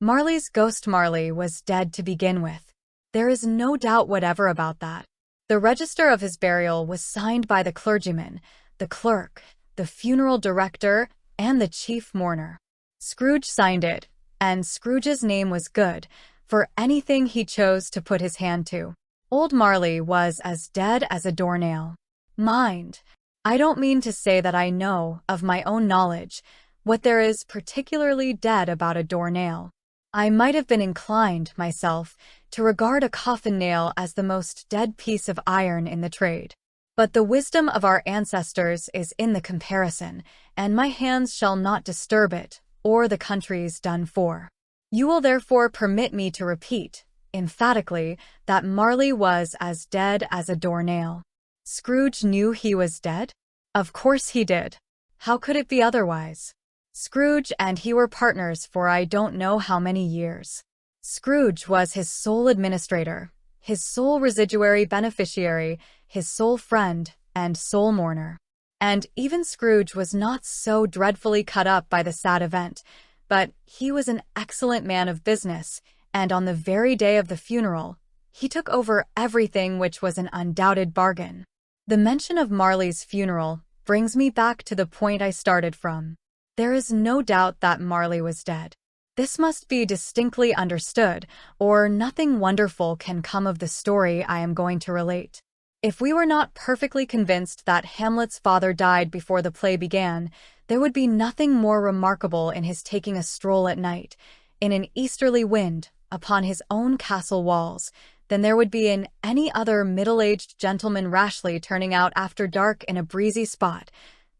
Marley's ghost Marley was dead to begin with. There is no doubt whatever about that. The register of his burial was signed by the clergyman, the clerk, the funeral director, and the chief mourner. Scrooge signed it, and Scrooge's name was good for anything he chose to put his hand to. Old Marley was as dead as a doornail. Mind, I don't mean to say that I know, of my own knowledge, what there is particularly dead about a doornail. I might have been inclined, myself, to regard a coffin nail as the most dead piece of iron in the trade. But the wisdom of our ancestors is in the comparison, and my hands shall not disturb it, or the country's done for. You will therefore permit me to repeat, emphatically, that Marley was as dead as a doornail. Scrooge knew he was dead? Of course he did. How could it be otherwise? Scrooge and he were partners for I don't know how many years. Scrooge was his sole administrator, his sole residuary beneficiary, his sole friend, and sole mourner. And even Scrooge was not so dreadfully cut up by the sad event, but he was an excellent man of business, and on the very day of the funeral, he took over everything, which was an undoubted bargain. The mention of Marley's funeral brings me back to the point I started from. There is no doubt that Marley was dead. This must be distinctly understood, or nothing wonderful can come of the story I am going to relate. If we were not perfectly convinced that Hamlet's father died before the play began, there would be nothing more remarkable in his taking a stroll at night, in an easterly wind, upon his own castle walls, than there would be in any other middle-aged gentleman rashly turning out after dark in a breezy spot,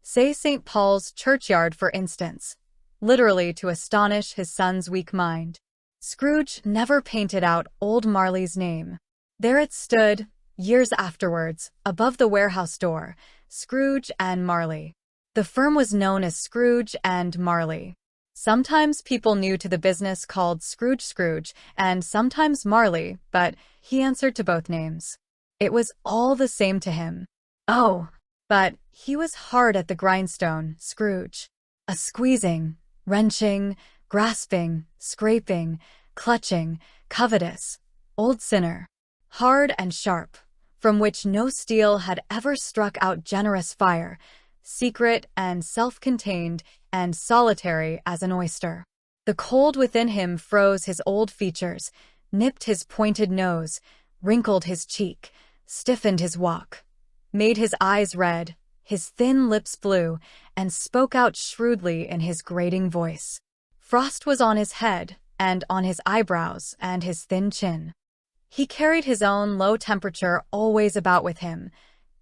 say St. Paul's churchyard for instance, literally to astonish his son's weak mind. Scrooge never painted out old Marley's name. There it stood, years afterwards, above the warehouse door, Scrooge and Marley. The firm was known as Scrooge and Marley. Sometimes people new to the business called Scrooge, and sometimes Marley, but he answered to both names. It was all the same to him. Oh, but he was hard at the grindstone, Scrooge. A squeezing, wrenching, grasping, scraping, clutching, covetous, old sinner. Hard and sharp, from which no steel had ever struck out generous fire, secret and self-contained and solitary as an oyster. The cold within him froze his old features, nipped his pointed nose, wrinkled his cheek, stiffened his walk, made his eyes red, his thin lips blue, and spoke out shrewdly in his grating voice. Frost was on his head, and on his eyebrows, and his thin chin. He carried his own low temperature always about with him.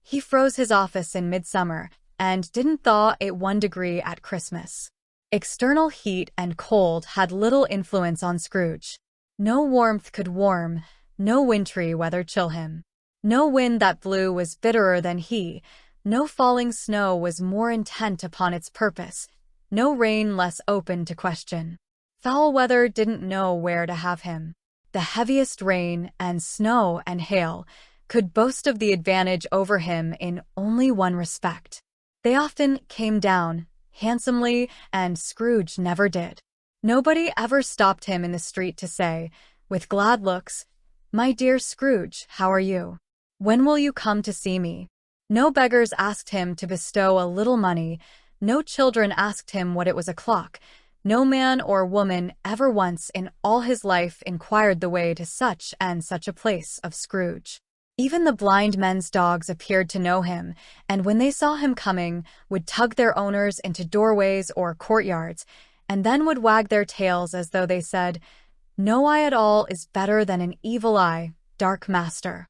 He froze his office in midsummer, and didn't thaw it 1 degree at Christmas. External heat and cold had little influence on Scrooge. No warmth could warm, no wintry weather chill him. No wind that blew was bitterer than he, no falling snow was more intent upon its purpose, no rain less open to question. Foul weather didn't know where to have him. The heaviest rain and snow and hail could boast of the advantage over him in only one respect. They often came down, handsomely, and Scrooge never did. Nobody ever stopped him in the street to say, with glad looks, "My dear Scrooge, how are you? When will you come to see me?" No beggars asked him to bestow a little money, no children asked him what it was o'clock, no man or woman ever once in all his life inquired the way to such and such a place of Scrooge. Even the blind men's dogs appeared to know him, and when they saw him coming, would tug their owners into doorways or courtyards, and then would wag their tails as though they said, "No eye at all is better than an evil eye, dark master."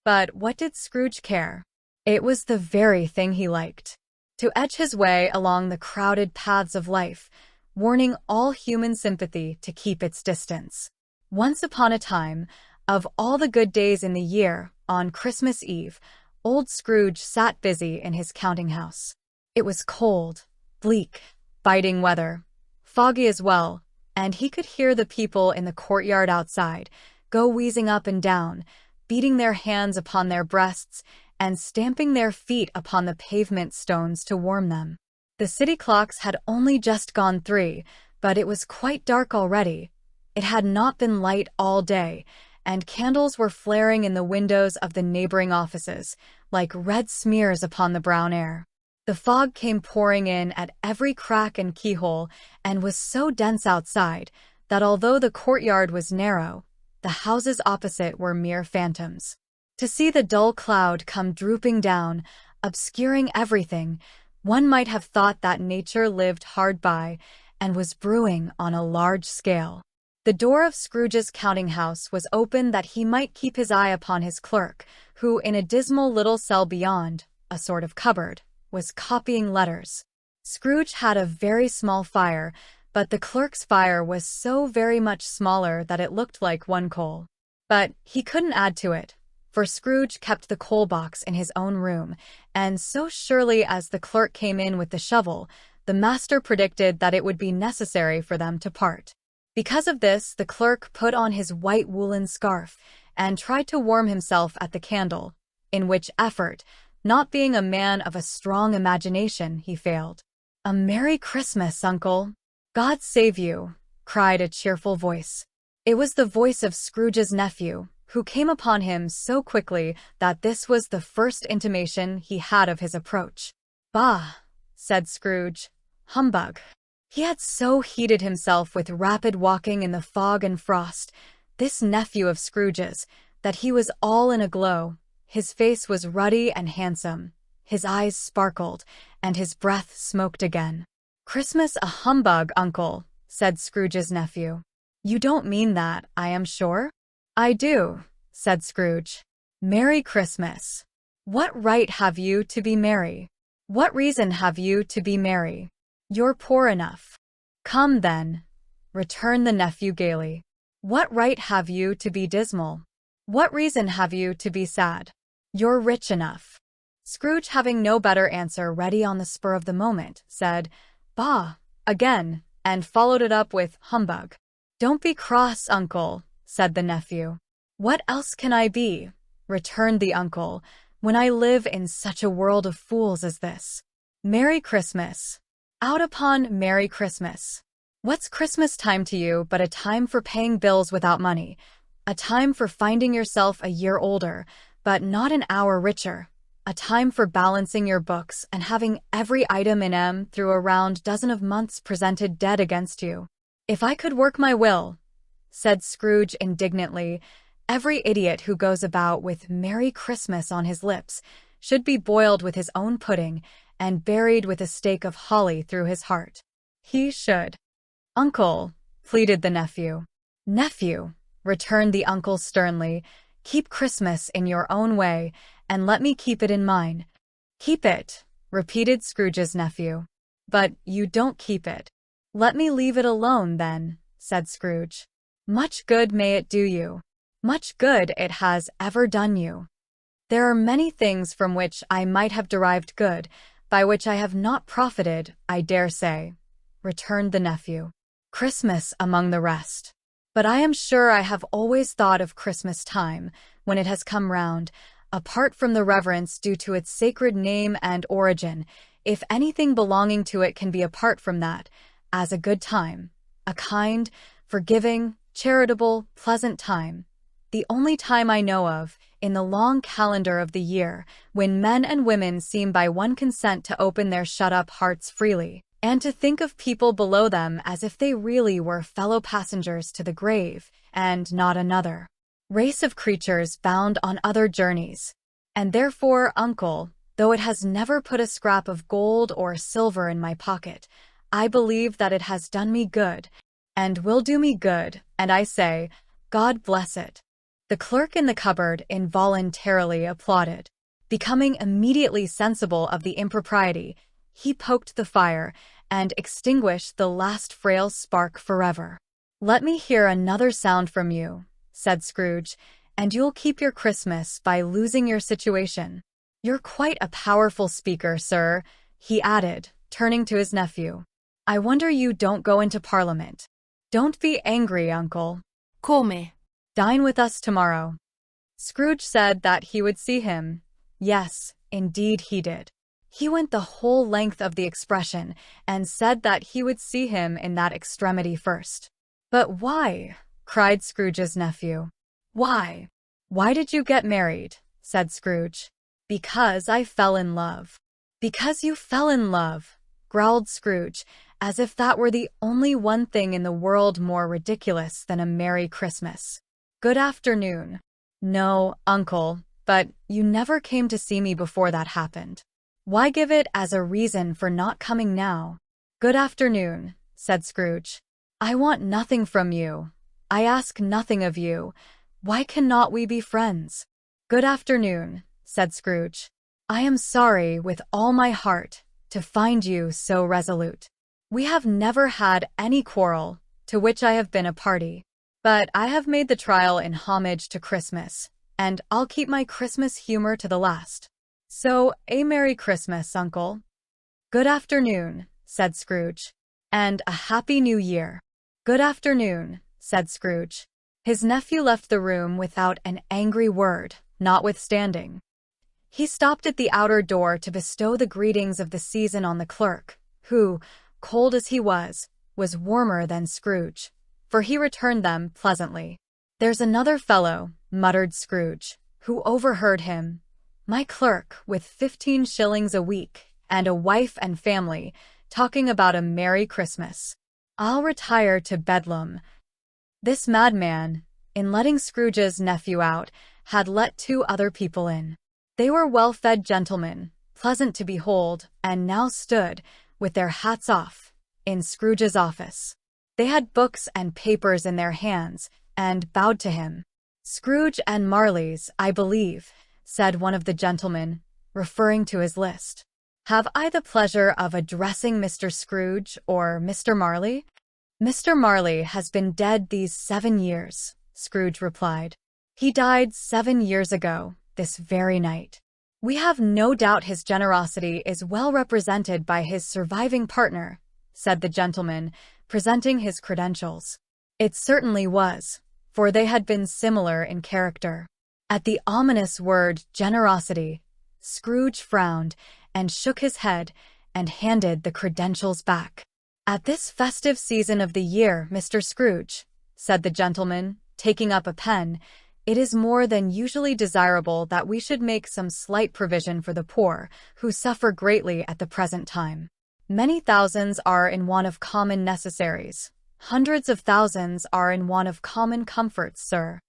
But what did Scrooge care? It was the very thing he liked. To edge his way along the crowded paths of life, warning all human sympathy to keep its distance. Once upon a time, of all the good days in the year, on Christmas Eve, old Scrooge sat busy in his counting-house. It was cold, bleak, biting weather, foggy as well, and he could hear the people in the courtyard outside go wheezing up and down, beating their hands upon their breasts and stamping their feet upon the pavement stones to warm them. The city clocks had only just gone 3, but it was quite dark already, It had not been light all day, and candles were flaring in the windows of the neighboring offices, like red smears upon the brown air. The fog came pouring in at every crack and keyhole and was so dense outside that although the courtyard was narrow, the houses opposite were mere phantoms. To see the dull cloud come drooping down, obscuring everything, one might have thought that nature lived hard by and was brewing on a large scale. The door of Scrooge's counting-house was open that he might keep his eye upon his clerk, who, in a dismal little cell beyond, a sort of cupboard, was copying letters. Scrooge had a very small fire, but the clerk's fire was so very much smaller that it looked like one coal. But he couldn't add to it, for Scrooge kept the coal box in his own room, and so surely as the clerk came in with the shovel, the master predicted that it would be necessary for them to part. Because of this, the clerk put on his white woolen scarf and tried to warm himself at the candle, in which effort, not being a man of a strong imagination, he failed. "A Merry Christmas, Uncle!" "God save you!" cried a cheerful voice. It was the voice of Scrooge's nephew, who came upon him so quickly that this was the first intimation he had of his approach. "Bah!" said Scrooge. "Humbug!" He had so heated himself with rapid walking in the fog and frost, this nephew of Scrooge's, that he was all in a glow. His face was ruddy and handsome, his eyes sparkled, and his breath smoked again. "Christmas a humbug, Uncle," said Scrooge's nephew. "You don't mean that, I am sure?" "I do," said Scrooge. "Merry Christmas. What right have you to be merry? What reason have you to be merry? You're poor enough." "Come, then," returned the nephew gaily. "What right have you to be dismal? What reason have you to be sad? You're rich enough." Scrooge, having no better answer ready on the spur of the moment, said, "Bah!" again, and followed it up with humbug. "Don't be cross, Uncle," said the nephew. "What else can I be," returned the uncle, "when I live in such a world of fools as this? Merry Christmas. Out upon Merry Christmas. What's Christmas time to you but a time for paying bills without money, a time for finding yourself a year older, but not an hour richer, a time for balancing your books and having every item in M through a round dozen of months presented dead against you? If I could work my will," said Scrooge indignantly, "every idiot who goes about with Merry Christmas on his lips should be boiled with his own pudding and buried with a stake of holly through his heart. He should." "Uncle," pleaded the nephew. "Nephew," returned the uncle sternly, "keep Christmas in your own way, and let me keep it in mine." "Keep it," repeated Scrooge's nephew. "But you don't keep it." "Let me leave it alone, then," said Scrooge. "Much good may it do you. Much good it has ever done you." "There are many things from which I might have derived good, by which I have not profited, I dare say," returned the nephew. "Christmas among the rest. But I am sure I have always thought of Christmas time, when it has come round, apart from the reverence due to its sacred name and origin, if anything belonging to it can be apart from that, as a good time, a kind, forgiving, charitable, pleasant time, the only time I know of, in the long calendar of the year, when men and women seem by one consent to open their shut-up hearts freely, and to think of people below them as if they really were fellow-passengers to the grave, and not another race of creatures bound on other journeys. And therefore, Uncle, though it has never put a scrap of gold or silver in my pocket, I believe that it has done me good, and will do me good, and I say, God bless it." The clerk in the cupboard involuntarily applauded. Becoming immediately sensible of the impropriety, he poked the fire and extinguished the last frail spark forever. "Let me hear another sound from you," said Scrooge, "and you'll keep your Christmas by losing your situation. You're quite a powerful speaker, sir," he added, turning to his nephew. "I wonder you don't go into Parliament. Don't be angry, Uncle. Come. Dine with us tomorrow." Scrooge said that he would see him. Yes, indeed he did. He went the whole length of the expression, and said that he would see him in that extremity first. "But why?" cried Scrooge's nephew. "Why? Why did you get married?" said Scrooge. "Because I fell in love." "Because you fell in love," growled Scrooge, as if that were the only one thing in the world more ridiculous than a Merry Christmas. "Good afternoon." "No, Uncle, but you never came to see me before that happened. Why give it as a reason for not coming now?" "Good afternoon," said Scrooge. "I want nothing from you. I ask nothing of you. Why cannot we be friends?" "Good afternoon," said Scrooge. "I am sorry with all my heart to find you so resolute. We have never had any quarrel to which I have been a party, but I have made the trial in homage to Christmas, and I'll keep my Christmas humor to the last. So, a Merry Christmas, Uncle." "Good afternoon," said Scrooge. "And a Happy New Year." "Good afternoon," said Scrooge. His nephew left the room without an angry word, notwithstanding. He stopped at the outer door to bestow the greetings of the season on the clerk, who, cold as he was warmer than Scrooge, for he returned them pleasantly. "There's another fellow," muttered Scrooge, who overheard him. "My clerk, with 15 shillings a week, and a wife and family, talking about a Merry Christmas. I'll retire to Bedlam." This madman, in letting Scrooge's nephew out, had let 2 other people in. They were well-fed gentlemen, pleasant to behold, and now stood, with their hats off, in Scrooge's office. They had books and papers in their hands, and bowed to him. "Scrooge and Marley's, I believe," said one of the gentlemen, referring to his list. "Have I the pleasure of addressing Mr. Scrooge or Mr. Marley?" "Mr. Marley has been dead these 7 years," Scrooge replied. "He died 7 years ago, this very night. We have no doubt his generosity is well represented by his surviving partner," said the gentleman, presenting his credentials. It certainly was, for they had been similar in character. At the ominous word generosity, Scrooge frowned and shook his head and handed the credentials back. "At this festive season of the year, Mr. Scrooge," said the gentleman, taking up a pen, "it is more than usually desirable that we should make some slight provision for the poor, who suffer greatly at the present time. Many thousands are in want of common necessaries. Hundreds of thousands are in want of common comforts, sir."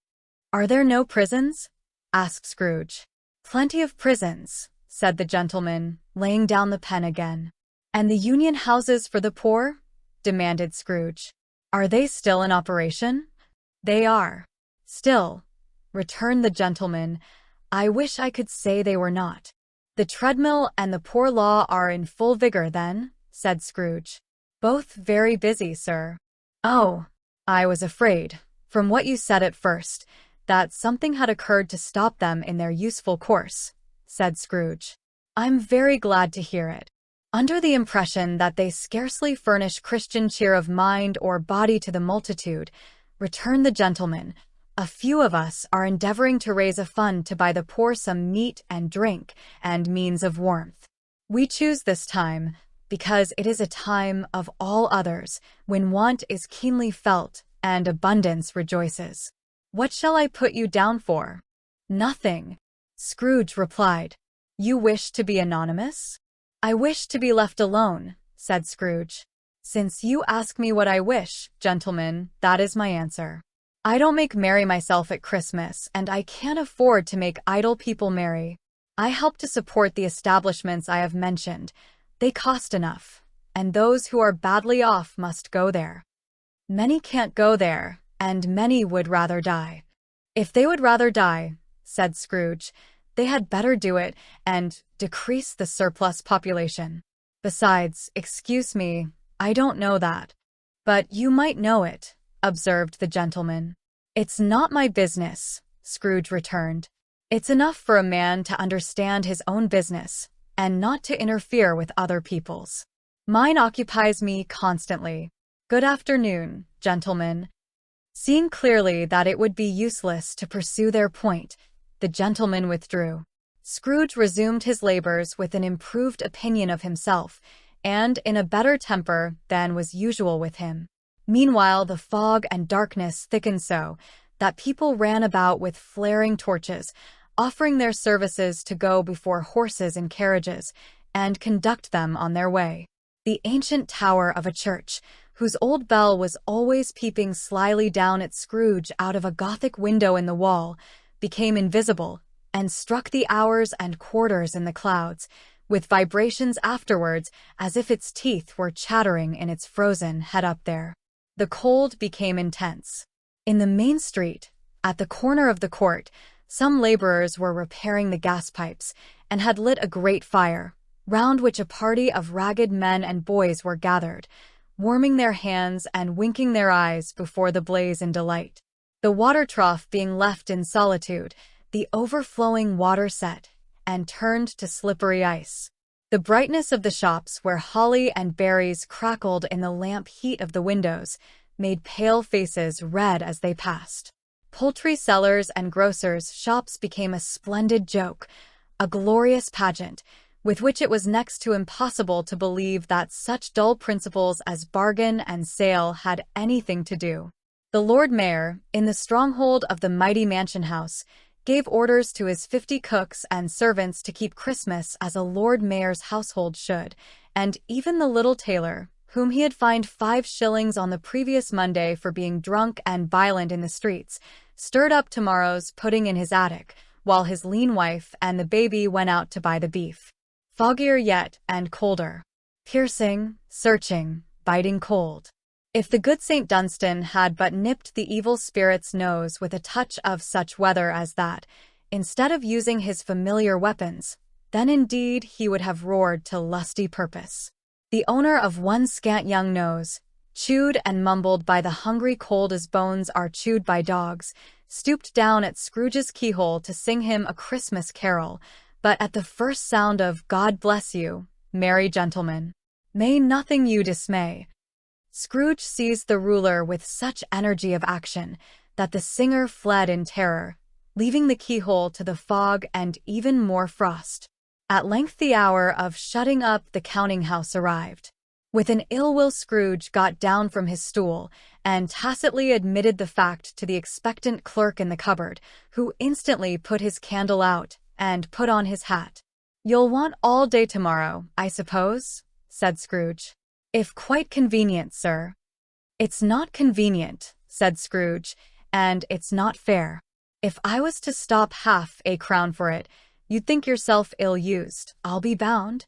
"Are there no prisons?" asked Scrooge. "Plenty of prisons," said the gentleman, laying down the pen again. "And the union houses for the poor?" demanded Scrooge. "Are they still in operation?" "They are. Still," returned the gentleman. "I wish I could say they were not." "The treadmill and the poor law are in full vigor, then?" said Scrooge. "Both very busy, sir." "Oh, I was afraid, from what you said at first, that something had occurred to stop them in their useful course," said Scrooge. "I'm very glad to hear it. Under the impression that they scarcely furnish Christian cheer of mind or body to the multitude," returned the gentleman, "a few of us are endeavoring to raise a fund to buy the poor some meat and drink and means of warmth. We choose this time because it is a time of all others when want is keenly felt and abundance rejoices. What shall I put you down for?" "Nothing," Scrooge replied. "You wish to be anonymous?" "I wish to be left alone," said Scrooge. "Since you ask me what I wish, gentlemen, that is my answer. I don't make merry myself at Christmas, and I can't afford to make idle people merry. I help to support the establishments I have mentioned. They cost enough, and those who are badly off must go there. Many can't go there, and many would rather die." "If they would rather die," said Scrooge, "they had better do it and decrease the surplus population. Besides, excuse me, I don't know that." "But you might know it," observed the gentleman. "It's not my business," Scrooge returned. "It's enough for a man to understand his own business and not to interfere with other people's. Mine occupies me constantly. Good afternoon, gentlemen." Seeing clearly that it would be useless to pursue their point, the gentleman withdrew. Scrooge resumed his labors with an improved opinion of himself, and in a better temper than was usual with him. Meanwhile, the fog and darkness thickened so that people ran about with flaring torches, offering their services to go before horses and carriages and conduct them on their way. The ancient tower of a church, whose old bell was always peeping slyly down at Scrooge out of a Gothic window in the wall, became invisible and struck the hours and quarters in the clouds, with vibrations afterwards as if its teeth were chattering in its frozen head up there. The cold became intense. In the main street, at the corner of the court, some laborers were repairing the gas pipes and had lit a great fire, round which a party of ragged men and boys were gathered, warming their hands and winking their eyes before the blaze in delight. The water trough being left in solitude, the overflowing water set and turned to slippery ice. The brightness of the shops where holly and berries crackled in the lamp heat of the windows made pale faces red as they passed. Poultry sellers and grocers' shops became a splendid joke, a glorious pageant, with which it was next to impossible to believe that such dull principles as bargain and sale had anything to do. The Lord Mayor, in the stronghold of the mighty mansion house, gave orders to his 50 cooks and servants to keep Christmas as a Lord Mayor's household should, and even the little tailor, whom he had fined 5 shillings on the previous Monday for being drunk and violent in the streets, stirred up tomorrow's pudding in his attic, while his lean wife and the baby went out to buy the beef. Foggier yet and colder. Piercing, searching, biting cold. If the good St. Dunstan had but nipped the evil spirit's nose with a touch of such weather as that, instead of using his familiar weapons, then indeed he would have roared to lusty purpose. The owner of one scant young nose, chewed and mumbled by the hungry cold as bones are chewed by dogs, stooped down at Scrooge's keyhole to sing him a Christmas carol, but at the first sound of "God bless you, merry gentlemen, may nothing you dismay," Scrooge seized the ruler with such energy of action that the singer fled in terror, leaving the keyhole to the fog and even more frost. At length the hour of shutting up the counting-house arrived. With an ill will Scrooge got down from his stool and tacitly admitted the fact to the expectant clerk in the cupboard, who instantly put his candle out and put on his hat. "You'll want all day tomorrow, I suppose?" said Scrooge. "If quite convenient, sir." "It's not convenient," said Scrooge, "and it's not fair. If I was to stop half-a-crown for it, you'd think yourself ill-used, I'll be bound."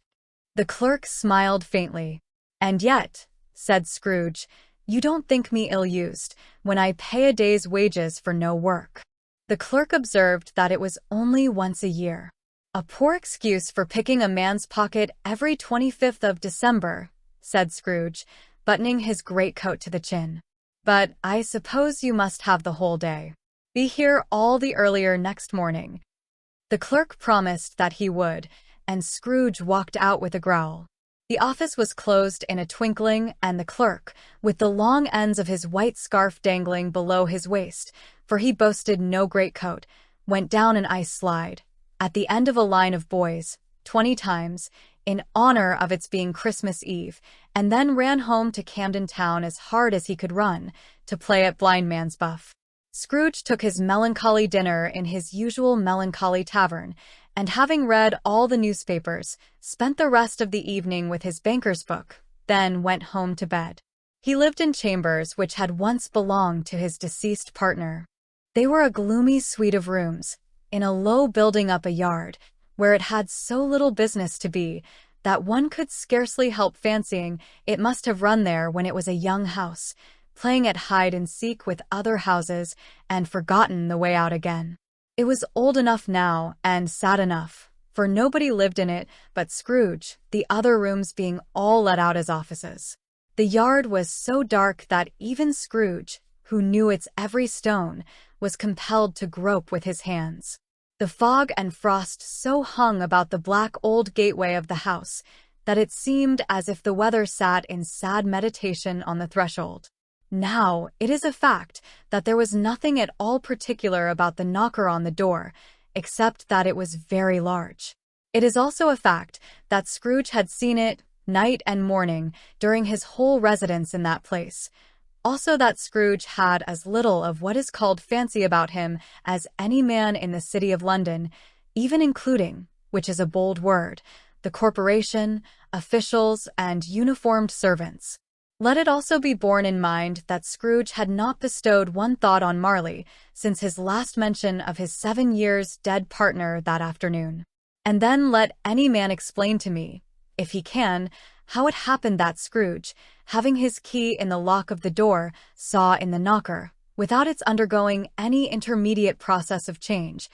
The clerk smiled faintly. "And yet," said Scrooge, "you don't think me ill-used when I pay a day's wages for no work." The clerk observed that it was only once a year. "A poor excuse for picking a man's pocket every 25th of December," said Scrooge, buttoning his greatcoat to the chin. "But I suppose you must have the whole day. Be here all the earlier next morning." The clerk promised that he would, and Scrooge walked out with a growl. The office was closed in a twinkling, and the clerk, with the long ends of his white scarf dangling below his waist, for he boasted no greatcoat, went down an ice slide, at the end of a line of boys, 20 times, in honor of its being Christmas Eve, and then ran home to Camden Town as hard as he could run, to play at blindman's buff. Scrooge took his melancholy dinner in his usual melancholy tavern, and having read all the newspapers, spent the rest of the evening with his banker's book, then went home to bed. He lived in chambers which had once belonged to his deceased partner. They were a gloomy suite of rooms, in a low building up a yard, where it had so little business to be that one could scarcely help fancying it must have run there when it was a young house, playing at hide-and-seek with other houses and forgotten the way out again. It was old enough now and sad enough, for nobody lived in it but Scrooge, the other rooms being all let out as offices. The yard was so dark that even Scrooge, who knew its every stone, was compelled to grope with his hands. The fog and frost so hung about the black old gateway of the house that it seemed as if the weather sat in sad meditation on the threshold. Now, it is a fact that there was nothing at all particular about the knocker on the door, except that it was very large. It is also a fact that Scrooge had seen it, night and morning, during his whole residence in that place, Also that Scrooge had as little of what is called fancy about him as any man in the City of London, even including, which is a bold word, the corporation, officials, and uniformed servants. Let it also be borne in mind that Scrooge had not bestowed one thought on Marley since his last mention of his 7 years dead partner that afternoon. And then let any man explain to me, if he can, how it happened that Scrooge, having his key in the lock of the door, saw in the knocker, without its undergoing any intermediate process of change,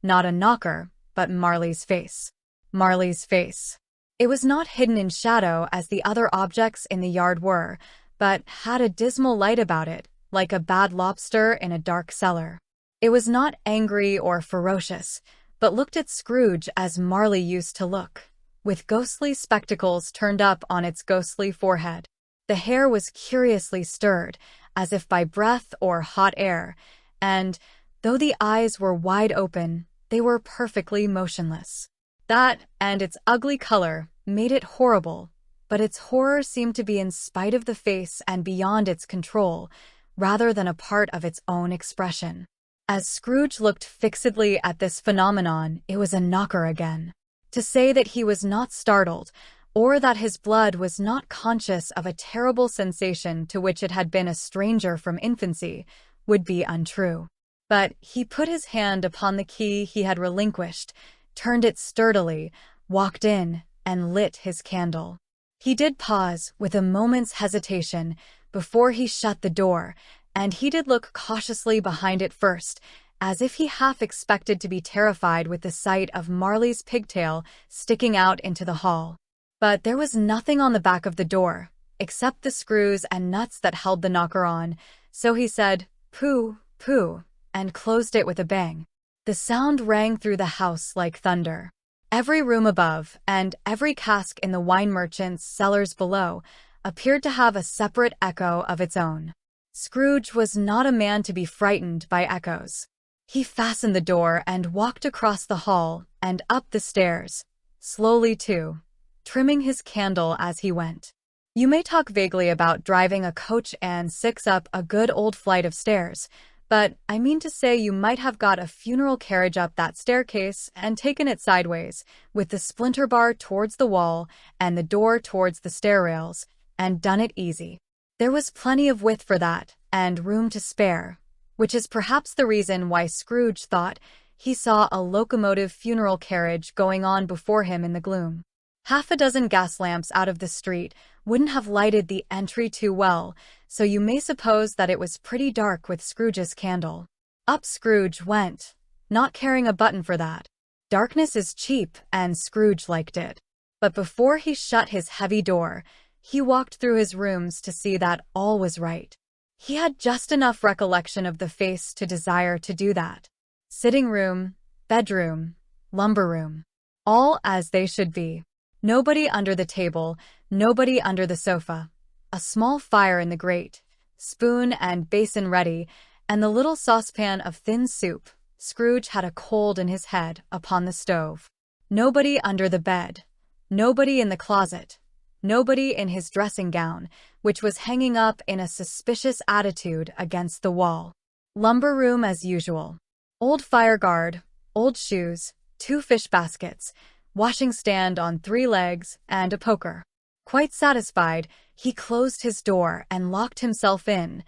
not a knocker, but Marley's face. Marley's face. It was not hidden in shadow as the other objects in the yard were, but had a dismal light about it, like a bad lobster in a dark cellar. It was not angry or ferocious, but looked at Scrooge as Marley used to look, with ghostly spectacles turned up on its ghostly forehead. The hair was curiously stirred, as if by breath or hot air, and, though the eyes were wide open, they were perfectly motionless. That, and its ugly color, made it horrible, but its horror seemed to be in spite of the face and beyond its control, rather than a part of its own expression. As Scrooge looked fixedly at this phenomenon, it was a knocker again. To say that he was not startled, or that his blood was not conscious of a terrible sensation to which it had been a stranger from infancy, would be untrue. But he put his hand upon the key he had relinquished, turned it sturdily, walked in, and lit his candle. He did pause, with a moment's hesitation, before he shut the door, and he did look cautiously behind it first, as if he half expected to be terrified with the sight of Marley's pigtail sticking out into the hall. But there was nothing on the back of the door, except the screws and nuts that held the knocker on, so he said, "Pooh, pooh," and closed it with a bang. The sound rang through the house like thunder. Every room above, and every cask in the wine merchant's cellars below, appeared to have a separate echo of its own. Scrooge was not a man to be frightened by echoes. He fastened the door and walked across the hall and up the stairs, slowly too, trimming his candle as he went. You may talk vaguely about driving a coach and six up a good old flight of stairs, but I mean to say you might have got a funeral carriage up that staircase and taken it sideways, with the splinter bar towards the wall and the door towards the stair rails, and done it easy. There was plenty of width for that, and room to spare, which is perhaps the reason why Scrooge thought he saw a locomotive funeral carriage going on before him in the gloom. Half a dozen gas lamps out of the street wouldn't have lighted the entry too well, so you may suppose that it was pretty dark with Scrooge's candle. Up Scrooge went, not caring a button for that. Darkness is cheap, and Scrooge liked it. But before he shut his heavy door, he walked through his rooms to see that all was right. He had just enough recollection of the face to desire to do that. Sitting room, bedroom, lumber room, all as they should be. Nobody under the table, nobody under the sofa. A small fire in the grate, spoon and basin ready, and the little saucepan of thin soup. Scrooge had a cold in his head upon the stove. Nobody under the bed, nobody in the closet, nobody in his dressing gown, which was hanging up in a suspicious attitude against the wall. Lumber room as usual. Old fire guard, old shoes, 2 fish baskets, washing stand on 3 legs, and a poker. Quite satisfied, he closed his door and locked himself in,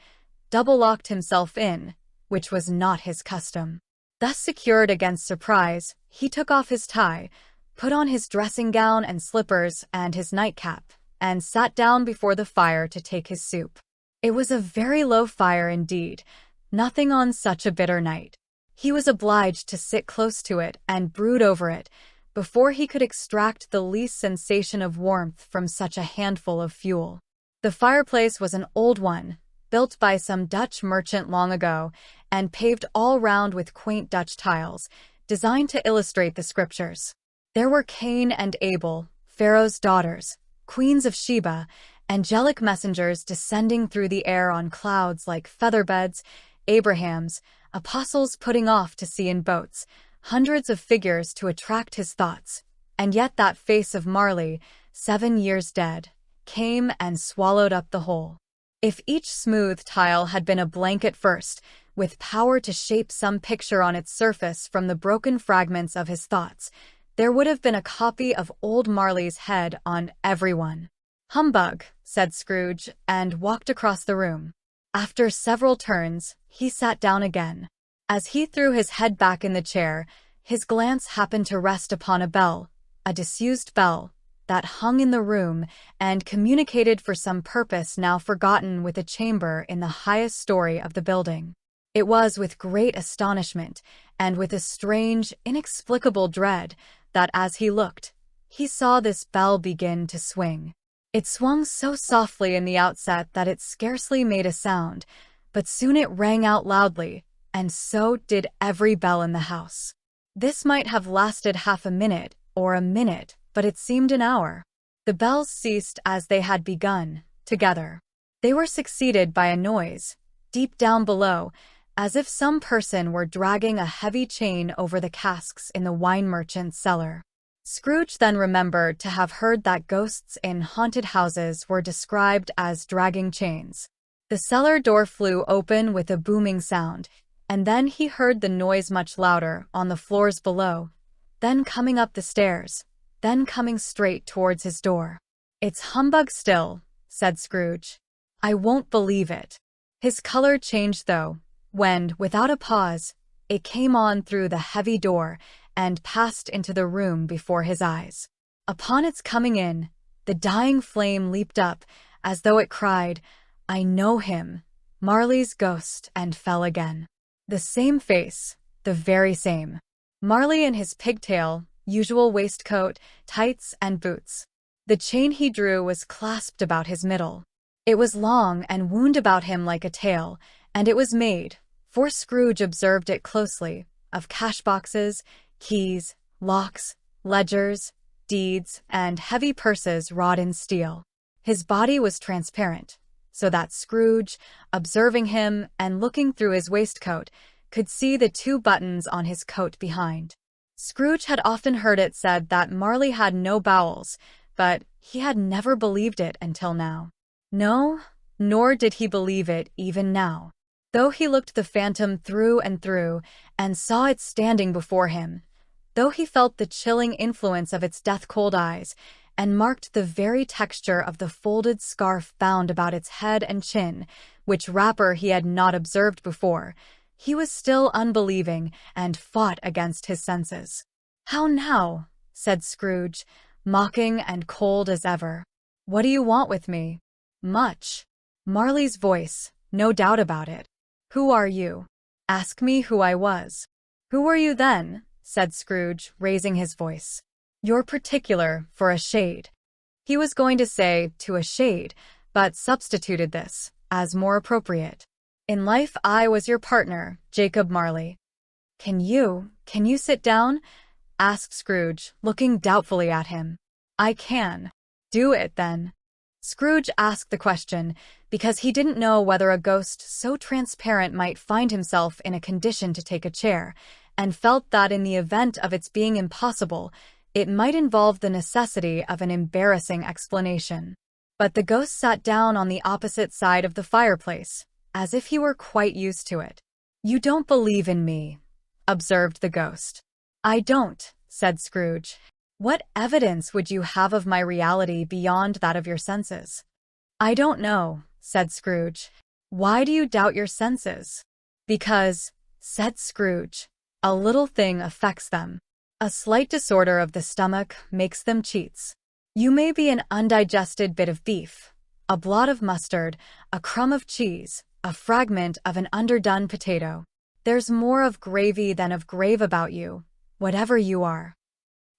double-locked himself in, which was not his custom. Thus secured against surprise, he took off his tie, put on his dressing gown and slippers and his nightcap, and sat down before the fire to take his soup. It was a very low fire indeed, nothing on such a bitter night. He was obliged to sit close to it and brood over it, before he could extract the least sensation of warmth from such a handful of fuel. The fireplace was an old one, built by some Dutch merchant long ago, and paved all round with quaint Dutch tiles, designed to illustrate the scriptures. There were Cain and Abel, Pharaoh's daughters, queens of Sheba, angelic messengers descending through the air on clouds like featherbeds, Abraham's, apostles putting off to sea in boats, hundreds of figures to attract his thoughts, and yet that face of Marley, 7 years dead, came and swallowed up the whole. If each smooth tile had been a blank at first, with power to shape some picture on its surface from the broken fragments of his thoughts, there would have been a copy of old Marley's head on every one. "Humbug," said Scrooge, and walked across the room. After several turns, he sat down again. As he threw his head back in the chair, his glance happened to rest upon a bell, a disused bell, that hung in the room and communicated for some purpose now forgotten with a chamber in the highest story of the building. It was with great astonishment, and with a strange, inexplicable dread, that as he looked, he saw this bell begin to swing. It swung so softly in the outset that it scarcely made a sound, but soon it rang out loudly, and so did every bell in the house. This might have lasted half a minute, or a minute, but it seemed an hour. The bells ceased as they had begun, together. They were succeeded by a noise, deep down below, as if some person were dragging a heavy chain over the casks in the wine merchant's cellar. Scrooge then remembered to have heard that ghosts in haunted houses were described as dragging chains. The cellar door flew open with a booming sound, and then he heard the noise much louder on the floors below, then coming up the stairs, then coming straight towards his door. "It's humbug still," said Scrooge. "I won't believe it." His color changed though, when, without a pause, it came on through the heavy door and passed into the room before his eyes. Upon its coming in, the dying flame leaped up, as though it cried, "I know him, Marley's ghost," and fell again. The same face, the very same. Marley in his pigtail, usual waistcoat, tights, and boots. The chain he drew was clasped about his middle. It was long and wound about him like a tail, and it was made, for Scrooge observed it closely, of cash boxes, keys, locks, ledgers, deeds, and heavy purses wrought in steel. His body was transparent, so that Scrooge, observing him and looking through his waistcoat, could see the 2 buttons on his coat behind. Scrooge had often heard it said that Marley had no bowels, but he had never believed it until now. No, nor did he believe it even now. Though he looked the phantom through and through, and saw it standing before him, though he felt the chilling influence of its death-cold eyes, and marked the very texture of the folded scarf bound about its head and chin, which wrapper he had not observed before, he was still unbelieving and fought against his senses. "How now?" said Scrooge, mocking and cold as ever. "What do you want with me?" "Much." Marley's voice, no doubt about it. "Who are you?" "Ask me who I was." "Who were you then?" said Scrooge, raising his voice. "You're particular, for a shade." He was going to say, "to a shade," but substituted this, as more appropriate. "In life I was your partner, Jacob Marley." Can you sit down?" asked Scrooge, looking doubtfully at him. "I can." "Do it, then." Scrooge asked the question because he didn't know whether a ghost so transparent might find himself in a condition to take a chair, and felt that in the event of its being impossible, it might involve the necessity of an embarrassing explanation. But the ghost sat down on the opposite side of the fireplace, as if he were quite used to it. "You don't believe in me," observed the ghost. "I don't," said Scrooge. "What evidence would you have of my reality beyond that of your senses?" "I don't know," said Scrooge. "Why do you doubt your senses?" "Because," said Scrooge, "a little thing affects them. A slight disorder of the stomach makes them cheats. You may be an undigested bit of beef, a blot of mustard, a crumb of cheese, a fragment of an underdone potato. There's more of gravy than of grave about you, whatever you are."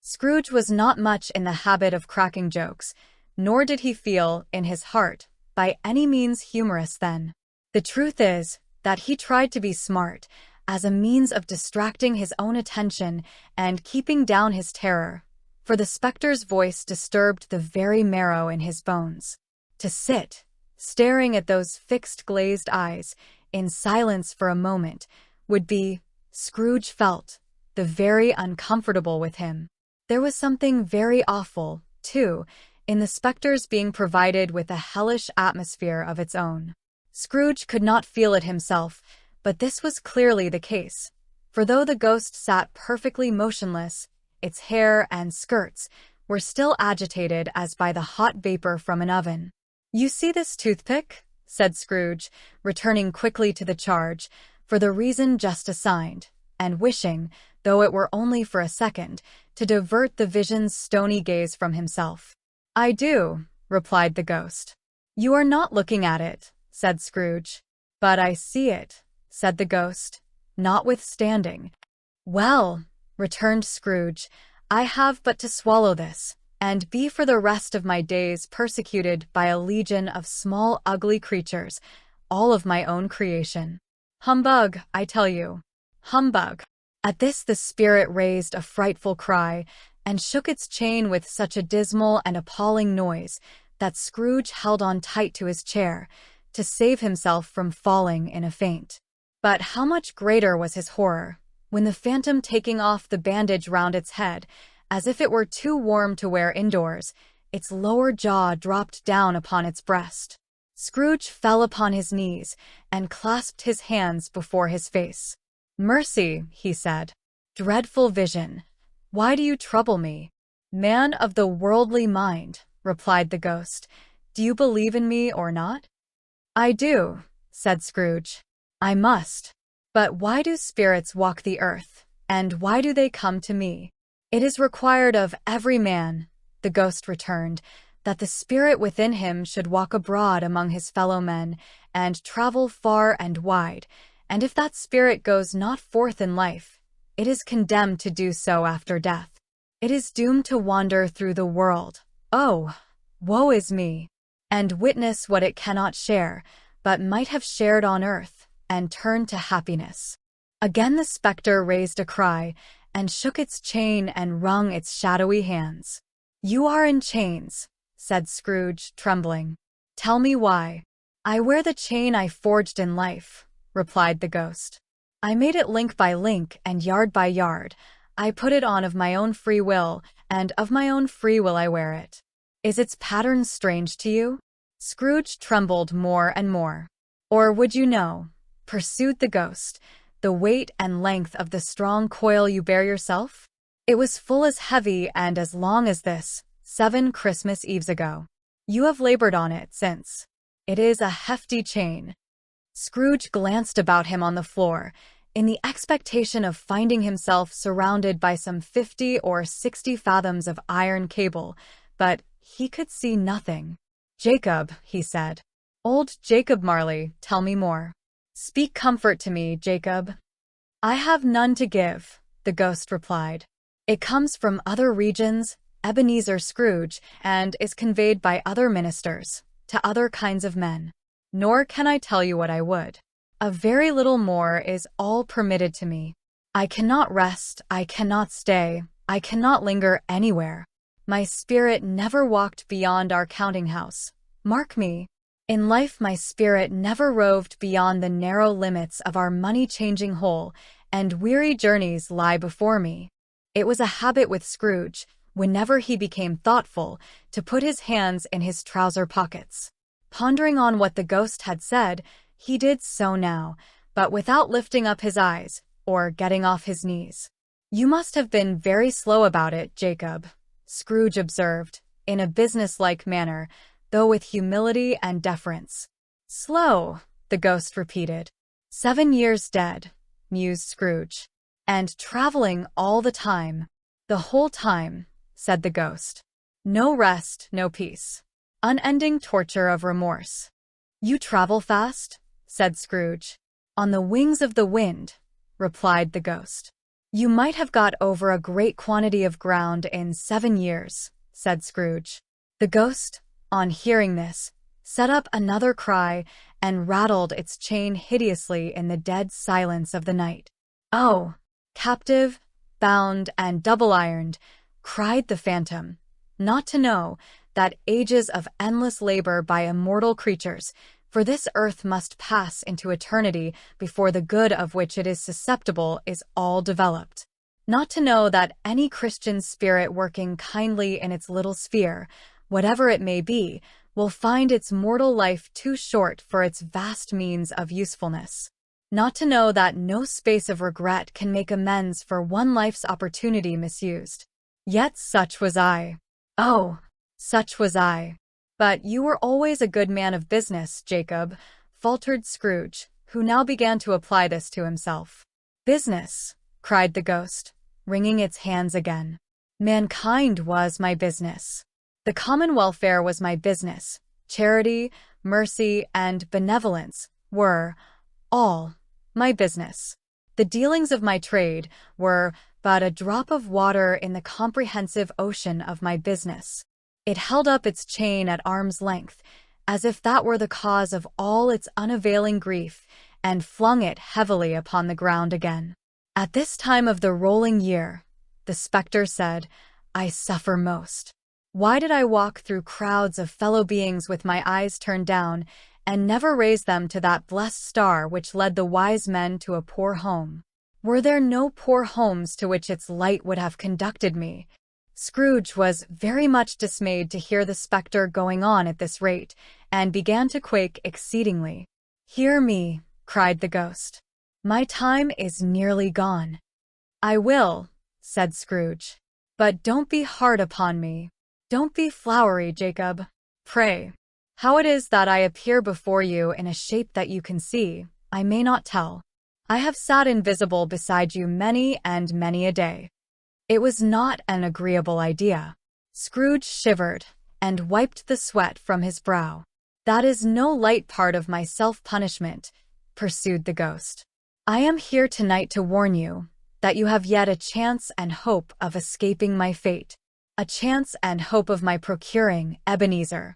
Scrooge was not much in the habit of cracking jokes, nor did he feel, in his heart, by any means humorous then. The truth is that he tried to be smart, as a means of distracting his own attention and keeping down his terror, for the spectre's voice disturbed the very marrow in his bones. To sit, staring at those fixed glazed eyes, in silence for a moment, would be, Scrooge felt, the very uncomfortable with him. There was something very awful, too, in the specters being provided with a hellish atmosphere of its own. Scrooge could not feel it himself, but this was clearly the case, for though the ghost sat perfectly motionless, its hair and skirts were still agitated as by the hot vapor from an oven. "You see this toothpick?" said Scrooge, returning quickly to the charge, for the reason just assigned, and wishing, though it were only for a second, to divert the vision's stony gaze from himself. "I do," replied the ghost. "You are not looking at it," said Scrooge. "But I see it," said the ghost, notwithstanding. "Well," returned Scrooge, "I have but to swallow this, and be for the rest of my days persecuted by a legion of small ugly creatures, all of my own creation. Humbug, I tell you. Humbug." At this the spirit raised a frightful cry, and shook its chain with such a dismal and appalling noise that Scrooge held on tight to his chair, to save himself from falling in a faint. But how much greater was his horror, when the phantom, taking off the bandage round its head, as if it were too warm to wear indoors, its lower jaw dropped down upon its breast. Scrooge fell upon his knees, and clasped his hands before his face. "Mercy," he said. "Dreadful vision! Why do you trouble me?" "Man of the worldly mind," replied the ghost, "do you believe in me or not?" "I do," said Scrooge. "I must. But why do spirits walk the earth, and why do they come to me?" "It is required of every man," the ghost returned, "that the spirit within him should walk abroad among his fellow men, and travel far and wide, and if that spirit goes not forth in life, it is condemned to do so after death. It is doomed to wander through the world, oh, woe is me, and witness what it cannot share, but might have shared on earth, and turn to happiness." Again the spectre raised a cry, and shook its chain and wrung its shadowy hands. "You are in chains," said Scrooge, trembling. "Tell me why." "I wear the chain I forged in life," replied the ghost. "I made it link by link and yard by yard. I put it on of my own free will, and of my own free will I wear it. Is its pattern strange to you?" Scrooge trembled more and more. "Or would you know," pursued the ghost, "the weight and length of the strong coil you bear yourself? It was full as heavy and as long as this, 7 Christmas Eves ago. You have labored on it since. It is a hefty chain." Scrooge glanced about him on the floor, in the expectation of finding himself surrounded by some 50 or 60 fathoms of iron cable, but he could see nothing. "Jacob," he said. "Old Jacob Marley, tell me more. Speak comfort to me, Jacob." "I have none to give," the ghost replied. "It comes from other regions, Ebenezer Scrooge, and is conveyed by other ministers, to other kinds of men. Nor can I tell you what I would. A very little more is all permitted to me. I cannot rest, I cannot stay, I cannot linger anywhere. My spirit never walked beyond our counting-house. Mark me. In life my spirit never roved beyond the narrow limits of our money-changing hole, and weary journeys lie before me." It was a habit with Scrooge, whenever he became thoughtful, to put his hands in his trouser pockets. Pondering on what the ghost had said, he did so now, but without lifting up his eyes, or getting off his knees. "You must have been very slow about it, Jacob," Scrooge observed, in a businesslike manner, though with humility and deference. "Slow," the ghost repeated. 7 years dead," mused Scrooge. "And traveling all the time." "The whole time," said the ghost. "No rest, no peace. Unending torture of remorse." "You travel fast?" said Scrooge. "On the wings of the wind," replied the ghost. "You might have got over a great quantity of ground in 7 years," said Scrooge. The ghost, on hearing this, set up another cry and rattled its chain hideously in the dead silence of the night. "Oh, captive, bound, and double-ironed," cried the phantom, "not to know that ages of endless labor by immortal creatures, for this earth must pass into eternity before the good of which it is susceptible is all developed. Not to know that any Christian spirit working kindly in its little sphere whatever it may be, will find its mortal life too short for its vast means of usefulness. Not to know that no space of regret can make amends for one life's opportunity misused. Yet such was I. Oh, such was I. But you were always a good man of business, Jacob, faltered Scrooge, who now began to apply this to himself. Business, cried the ghost, wringing its hands again. Mankind was my business. The common welfare was my business. Charity, mercy, and benevolence were all my business. The dealings of my trade were but a drop of water in the comprehensive ocean of my business. It held up its chain at arm's length, as if that were the cause of all its unavailing grief, and flung it heavily upon the ground again. At this time of the rolling year, the spectre said, I suffer most. Why did I walk through crowds of fellow beings with my eyes turned down, and never raise them to that blessed star which led the wise men to a poor home? Were there no poor homes to which its light would have conducted me? Scrooge was very much dismayed to hear the spectre going on at this rate, and began to quake exceedingly. Hear me, cried the ghost. My time is nearly gone. I will, said Scrooge. But don't be hard upon me. Don't be flowery, Jacob. Pray. How it is that I appear before you in a shape that you can see, I may not tell. I have sat invisible beside you many and many a day. It was not an agreeable idea. Scrooge shivered, and wiped the sweat from his brow. That is no light part of my self-punishment, pursued the ghost. I am here tonight to warn you that you have yet a chance and hope of escaping my fate, a chance and hope of my procuring Ebenezer.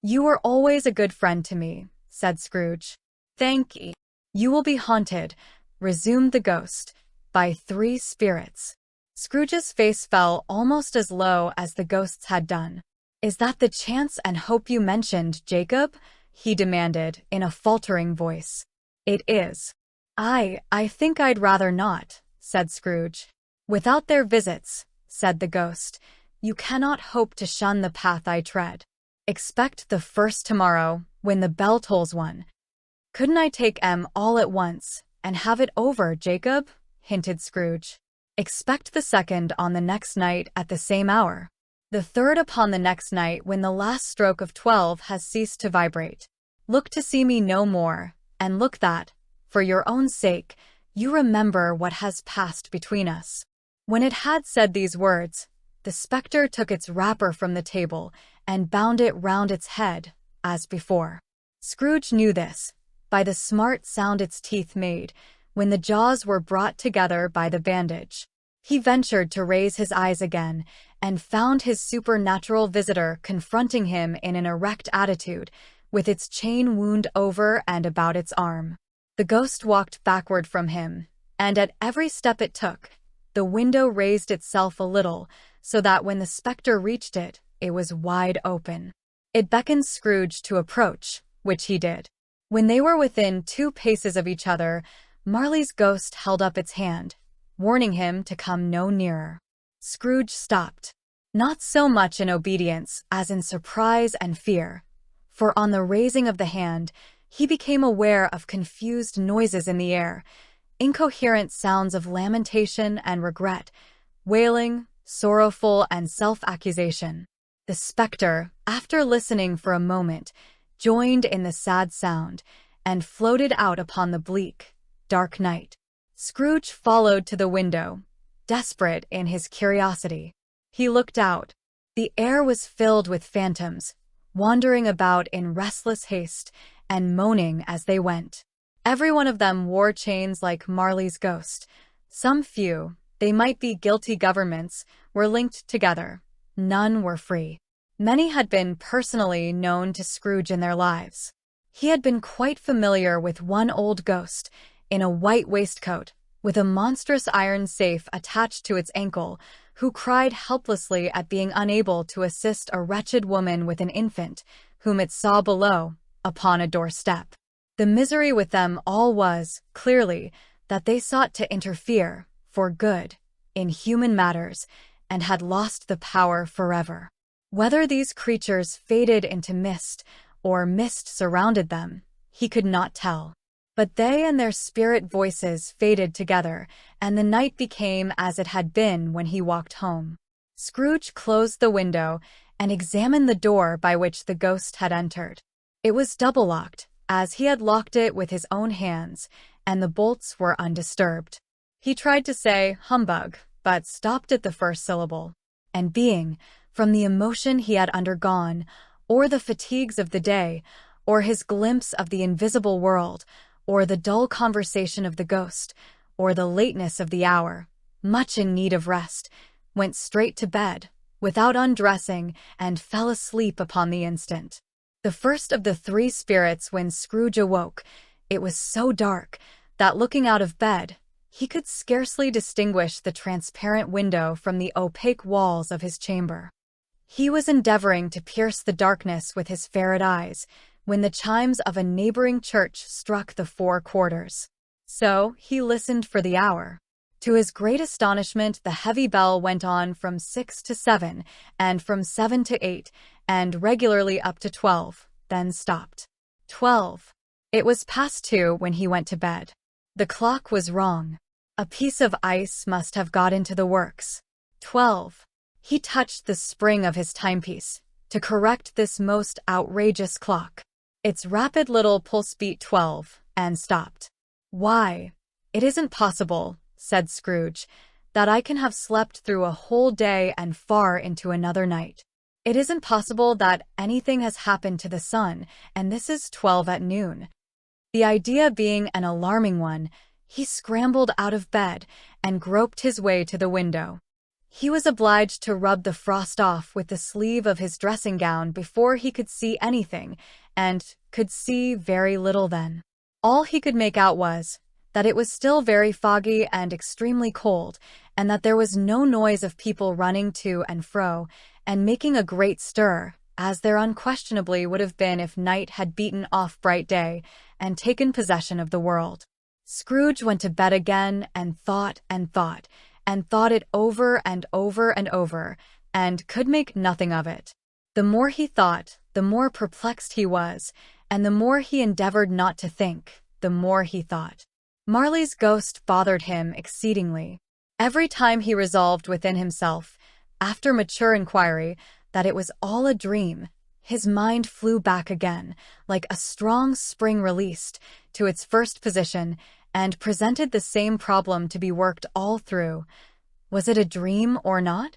You were always a good friend to me, said Scrooge. Thank ye. You will be haunted, resumed the ghost, by 3 spirits. Scrooge's face fell almost as low as the ghost's had done. Is that the chance and hope you mentioned, Jacob? He demanded in a faltering voice. It is. I think I'd rather not, said Scrooge. Without their visits, said the ghost, you cannot hope to shun the path I tread. Expect the first tomorrow, when the bell tolls 1. Couldn't I take all at once, and have it over, Jacob? Hinted Scrooge. Expect the second on the next night at the same hour. The third upon the next night when the last stroke of 12 has ceased to vibrate. Look to see me no more, and look that, for your own sake, you remember what has passed between us. When it had said these words, the spectre took its wrapper from the table and bound it round its head, as before. Scrooge knew this, by the smart sound its teeth made, when the jaws were brought together by the bandage. He ventured to raise his eyes again, and found his supernatural visitor confronting him in an erect attitude, with its chain wound over and about its arm. The ghost walked backward from him, and at every step it took, the window raised itself a little, so that when the spectre reached it, it was wide open. It beckoned Scrooge to approach, which he did. When they were within 2 paces of each other, Marley's ghost held up its hand, warning him to come no nearer. Scrooge stopped, not so much in obedience as in surprise and fear, for on the raising of the hand, he became aware of confused noises in the air, incoherent sounds of lamentation and regret, wailing, sorrowful, and self-accusation. The spectre, after listening for a moment, joined in the sad sound, and floated out upon the bleak, dark night. Scrooge followed to the window, desperate in his curiosity. He looked out. The air was filled with phantoms, wandering about in restless haste, and moaning as they went. Every one of them wore chains like Marley's ghost. Some few, they might be guilty governments, were linked together. None were free. Many had been personally known to Scrooge in their lives. He had been quite familiar with one old ghost, in a white waistcoat, with a monstrous iron safe attached to its ankle, who cried helplessly at being unable to assist a wretched woman with an infant, whom it saw below, upon a doorstep. The misery with them all was, clearly, that they sought to interfere, for good, in human matters, and had lost the power forever. Whether these creatures faded into mist or mist surrounded them, he could not tell. But they and their spirit voices faded together, and the night became as it had been when he walked home. Scrooge closed the window and examined the door by which the ghost had entered. It was double-locked, as he had locked it with his own hands, and the bolts were undisturbed. He tried to say "humbug," but stopped at the first syllable, and being, from the emotion he had undergone, or the fatigues of the day, or his glimpse of the invisible world, or the dull conversation of the ghost, or the lateness of the hour, much in need of rest, went straight to bed, without undressing, and fell asleep upon the instant. The first of the three spirits when Scrooge awoke, it was so dark that looking out of bed, he could scarcely distinguish the transparent window from the opaque walls of his chamber. He was endeavoring to pierce the darkness with his ferret eyes when the chimes of a neighboring church struck the 4 quarters. So he listened for the hour. To his great astonishment, the heavy bell went on from 6 to 7, and from 7 to 8, and regularly up to 12, then stopped. 12. It was past 2 when he went to bed. The clock was wrong. A piece of ice must have got into the works. 12. He touched the spring of his timepiece to correct this most outrageous clock. Its rapid little pulse beat 12, and stopped. "Why, it isn't possible," said Scrooge, "that I can have slept through a whole day and far into another night. It isn't possible that anything has happened to the sun, and this is 12 at noon." The idea being an alarming one, he scrambled out of bed and groped his way to the window. He was obliged to rub the frost off with the sleeve of his dressing gown before he could see anything, and could see very little then. All he could make out was that it was still very foggy and extremely cold, and that there was no noise of people running to and fro, and making a great stir, as there unquestionably would have been if night had beaten off bright day, and taken possession of the world. Scrooge went to bed again, and thought it over and over and over, and could make nothing of it. The more he thought, the more perplexed he was, and the more he endeavored not to think, the more he thought. Marley's ghost bothered him exceedingly. Every time he resolved within himself, after mature inquiry, that it was all a dream, his mind flew back again, like a strong spring released, to its first position, and presented the same problem to be worked all through. Was it a dream or not?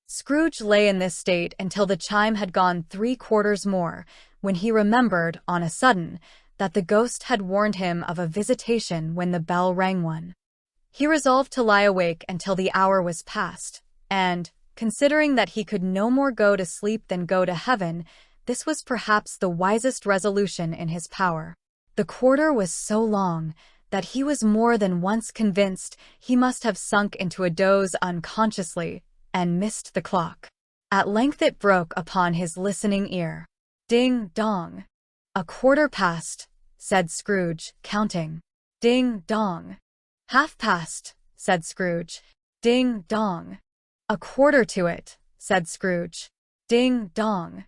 Scrooge lay in this state until the chime had gone 3 quarters more, when he remembered, on a sudden, that the ghost had warned him of a visitation when the bell rang 1. He resolved to lie awake until the hour was past, and, considering that he could no more go to sleep than go to heaven, this was perhaps the wisest resolution in his power. The quarter was so long that he was more than once convinced he must have sunk into a doze unconsciously, and missed the clock. At length it broke upon his listening ear. Ding dong. "A quarter past," said Scrooge, counting. Ding dong. "Half past," said Scrooge. Ding dong. "A quarter to it," said Scrooge. Ding dong.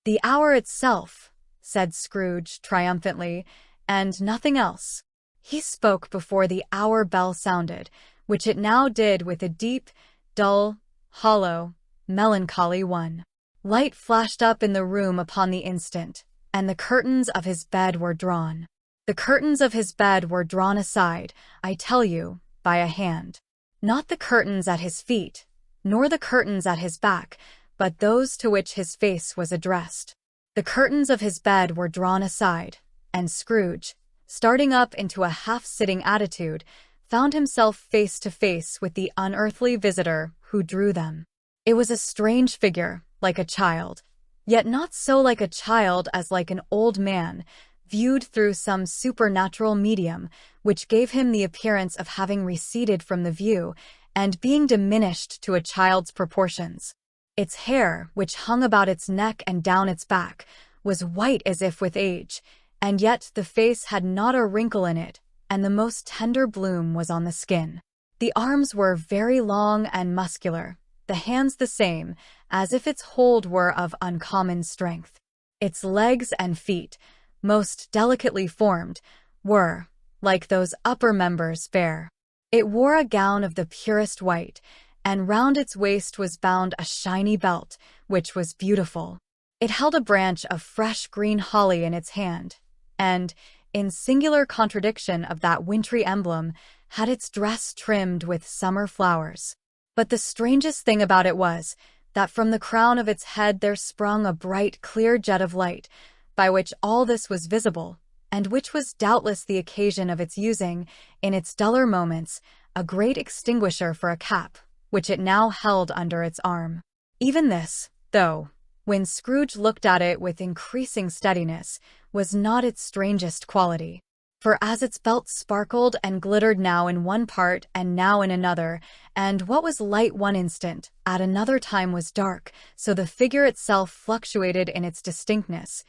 "The hour itself," said Scrooge triumphantly, "and nothing else." He spoke before the hour bell sounded, which it now did with a deep, dull, hollow, melancholy one. Light flashed up in the room upon the instant, and the curtains of his bed were drawn. The curtains of his bed were drawn aside, I tell you, by a hand. Not the curtains at his feet, nor the curtains at his back, but those to which his face was addressed. The curtains of his bed were drawn aside, and Scrooge, starting up into a half-sitting attitude, found himself face to face with the unearthly visitor who drew them. It was a strange figure, like a child, yet not so like a child as like an old man, viewed through some supernatural medium, which gave him the appearance of having receded from the view, and being diminished to a child's proportions. Its hair, which hung about its neck and down its back, was white as if with age, and yet the face had not a wrinkle in it, and the most tender bloom was on the skin. The arms were very long and muscular, the hands the same, as if its hold were of uncommon strength. Its legs and feet, most delicately formed, were, like those upper members, bare. It wore a gown of the purest white, and round its waist was bound a shiny belt, which was beautiful. It held a branch of fresh green holly in its hand, and, in singular contradiction of that wintry emblem, had its dress trimmed with summer flowers. But the strangest thing about it was that from the crown of its head there sprung a bright, clear jet of light, by which all this was visible, and which was doubtless the occasion of its using, in its duller moments, a great extinguisher for a cap, which it now held under its arm. Even this, though, when Scrooge looked at it with increasing steadiness, was not its strangest quality. For as its belt sparkled and glittered now in one part and now in another, and what was light one instant, at another time was dark, so the figure itself fluctuated in its distinctness,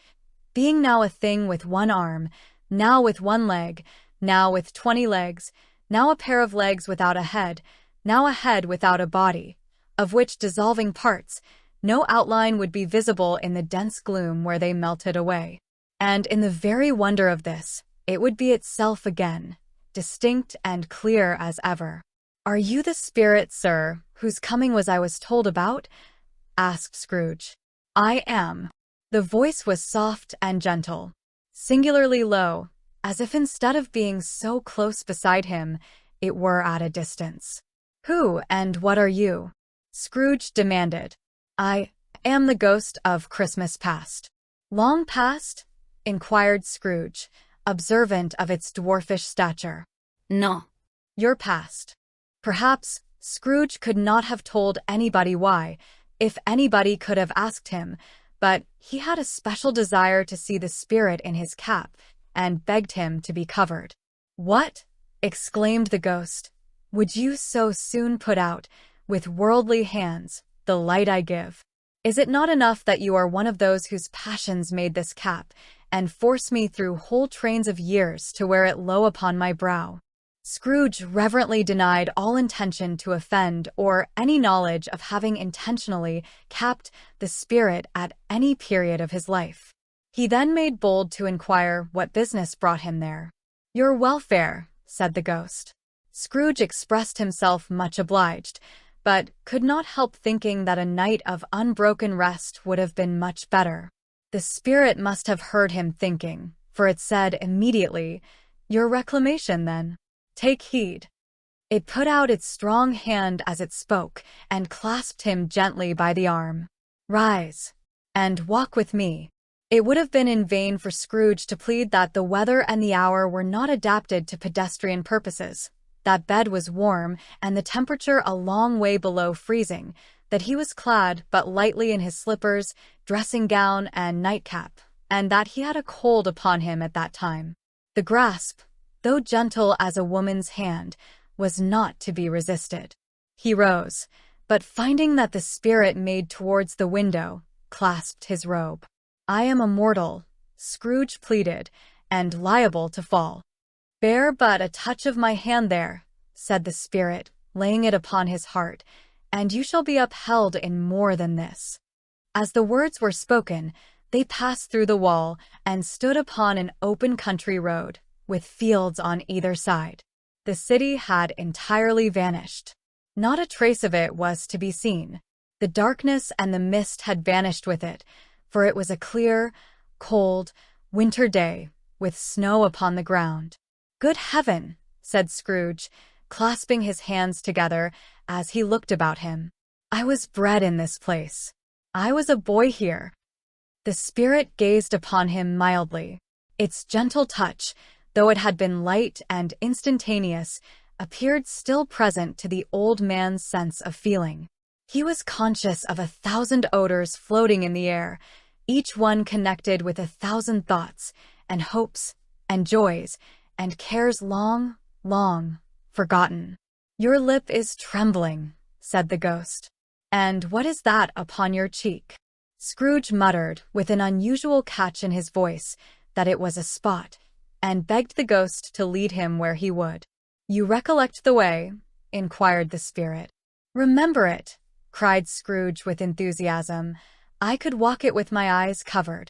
being now a thing with one arm, now with one leg, now with 20 legs, now a pair of legs without a head, now a head without a body, of which dissolving parts, no outline would be visible in the dense gloom where they melted away. And in the very wonder of this, it would be itself again, distinct and clear as ever. "Are you the spirit, sir, whose coming I was told about?" asked Scrooge. "I am." The voice was soft and gentle, singularly low, as if instead of being so close beside him, it were at a distance. "Who and what are you?" Scrooge demanded. "I am the ghost of Christmas past." "Long past?" inquired Scrooge, observant of its dwarfish stature. "No." "Your past." Perhaps Scrooge could not have told anybody why, if anybody could have asked him, but he had a special desire to see the spirit in his cap, and begged him to be covered. "What?" exclaimed the ghost. "Would you so soon put out, with worldly hands, the light I give? Is it not enough that you are one of those whose passions made this cap, and force me through whole trains of years to wear it low upon my brow?" Scrooge reverently denied all intention to offend or any knowledge of having intentionally capped the spirit at any period of his life. He then made bold to inquire what business brought him there. "Your welfare," said the ghost. Scrooge expressed himself much obliged, but could not help thinking that a night of unbroken rest would have been much better. The spirit must have heard him thinking, for it said immediately, "Your reclamation, then. Take heed." It put out its strong hand as it spoke, and clasped him gently by the arm. "Rise, and walk with me." It would have been in vain for Scrooge to plead that the weather and the hour were not adapted to pedestrian purposes, that bed was warm and the temperature a long way below freezing, that he was clad but lightly in his slippers, dressing gown, and nightcap, and that he had a cold upon him at that time. The grasp, though gentle as a woman's hand, was not to be resisted. He rose, but finding that the spirit made towards the window, clasped his robe. "I am a mortal," Scrooge pleaded, "and liable to fall." "Bear but a touch of my hand there," said the spirit, laying it upon his heart, "and you shall be upheld in more than this." As the words were spoken, they passed through the wall and stood upon an open country road, with fields on either side. The city had entirely vanished. Not a trace of it was to be seen. The darkness and the mist had vanished with it, for it was a clear, cold, winter day, with snow upon the ground. "Good heaven!" said Scrooge, clasping his hands together as he looked about him. "I was bred in this place. I was a boy here." The spirit gazed upon him mildly. Its gentle touch, though it had been light and instantaneous, appeared still present to the old man's sense of feeling. He was conscious of 1,000 odors floating in the air, each one connected with 1,000 thoughts, and hopes, and joys, and cares long, long forgotten. "Your lip is trembling," said the ghost. "And what is that upon your cheek?" Scrooge muttered, with an unusual catch in his voice, that it was a spot, and begged the ghost to lead him where he would. "You recollect the way?" inquired the spirit. "Remember it!" cried Scrooge with enthusiasm. "I could walk it with my eyes covered."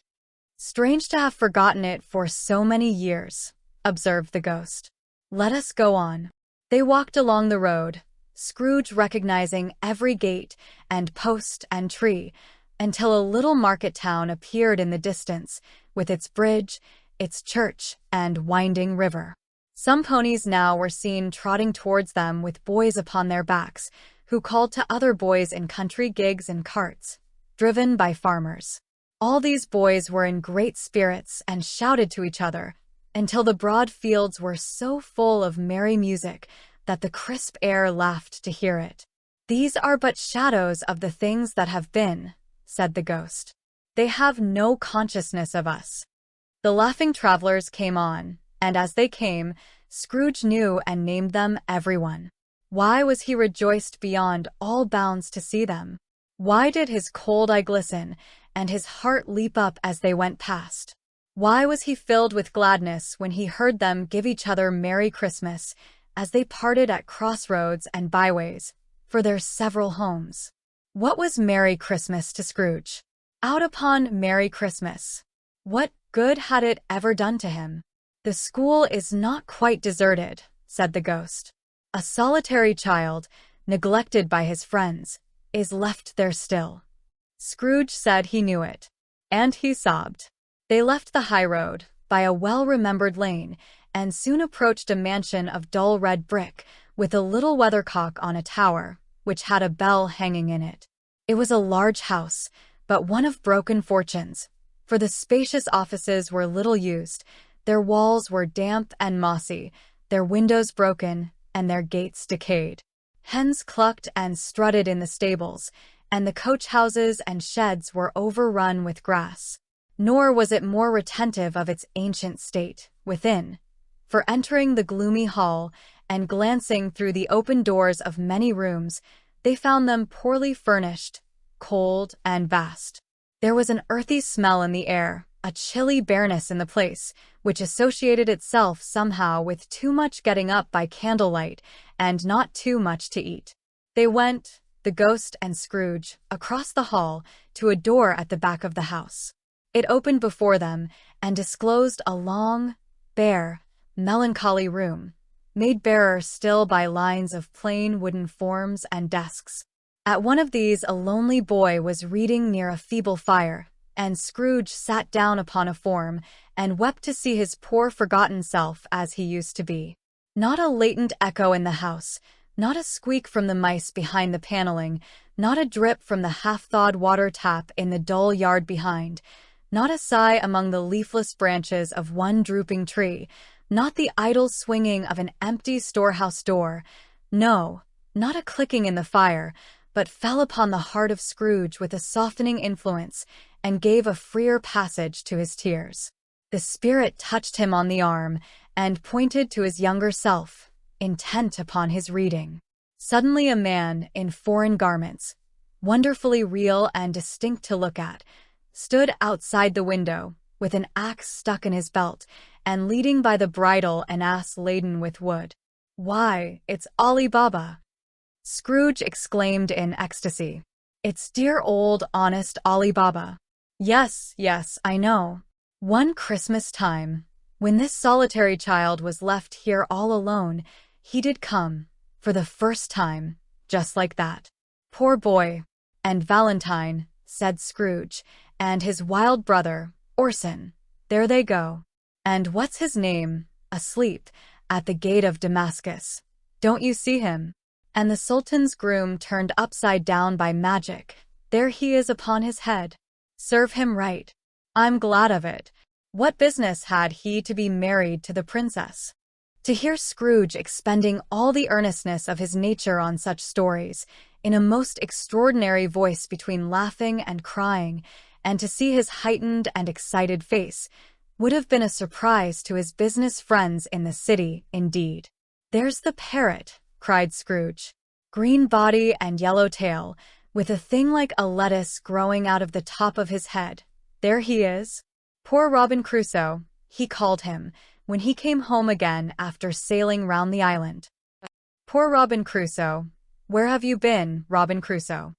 "Strange to have forgotten it for so many years," observed the ghost. "Let us go on." They walked along the road, Scrooge recognizing every gate and post and tree, until a little market town appeared in the distance, with its bridge, its church, and winding river. Some ponies now were seen trotting towards them with boys upon their backs, who called to other boys in country gigs and carts, driven by farmers. All these boys were in great spirits and shouted to each other, until the broad fields were so full of merry music that the crisp air laughed to hear it. "These are but shadows of the things that have been," said the ghost. "They have no consciousness of us." The laughing travelers came on, and as they came, Scrooge knew and named them everyone. Why was he rejoiced beyond all bounds to see them? Why did his cold eye glisten, and his heart leap up as they went past? Why was he filled with gladness when he heard them give each other Merry Christmas as they parted at crossroads and byways for their several homes? What was Merry Christmas to Scrooge? Out upon Merry Christmas. What good had it ever done to him? "The school is not quite deserted," said the ghost. "A solitary child, neglected by his friends, is left there still." Scrooge said he knew it. And he sobbed. They left the high road, by a well-remembered lane, and soon approached a mansion of dull red brick, with a little weathercock on a tower, which had a bell hanging in it. It was a large house, but one of broken fortunes, for the spacious offices were little used, their walls were damp and mossy, their windows broken, and their gates decayed. Hens clucked and strutted in the stables, and the coach-houses and sheds were overrun with grass. Nor was it more retentive of its ancient state within, for entering the gloomy hall and glancing through the open doors of many rooms, they found them poorly furnished, cold, and vast. There was an earthy smell in the air, a chilly bareness in the place, which associated itself somehow with too much getting up by candlelight and not too much to eat. They went, the ghost and Scrooge, across the hall to a door at the back of the house. It opened before them and disclosed a long, bare, melancholy room, made barer still by lines of plain wooden forms and desks. At one of these a lonely boy was reading near a feeble fire, and Scrooge sat down upon a form and wept to see his poor forgotten self as he used to be. Not a latent echo in the house, not a squeak from the mice behind the paneling, not a drip from the half-thawed water tap in the dull yard behind, not a sigh among the leafless branches of one drooping tree, not the idle swinging of an empty storehouse door, no, not a clicking in the fire, but fell upon the heart of Scrooge with a softening influence and gave a freer passage to his tears. The spirit touched him on the arm and pointed to his younger self, intent upon his reading. Suddenly a man in foreign garments, wonderfully real and distinct to look at, stood outside the window, with an axe stuck in his belt, and leading by the bridle an ass laden with wood. "Why, it's Ali Baba!" Scrooge exclaimed in ecstasy. "It's dear old honest Ali Baba. Yes, yes, I know. One Christmas time, when this solitary child was left here all alone, he did come, for the first time, just like that. Poor boy. And Valentine," said Scrooge, "and his wild brother, Orson, there they go. And what's his name, asleep, at the gate of Damascus. Don't you see him? And the Sultan's groom turned upside down by magic, there he is upon his head. Serve him right. I'm glad of it. What business had he to be married to the princess?" To hear Scrooge expending all the earnestness of his nature on such stories, in a most extraordinary voice between laughing and crying, and to see his heightened and excited face, would have been a surprise to his business friends in the city, indeed. "There's the parrot," cried Scrooge. "Green body and yellow tail, with a thing like a lettuce growing out of the top of his head. There he is. Poor Robin Crusoe, he called him, when he came home again after sailing round the island. Poor Robin Crusoe. Where have you been, Robin Crusoe?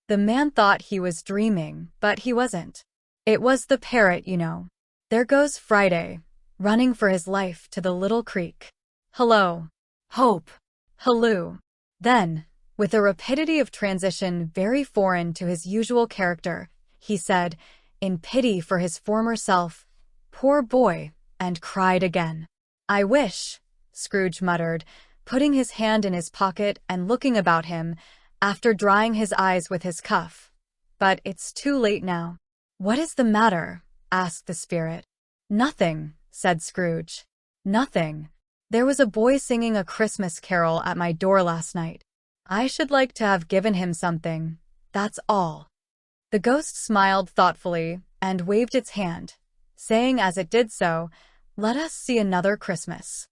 The man thought he was dreaming, but he wasn't. It was the parrot, you know. There goes Friday, running for his life to the little creek. Hello. Hope. Halloo. Then, with a rapidity of transition very foreign to his usual character, he said, in pity for his former self, "Poor boy," and cried again. "I wish," Scrooge muttered, putting his hand in his pocket and looking about him, after drying his eyes with his cuff. "But it's too late now." "What is the matter?" asked the spirit. "Nothing," said Scrooge. "Nothing. There was a boy singing a Christmas carol at my door last night. I should like to have given him something. That's all." The ghost smiled thoughtfully and waved its hand, saying as it did so, "Let us see another Christmas."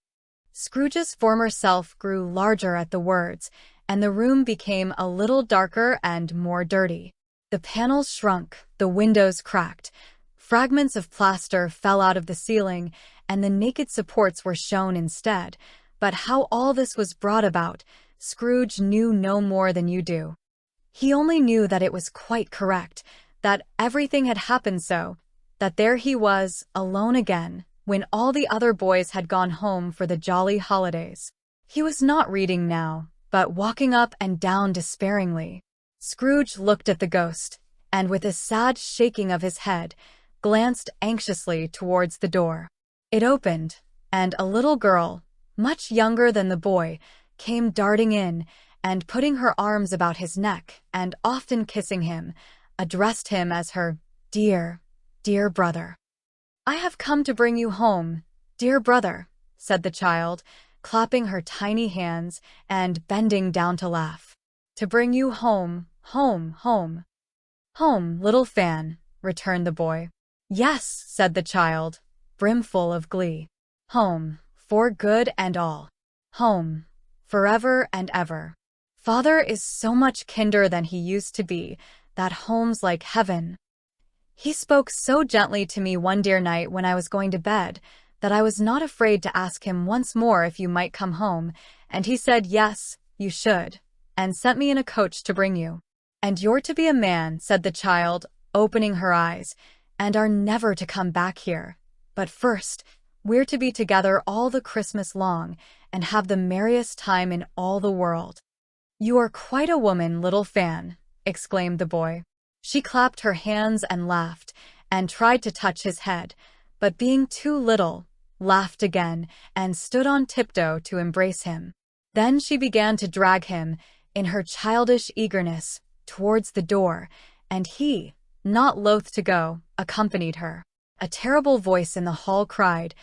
Scrooge's former self grew larger at the words, and the room became a little darker and more dirty. The panels shrunk, the windows cracked, fragments of plaster fell out of the ceiling, and the naked supports were shown instead. But how all this was brought about, Scrooge knew no more than you do. He only knew that it was quite correct, that everything had happened so, that there he was, alone again, when all the other boys had gone home for the jolly holidays. He was not reading now, but walking up and down despairingly. Scrooge looked at the ghost, and with a sad shaking of his head, glanced anxiously towards the door. It opened, and a little girl, much younger than the boy, came darting in, and putting her arms about his neck and often kissing him, addressed him as her dear, dear brother. "I have come to bring you home, dear brother," said the child, clapping her tiny hands and bending down to laugh. "To bring you home, home, home." "Home, little fan," returned the boy. "Yes," said the child, brimful of glee. "Home, for good and all. Home, forever and ever. Father is so much kinder than he used to be, that home's like heaven. He spoke so gently to me one dear night when I was going to bed, that I was not afraid to ask him once more if you might come home, and he said yes, you should, and sent me in a coach to bring you. And you're to be a man," said the child, opening her eyes, "and are never to come back here. But first, we're to be together all the Christmas long, and have the merriest time in all the world." "You are quite a woman, little fan," exclaimed the boy. She clapped her hands and laughed, and tried to touch his head, but being too little, laughed again, and stood on tiptoe to embrace him. Then she began to drag him, in her childish eagerness, towards the door, and he, not loath to go, accompanied her. A terrible voice in the hall cried,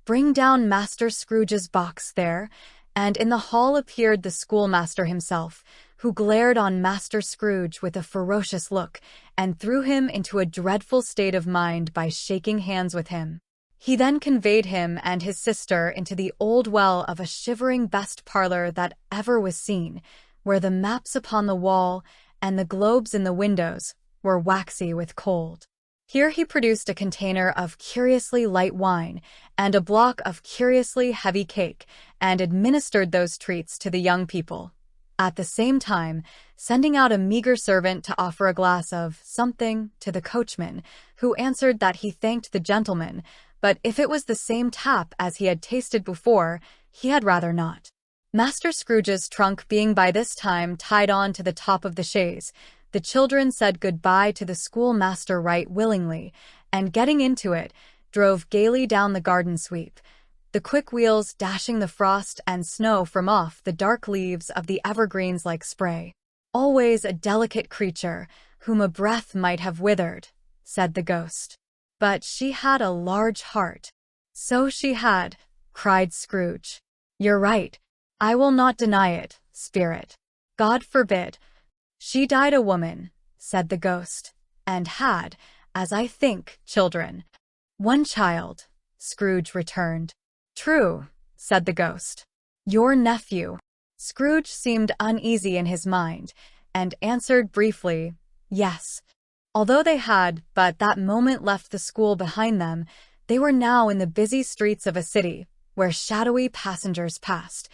"Bring down Master Scrooge's box there," and in the hall appeared the schoolmaster himself, who glared on Master Scrooge with a ferocious look, and threw him into a dreadful state of mind by shaking hands with him. He then conveyed him and his sister into the old well of a shivering best parlor that ever was seen, where the maps upon the wall and the globes in the windows were waxy with cold. Here he produced a container of curiously light wine and a block of curiously heavy cake, and administered those treats to the young people, at the same time sending out a meager servant to offer a glass of something to the coachman, who answered that he thanked the gentleman, but if it was the same tap as he had tasted before, he had rather not. Master Scrooge's trunk being by this time tied on to the top of the chaise, the children said good-bye to the schoolmaster right willingly, and getting into it, drove gaily down the garden sweep, the quick wheels dashing the frost and snow from off the dark leaves of the evergreens like spray. "Always a delicate creature, whom a breath might have withered," said the ghost. "But she had a large heart." "So she had," cried Scrooge. "You're right. I will not deny it, spirit. God forbid. She died a woman," said the ghost, "and had, as I think, children." "One child," Scrooge returned. "True," said the ghost. "Your nephew." Scrooge seemed uneasy in his mind, and answered briefly, "Yes." Although they had but that moment left the school behind them, they were now in the busy streets of a city, where shadowy passengers passed,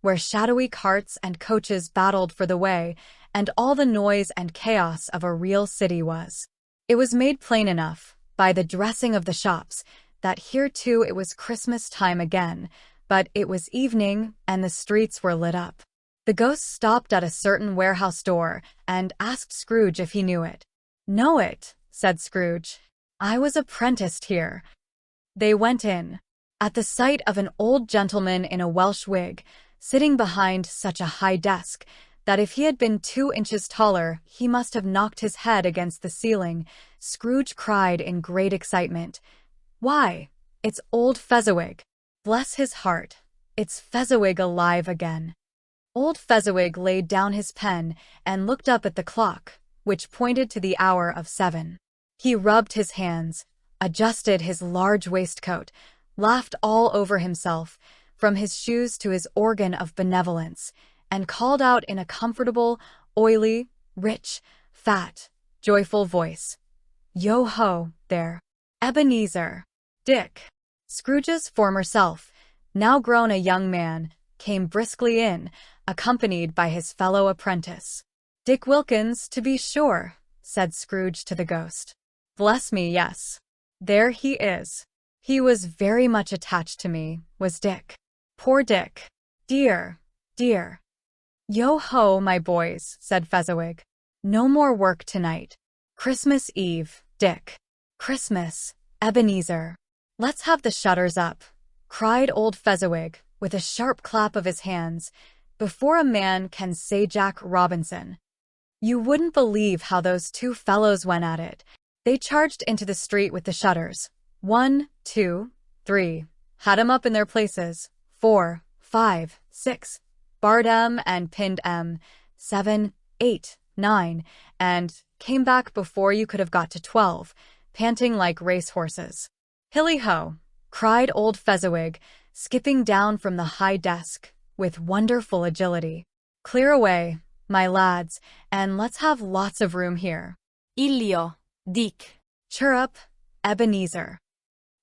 where shadowy carts and coaches battled for the way, and all the noise and chaos of a real city was. It was made plain enough, by the dressing of the shops, that here too it was Christmas time again, but it was evening and the streets were lit up. The ghost stopped at a certain warehouse door and asked Scrooge if he knew it. "Know it," said Scrooge. "I was apprenticed here." They went in. At the sight of an old gentleman in a Welsh wig, sitting behind such a high desk, that if he had been 2 inches taller, he must have knocked his head against the ceiling, Scrooge cried in great excitement, "Why, it's old Fezziwig! Bless his heart, it's Fezziwig alive again!" Old Fezziwig laid down his pen and looked up at the clock, which pointed to the hour of 7. He rubbed his hands, adjusted his large waistcoat, laughed all over himself, from his shoes to his organ of benevolence, and called out in a comfortable, oily, rich, fat, joyful voice, "Yo-ho, there, Ebenezer, Dick." Scrooge's former self, now grown a young man, came briskly in, accompanied by his fellow apprentice. "Dick Wilkins, to be sure," said Scrooge to the ghost. "Bless me, yes. There he is. He was very much attached to me, was Dick. Poor Dick. Dear, dear." "Yo-ho, my boys," said Fezziwig. "No more work tonight. Christmas Eve, Dick. Christmas, Ebenezer. Let's have the shutters up," cried old Fezziwig, with a sharp clap of his hands, "before a man can say Jack Robinson." You wouldn't believe how those 2 fellows went at it. They charged into the street with the shutters. 1, 2, 3, had 'em up in their places. 4, 5, 6, barred 'em and pinned 'em. 7, 8, 9, and came back before you could have got to 12, panting like racehorses. "Hilly-ho!" cried old Fezziwig, skipping down from the high desk, with wonderful agility. "Clear away, my lads, and let's have lots of room here. Ilio, Dick. Chirrup, Ebenezer.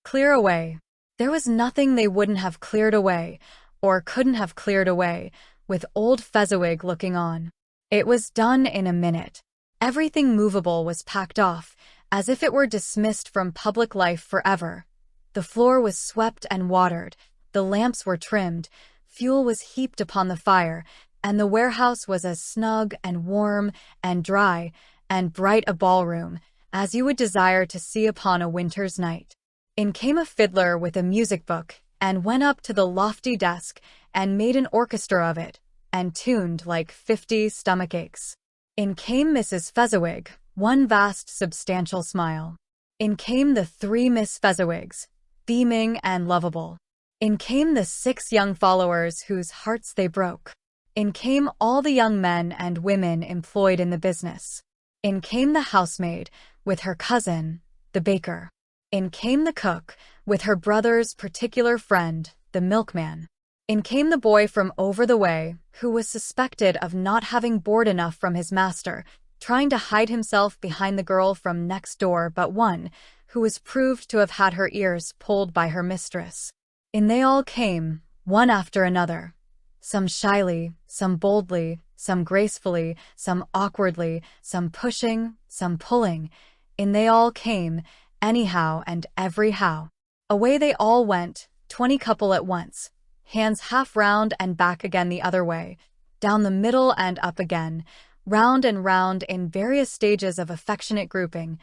Clear away." There was nothing they wouldn't have cleared away, or couldn't have cleared away, with old Fezziwig looking on. It was done in a minute. Everything movable was packed off, as if it were dismissed from public life forever. The floor was swept and watered, the lamps were trimmed, fuel was heaped upon the fire, and the warehouse was as snug and warm and dry and bright a ballroom as you would desire to see upon a winter's night. In came a fiddler with a music book, and went up to the lofty desk, and made an orchestra of it, and tuned like 50 stomachaches. In came Mrs. Fezziwig, one vast substantial smile. In came the 3 Miss Fezziwigs, beaming and lovable. In came the 6 young followers whose hearts they broke. In came all the young men and women employed in the business. In came the housemaid, with her cousin, the baker. In came the cook, with her brother's particular friend, the milkman. In came the boy from over the way, who was suspected of not having board enough from his master, trying to hide himself behind the girl from next door but one, who was proved to have had her ears pulled by her mistress. In they all came, one after another, some shyly, some boldly, some gracefully, some awkwardly, some pushing, some pulling. In they all came, anyhow and everyhow. Away they all went, 20 couple at once, hands half round and back again the other way, down the middle and up again, round and round in various stages of affectionate grouping,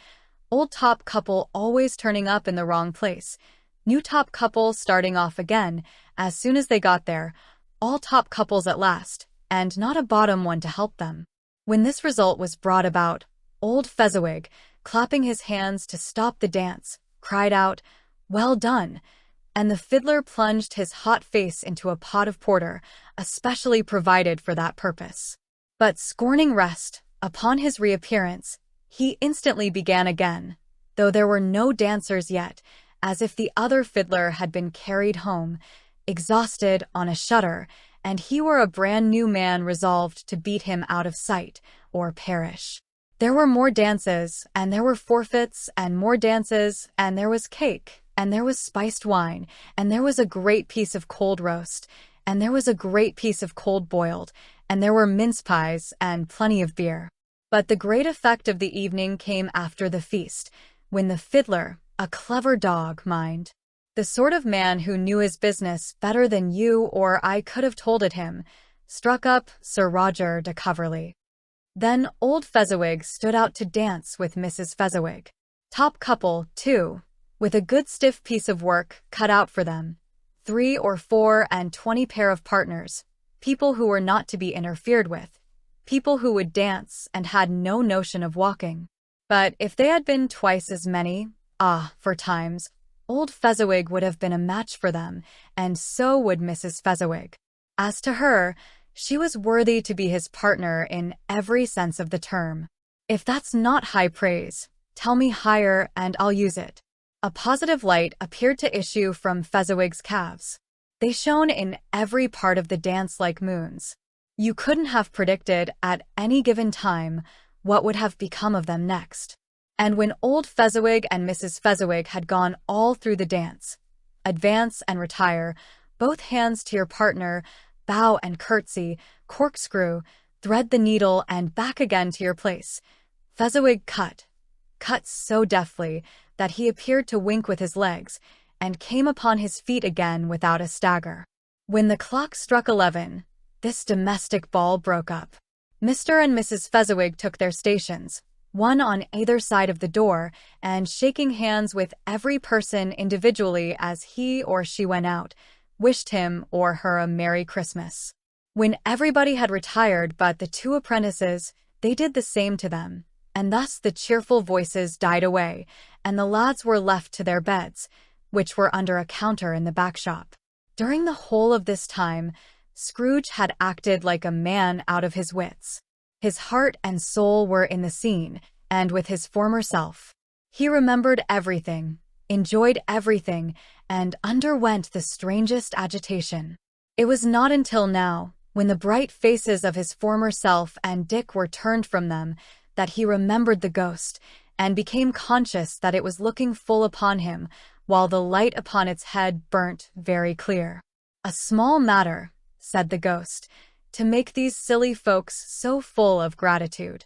old top couple always turning up in the wrong place, new top couple starting off again as soon as they got there, all top couples at last, and not a bottom one to help them. When this result was brought about, old Fezziwig, clapping his hands to stop the dance, cried out, "Well done," and the fiddler plunged his hot face into a pot of porter, especially provided for that purpose. But scorning rest, upon his reappearance, he instantly began again, though there were no dancers yet, as if the other fiddler had been carried home, exhausted on a shutter, and he were a brand new man resolved to beat him out of sight or perish. There were more dances, and there were forfeits, and more dances, and there was cake, and there was spiced wine, and there was a great piece of cold roast, and there was a great piece of cold boiled, and there were mince pies and plenty of beer. But the great effect of the evening came after the feast, when the fiddler, a clever dog, mind, the sort of man who knew his business better than you or I could have told it him, struck up Sir Roger de Coverley. Then old Fezziwig stood out to dance with Mrs. Fezziwig. Top couple, too, with a good stiff piece of work cut out for them. 3 or 4 and 20 pair of partners, people who were not to be interfered with, people who would dance and had no notion of walking. But if they had been twice as many, for times, old Fezziwig would have been a match for them, and so would Mrs. Fezziwig. As to her, she was worthy to be his partner in every sense of the term. If that's not high praise, tell me higher and I'll use it. A positive light appeared to issue from Fezziwig's calves. They shone in every part of the dance like moons. You couldn't have predicted at any given time what would have become of them next. And when old Fezziwig and Mrs. Fezziwig had gone all through the dance, advance and retire, both hands to your partner, bow and curtsy, corkscrew, thread the needle and back again to your place, Fezziwig cut so deftly that he appeared to wink with his legs, and came upon his feet again without a stagger. When the clock struck 11, this domestic ball broke up. Mr. and Mrs. Fezziwig took their stations, one on either side of the door, and shaking hands with every person individually as he or she went out, wished him or her a Merry Christmas. When everybody had retired but the 2 apprentices, they did the same to them, and thus the cheerful voices died away, and the lads were left to their beds, which were under a counter in the back shop. During the whole of this time, Scrooge had acted like a man out of his wits. His heart and soul were in the scene, and with his former self. He remembered everything, enjoyed everything, and underwent the strangest agitation. It was not until now, when the bright faces of his former self and Dick were turned from them, that he remembered the ghost, and became conscious that it was looking full upon him, while the light upon its head burnt very clear. "A small matter," said the ghost, "to make these silly folks so full of gratitude."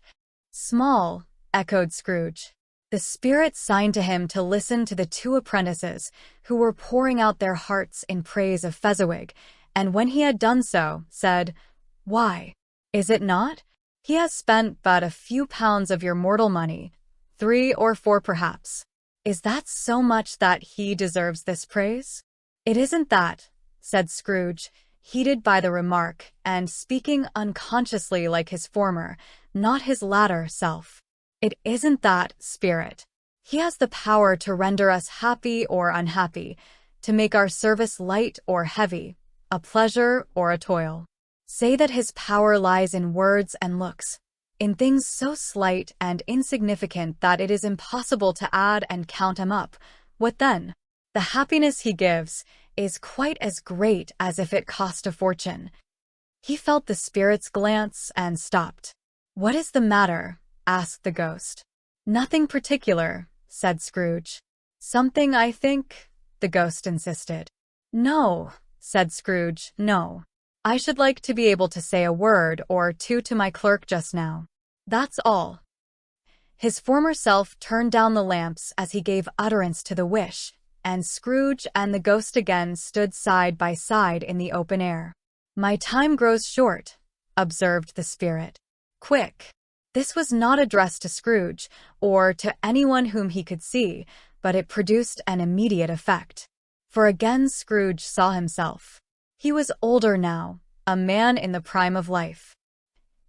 "Small," echoed Scrooge. The spirit signed to him to listen to the 2 apprentices, who were pouring out their hearts in praise of Fezziwig, and when he had done so, said, "Why, is it not? He has spent but a few pounds of your mortal money, 3 or 4 perhaps. Is that so much that he deserves this praise?" "It isn't that," said Scrooge, heated by the remark, and speaking unconsciously like his former, not his latter, self. "It isn't that, spirit. He has the power to render us happy or unhappy, to make our service light or heavy, a pleasure or a toil. Say that his power lies in words and looks, in things so slight and insignificant that it is impossible to add and count them up. What then? The happiness he gives is quite as great as if it cost a fortune." He felt the spirit's glance and stopped. "What is the matter?" asked the ghost. "Nothing particular," said Scrooge. "Something, I think?" the ghost insisted. "No," said Scrooge, "no. I should like to be able to say a word or 2 to my clerk just now. That's all." His former self turned down the lamps as he gave utterance to the wish, and Scrooge and the ghost again stood side by side in the open air. "My time grows short," observed the spirit. "Quick." This was not addressed to Scrooge, or to anyone whom he could see, but it produced an immediate effect. For again Scrooge saw himself. He was older now, a man in the prime of life.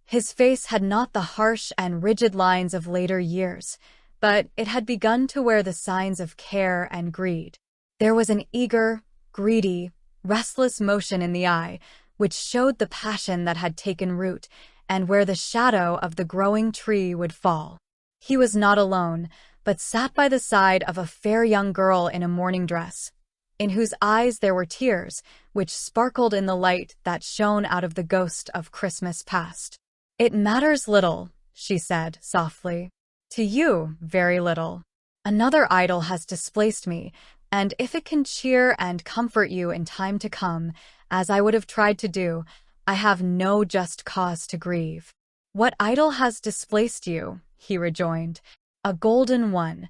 His face had not the harsh and rigid lines of later years, but it had begun to wear the signs of care and greed. There was an eager, greedy, restless motion in the eye, which showed the passion that had taken root, and where the shadow of the growing tree would fall. He was not alone, but sat by the side of a fair young girl in a morning dress, in whose eyes there were tears, which sparkled in the light that shone out of the ghost of Christmas past. "It matters little," she said softly. "To you, very little. Another idol has displaced me, and if it can cheer and comfort you in time to come, as I would have tried to do, I have no just cause to grieve. What idol has displaced you? He rejoined. A golden one.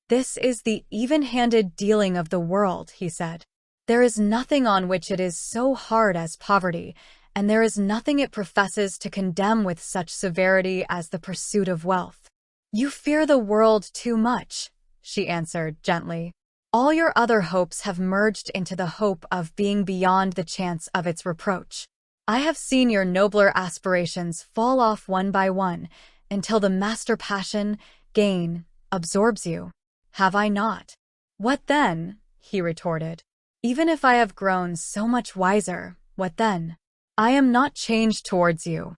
This is the even-handed dealing of the world, he said. There is nothing on which it is so hard as poverty, and there is nothing it professes to condemn with such severity as the pursuit of wealth. You fear the world too much, she answered gently. All your other hopes have merged into the hope of being beyond the chance of its reproach. I have seen your nobler aspirations fall off one by one until the master passion, gain, absorbs you. Have I not? What then? He retorted. Even if I have grown so much wiser, what then? I am not changed towards you.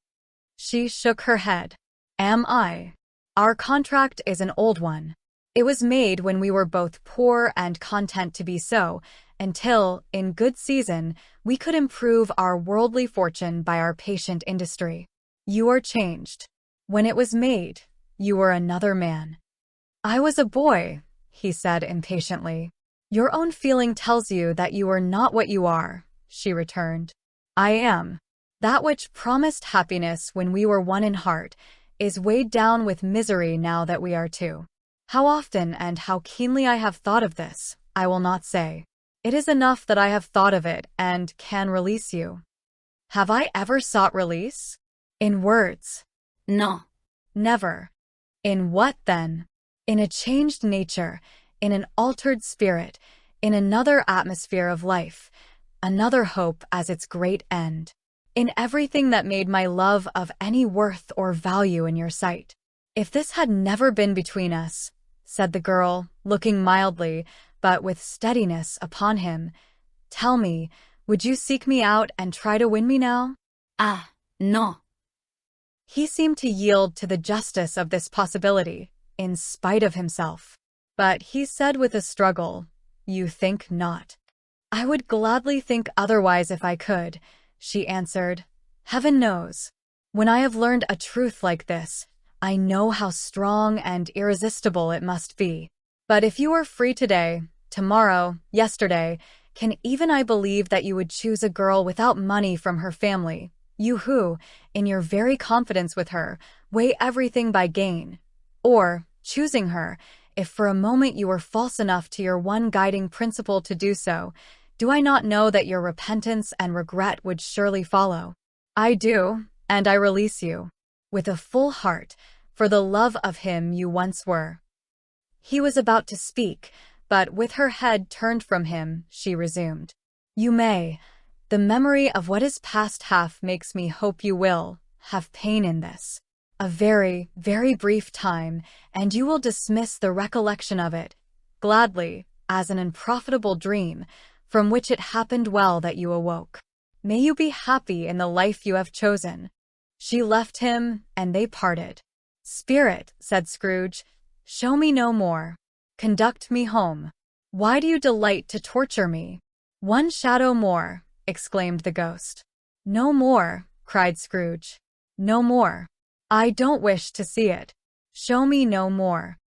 She shook her head. Am I? Our contract is an old one. It was made when we were both poor and content to be so, until, in good season, we could improve our worldly fortune by our patient industry. You are changed. When it was made, you were another man. I was a boy, he said impatiently. Your own feeling tells you that you are not what you are, she returned. I am. That which promised happiness when we were one in heart is weighed down with misery now that we are two. How often and how keenly I have thought of this, I will not say. It is enough that I have thought of it and can release you. Have I ever sought release? In words? No. Never. In what then? In a changed nature, in an altered spirit, in another atmosphere of life, another hope as its great end. In everything that made my love of any worth or value in your sight. If this had never been between us, said the girl, looking mildly, but with steadiness upon him, tell me, would you seek me out and try to win me now? Ah, no. He seemed to yield to the justice of this possibility, in spite of himself. But he said with a struggle, You think not. I would gladly think otherwise if I could, she answered. Heaven knows. When I have learned a truth like this, I know how strong and irresistible it must be. But if you were free today, tomorrow, yesterday, can even I believe that you would choose a girl without money from her family, you who, in your very confidence with her, weigh everything by gain? Or, choosing her, if for a moment you were false enough to your one guiding principle to do so, do I not know that your repentance and regret would surely follow? I do, and I release you, with a full heart, for the love of him you once were. He was about to speak, but with her head turned from him, she resumed. You may. The memory of what is past half makes me hope you will have pain in this. A very, very brief time, and you will dismiss the recollection of it, gladly, as an unprofitable dream, from which it happened well that you awoke. May you be happy in the life you have chosen. She left him, and they parted. Spirit, said Scrooge, show me no more. Conduct me home. Why do you delight to torture me? One shadow more, exclaimed the ghost. No more, cried Scrooge. No more. I don't wish to see it. Show me no more.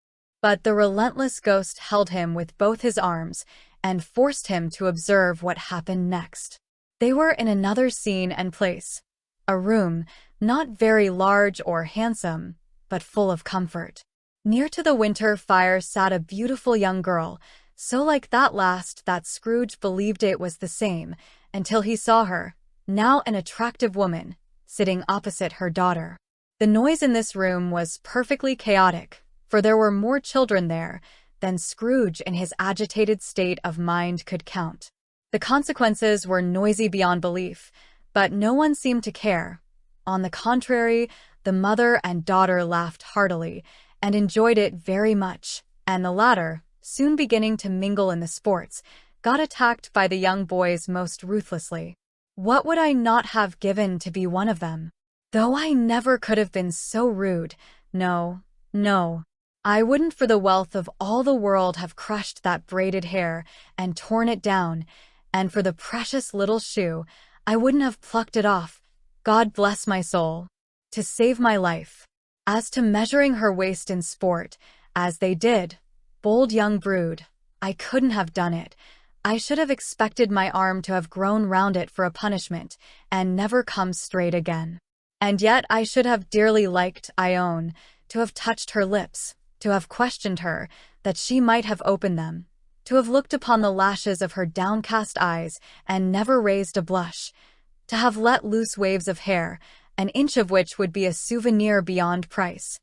But the relentless ghost held him with both his arms and forced him to observe what happened next. They were in another scene and place. A room, not very large or handsome, but full of comfort. Near to the winter fire sat a beautiful young girl, so like that last that Scrooge believed it was the same, until he saw her, now an attractive woman, sitting opposite her daughter. The noise in this room was perfectly chaotic, for there were more children there than Scrooge in his agitated state of mind could count. The consequences were noisy beyond belief, but no one seemed to care. On the contrary, the mother and daughter laughed heartily and enjoyed it very much, and the latter, soon beginning to mingle in the sports, got attacked by the young boys most ruthlessly. What would I not have given to be one of them? Though I never could have been so rude, no, I wouldn't for the wealth of all the world have crushed that braided hair and torn it down, and for the precious little shoe, I wouldn't have plucked it off, God bless my soul, to save my life. As to measuring her waist in sport, as they did, bold young brood, I couldn't have done it, I should have expected my arm to have grown round it for a punishment, and never come straight again. And yet I should have dearly liked, I own, to have touched her lips, to have questioned her, that she might have opened them, to have looked upon the lashes of her downcast eyes, and never raised a blush, to have let loose waves of hair, an inch of which would be a souvenir beyond price.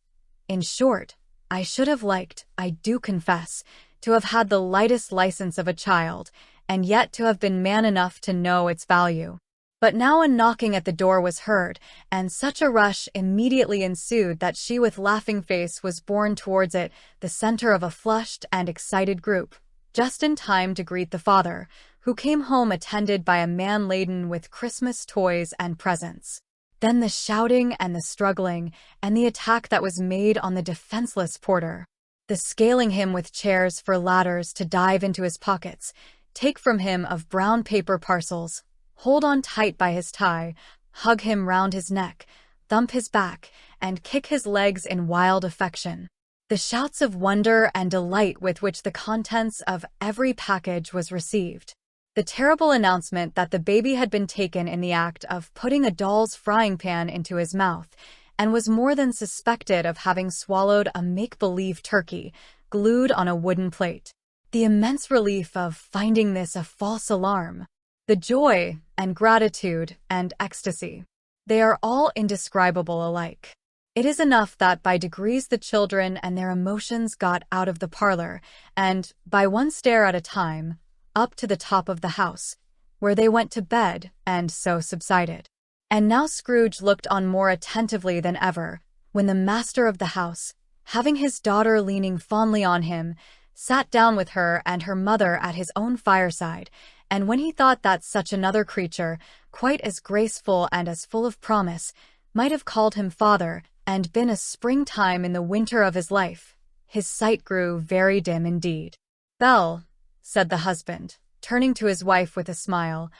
In short, I should have liked, I do confess, to have had the lightest license of a child, and yet to have been man enough to know its value. But now a knocking at the door was heard, and such a rush immediately ensued that she with laughing face was borne towards it, the center of a flushed and excited group, just in time to greet the father, who came home attended by a man laden with Christmas toys and presents. Then the shouting and the struggling, and the attack that was made on the defenseless porter. The scaling him with chairs for ladders to dive into his pockets, take from him of brown paper parcels, hold on tight by his tie, hug him round his neck, thump his back, and kick his legs in wild affection. The shouts of wonder and delight with which the contents of every package was received. The terrible announcement that the baby had been taken in the act of putting a doll's frying pan into his mouth, and was more than suspected of having swallowed a make-believe turkey, glued on a wooden plate. The immense relief of finding this a false alarm. The joy and gratitude and ecstasy. They are all indescribable alike. It is enough that by degrees the children and their emotions got out of the parlor, and, by one stair at a time, up to the top of the house, where they went to bed and so subsided. And now Scrooge looked on more attentively than ever, when the master of the house, having his daughter leaning fondly on him, sat down with her and her mother at his own fireside, and when he thought that such another creature, quite as graceful and as full of promise, might have called him father, and been a springtime in the winter of his life, his sight grew very dim indeed. "Belle," said the husband, turning to his wife with a smile,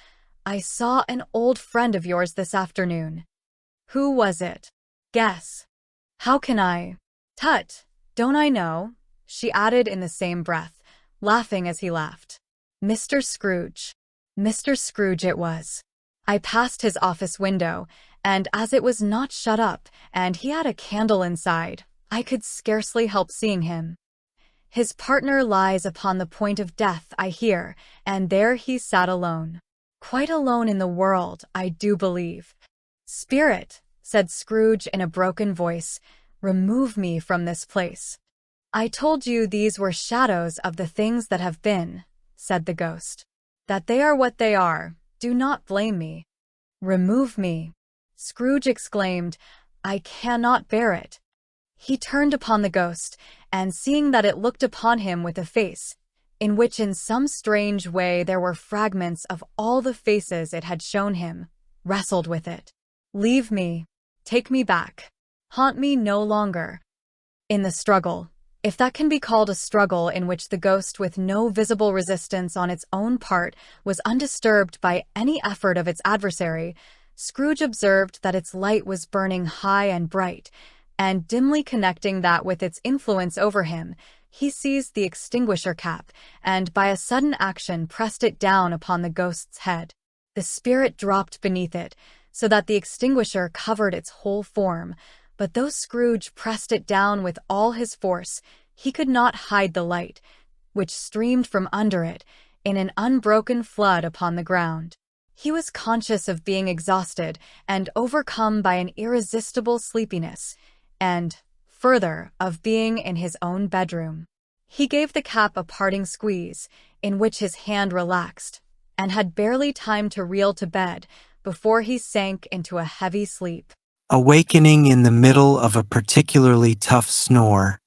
"I saw an old friend of yours this afternoon." "Who was it?" "Guess." "How can I?" "Tut, don't I know?" she added in the same breath, laughing as he laughed. "Mr. Scrooge." Mr. Scrooge it was. I passed his office window, and as it was not shut up, and he had a candle inside, I could scarcely help seeing him. His partner lies upon the point of death, I hear, and there he sat alone. Quite alone in the world, I do believe. "Spirit," said Scrooge in a broken voice, "remove me from this place." "I told you these were shadows of the things that have been," said the ghost. "That they are what they are, do not blame me." "Remove me," Scrooge exclaimed, "I cannot bear it." He turned upon the ghost, and seeing that it looked upon him with a face, in which in some strange way there were fragments of all the faces it had shown him, wrestled with it. "Leave me. Take me back. Haunt me no longer." In the struggle, if that can be called a struggle in which the ghost with no visible resistance on its own part was undisturbed by any effort of its adversary, Scrooge observed that its light was burning high and bright, and dimly connecting that with its influence over him, he seized the extinguisher cap, and by a sudden action pressed it down upon the ghost's head. The spirit dropped beneath it, so that the extinguisher covered its whole form, but though Scrooge pressed it down with all his force, he could not hide the light, which streamed from under it, in an unbroken flood upon the ground. He was conscious of being exhausted and overcome by an irresistible sleepiness, and, further, of being in his own bedroom. He gave the cap a parting squeeze, in which his hand relaxed, and had barely time to reel to bed before he sank into a heavy sleep. Awakening in the middle of a particularly tough snore,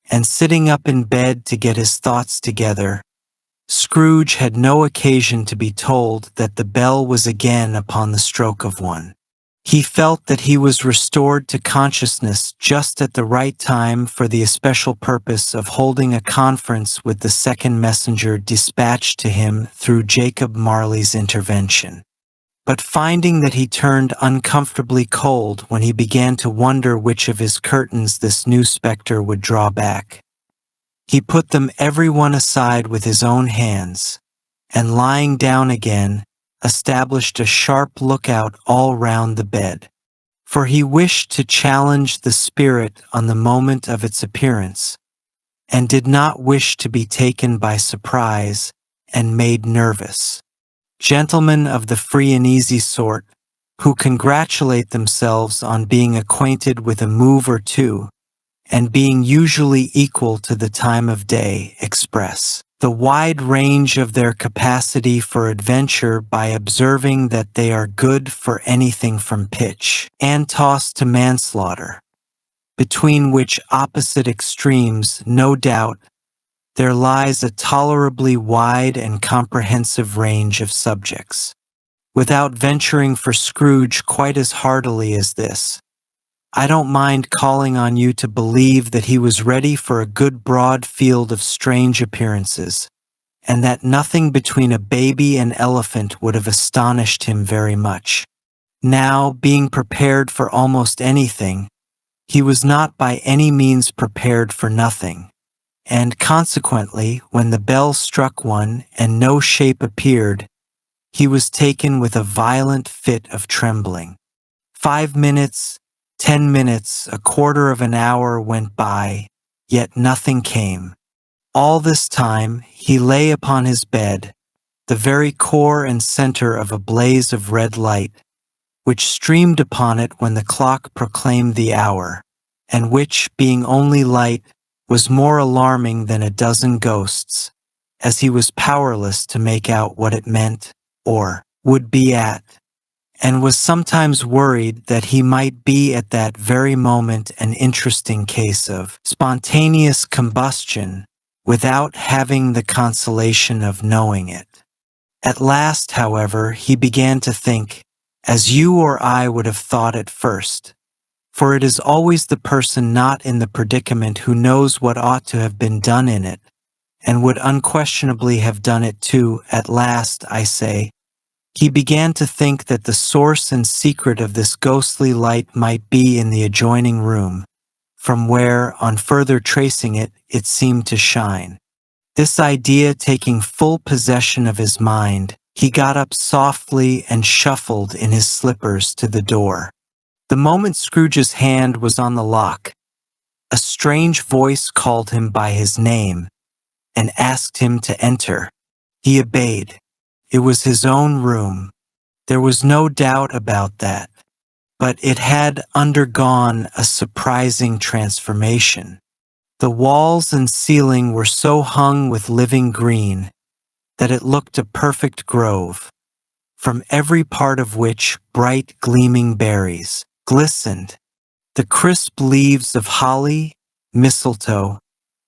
and sitting up in bed to get his thoughts together, Scrooge had no occasion to be told that the bell was again upon the stroke of one. He felt that he was restored to consciousness just at the right time for the especial purpose of holding a conference with the second messenger dispatched to him through Jacob Marley's intervention. But finding that he turned uncomfortably cold when he began to wonder which of his curtains this new spectre would draw back, he put them every one aside with his own hands, and lying down again, established a sharp lookout all round the bed. For he wished to challenge the spirit on the moment of its appearance, and did not wish to be taken by surprise and made nervous. Gentlemen of the free and easy sort, who congratulate themselves on being acquainted with a move or two, and being usually equal to the time of day, express the wide range of their capacity for adventure by observing that they are good for anything from pitch and toss to manslaughter, between which opposite extremes, no doubt, there lies a tolerably wide and comprehensive range of subjects. Without venturing for Scrooge quite as heartily as this, I don't mind calling on you to believe that he was ready for a good broad field of strange appearances, and that nothing between a baby and elephant would have astonished him very much. Now, being prepared for almost anything, he was not by any means prepared for nothing, and consequently, when the bell struck one and no shape appeared, he was taken with a violent fit of trembling. 5 minutes, 10 minutes, a quarter of an hour went by, yet nothing came. All this time he lay upon his bed, the very core and center of a blaze of red light, which streamed upon it when the clock proclaimed the hour, and which, being only light, was more alarming than a dozen ghosts, as he was powerless to make out what it meant, or would be at, and was sometimes worried that he might be at that very moment an interesting case of spontaneous combustion without having the consolation of knowing it. At last, however, he began to think, as you or I would have thought at first, for it is always the person not in the predicament who knows what ought to have been done in it, and would unquestionably have done it too. At last, I say, he began to think that the source and secret of this ghostly light might be in the adjoining room, from where, on further tracing it, it seemed to shine. This idea taking full possession of his mind, he got up softly and shuffled in his slippers to the door. The moment Scrooge's hand was on the lock, a strange voice called him by his name and asked him to enter. He obeyed. It was his own room. There was no doubt about that. But it had undergone a surprising transformation. The walls and ceiling were so hung with living green that it looked a perfect grove, from every part of which bright gleaming berries glistened. The crisp leaves of holly, mistletoe,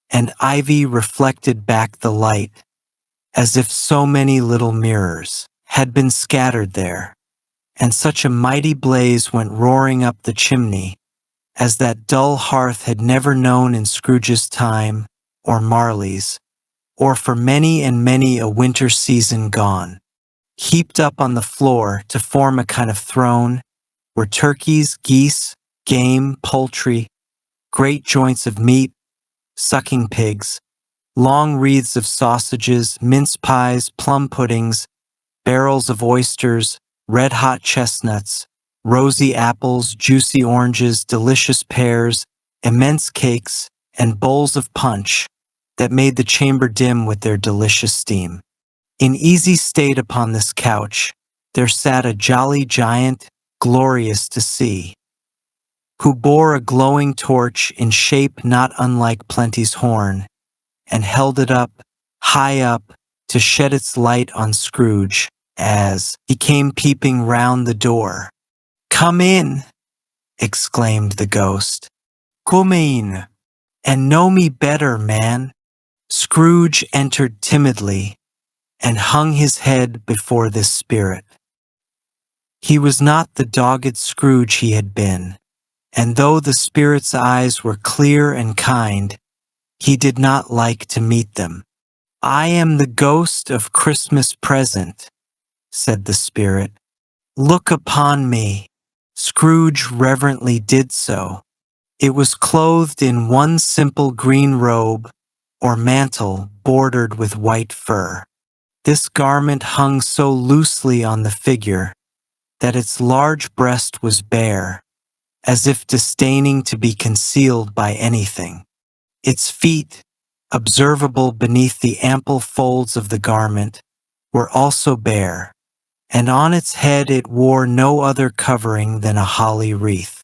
and ivy reflected back the light, as if so many little mirrors had been scattered there, and such a mighty blaze went roaring up the chimney as that dull hearth had never known in Scrooge's time, or Marley's, or for many and many a winter season gone. Heaped up on the floor to form a kind of throne were turkeys, geese, game, poultry, great joints of meat, sucking pigs, long wreaths of sausages, mince pies, plum puddings, barrels of oysters, red-hot chestnuts, rosy apples, juicy oranges, delicious pears, immense cakes, and bowls of punch that made the chamber dim with their delicious steam. In easy state upon this couch, there sat a jolly giant, glorious to see, who bore a glowing torch in shape not unlike Plenty's horn, and held it up, high up, to shed its light on Scrooge, as he came peeping round the door. "Come in," exclaimed the ghost. "Come in, and know me better, man." Scrooge entered timidly, and hung his head before this spirit. He was not the dogged Scrooge he had been, and though the spirit's eyes were clear and kind, he did not like to meet them. "I am the ghost of Christmas present," said the spirit. "Look upon me." Scrooge reverently did so. It was clothed in one simple green robe, or mantle bordered with white fur. This garment hung so loosely on the figure that its large breast was bare, as if disdaining to be concealed by anything. Its feet, observable beneath the ample folds of the garment, were also bare, and on its head it wore no other covering than a holly wreath.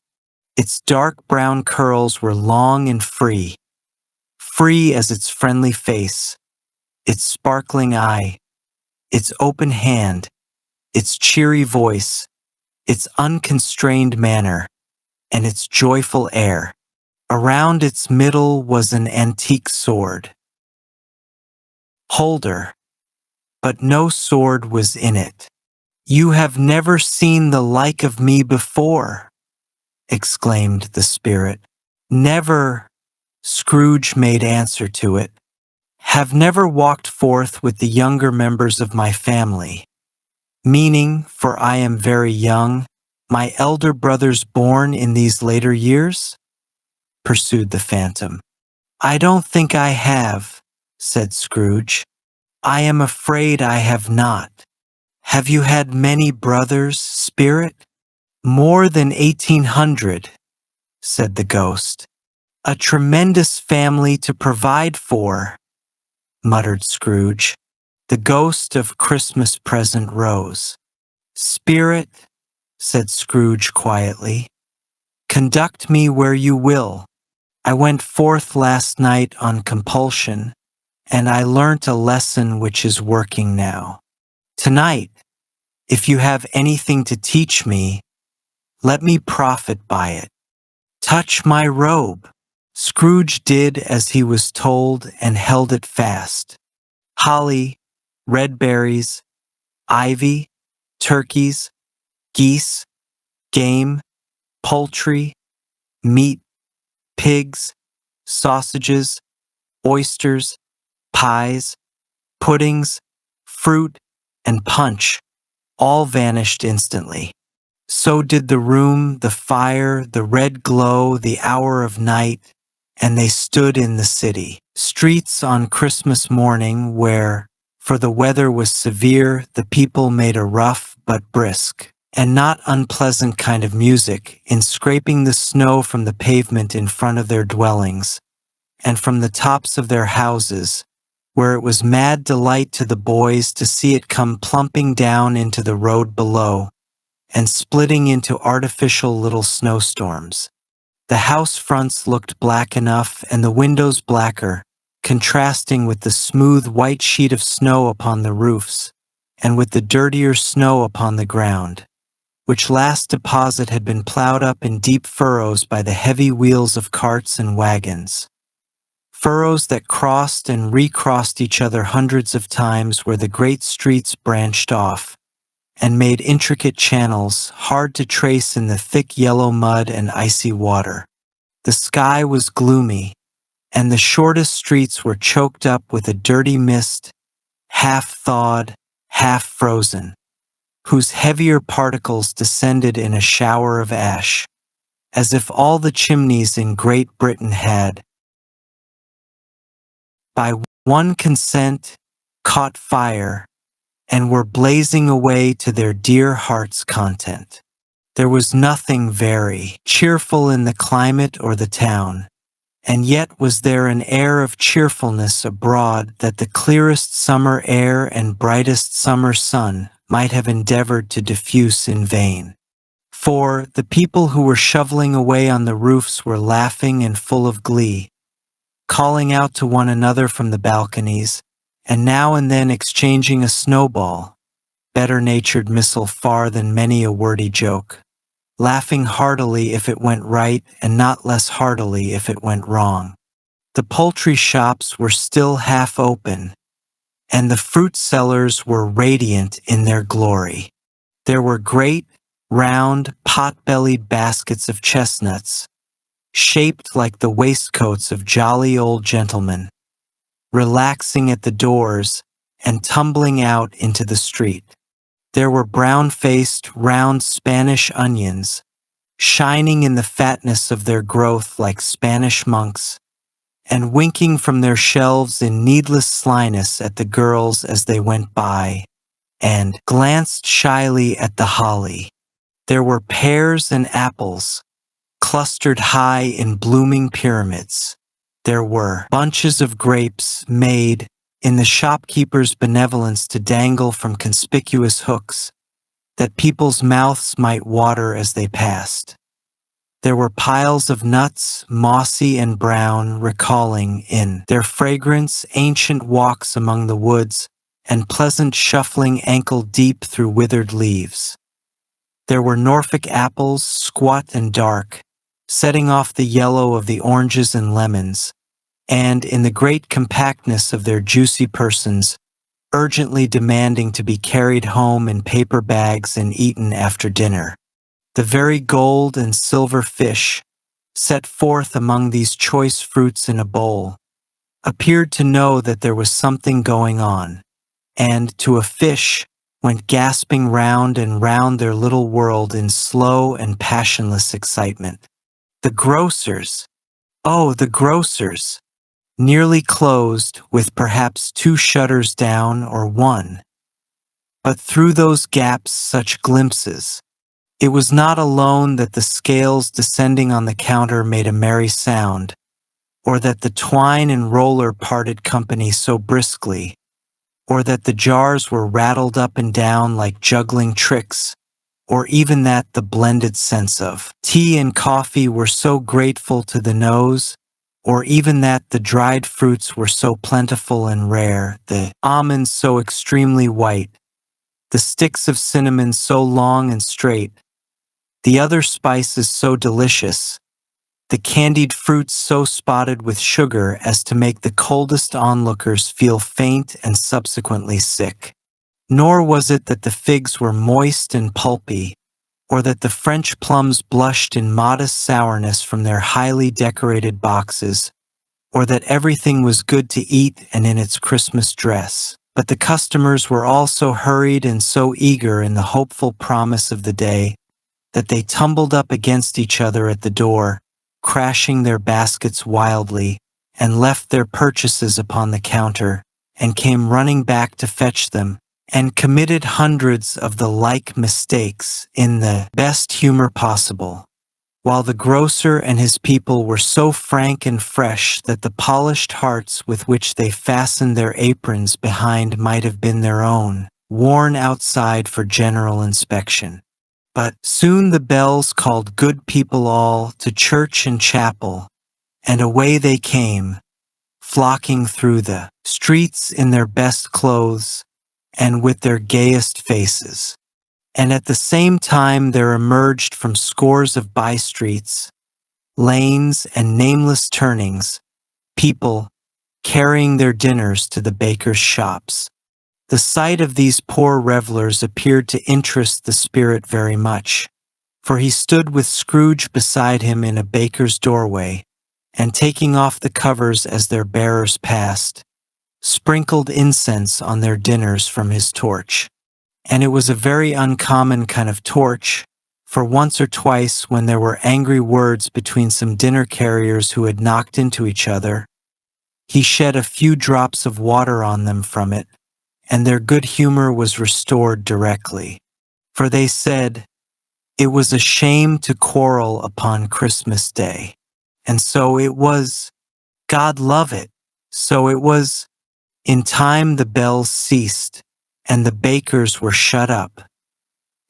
Its dark brown curls were long and free as its friendly face, its sparkling eye, its open hand, its cheery voice, its unconstrained manner, and its joyful air. Around its middle was an antique sword holder, but no sword was in it. "You have never seen the like of me before," exclaimed the spirit. "Never," Scrooge made answer to it, "have never walked forth with the younger members of my family, meaning, for I am very young, my elder brothers born in these later years?" pursued the phantom. "I don't think I have," said Scrooge. "I am afraid I have not. Have you had many brothers, spirit?" "More than 1800, said the ghost. "A tremendous family to provide for," muttered Scrooge. The ghost of Christmas present rose. "Spirit," said Scrooge quietly, "conduct me where you will. I went forth last night on compulsion, and I learnt a lesson which is working now. Tonight, if you have anything to teach me, let me profit by it. Touch my robe." Scrooge did as he was told and held it fast. Holly, red berries, ivy, turkeys, geese, game, poultry, meat, pigs, sausages, oysters, pies, puddings, fruit, and punch all vanished instantly. So did the room, the fire, the red glow, the hour of night, and they stood in the city. Streets on Christmas morning where, for the weather was severe, the people made a rough but brisk and not unpleasant kind of music in scraping the snow from the pavement in front of their dwellings and from the tops of their houses, where it was mad delight to the boys to see it come plumping down into the road below and splitting into artificial little snowstorms. The house fronts looked black enough and the windows blacker, contrasting with the smooth white sheet of snow upon the roofs and with the dirtier snow upon the ground, which last deposit had been plowed up in deep furrows by the heavy wheels of carts and wagons. Furrows that crossed and recrossed each other hundreds of times where the great streets branched off and made intricate channels hard to trace in the thick yellow mud and icy water. The sky was gloomy, and the shortest streets were choked up with a dirty mist, half thawed, half frozen, whose heavier particles descended in a shower of ash, as if all the chimneys in Great Britain had, by one consent, caught fire and were blazing away to their dear heart's content. There was nothing very cheerful in the climate or the town, and yet was there an air of cheerfulness abroad that the clearest summer air and brightest summer sun might have endeavored to diffuse in vain. For the people who were shoveling away on the roofs were laughing and full of glee, calling out to one another from the balconies, and now and then exchanging a snowball, better-natured missile far than many a wordy joke, laughing heartily if it went right and not less heartily if it went wrong. The poultry shops were still half open, and the fruit sellers were radiant in their glory. There were great, round, pot-bellied baskets of chestnuts, shaped like the waistcoats of jolly old gentlemen, relaxing at the doors and tumbling out into the street. There were brown-faced, round Spanish onions, shining in the fatness of their growth like Spanish monks, and winking from their shelves in needless slyness at the girls as they went by, and glanced shyly at the holly. There were pears and apples, clustered high in blooming pyramids. There were bunches of grapes made, in the shopkeeper's benevolence to dangle from conspicuous hooks, that people's mouths might water as they passed. There were piles of nuts, mossy and brown, recalling in their fragrance ancient walks among the woods and pleasant shuffling ankle-deep through withered leaves. There were Norfolk apples, squat and dark, setting off the yellow of the oranges and lemons, and, in the great compactness of their juicy persons, urgently demanding to be carried home in paper bags and eaten after dinner. The very gold and silver fish, set forth among these choice fruits in a bowl, appeared to know that there was something going on, and, to a fish, went gasping round and round their little world in slow and passionless excitement. The grocers, oh, the grocers, nearly closed with perhaps 2 shutters down or 1. But through those gaps such glimpses. It was not alone that the scales descending on the counter made a merry sound, or that the twine and roller parted company so briskly, or that the jars were rattled up and down like juggling tricks, or even that the blended scents of tea and coffee were so grateful to the nose, or even that the dried fruits were so plentiful and rare, the almonds so extremely white, the sticks of cinnamon so long and straight, the other spices so delicious, the candied fruits so spotted with sugar as to make the coldest onlookers feel faint and subsequently sick. Nor was it that the figs were moist and pulpy, or that the French plums blushed in modest sourness from their highly decorated boxes, or that everything was good to eat and in its Christmas dress. But the customers were all so hurried and so eager in the hopeful promise of the day, that they tumbled up against each other at the door, crashing their baskets wildly, and left their purchases upon the counter, and came running back to fetch them, and committed hundreds of the like mistakes in the best humor possible, while the grocer and his people were so frank and fresh that the polished hearts with which they fastened their aprons behind might have been their own, worn outside for general inspection. But soon the bells called good people all to church and chapel, and away they came, flocking through the streets in their best clothes and with their gayest faces. And at the same time there emerged from scores of by-streets, lanes, and nameless turnings, people carrying their dinners to the bakers' shops. The sight of these poor revelers appeared to interest the spirit very much, for he stood with Scrooge beside him in a baker's doorway, and taking off the covers as their bearers passed, sprinkled incense on their dinners from his torch. And it was a very uncommon kind of torch, for once or twice when there were angry words between some dinner carriers who had knocked into each other, he shed a few drops of water on them from it, and their good humor was restored directly. For they said, it was a shame to quarrel upon Christmas Day. And so it was, God love it, so it was. In time the bells ceased, and the bakers were shut up.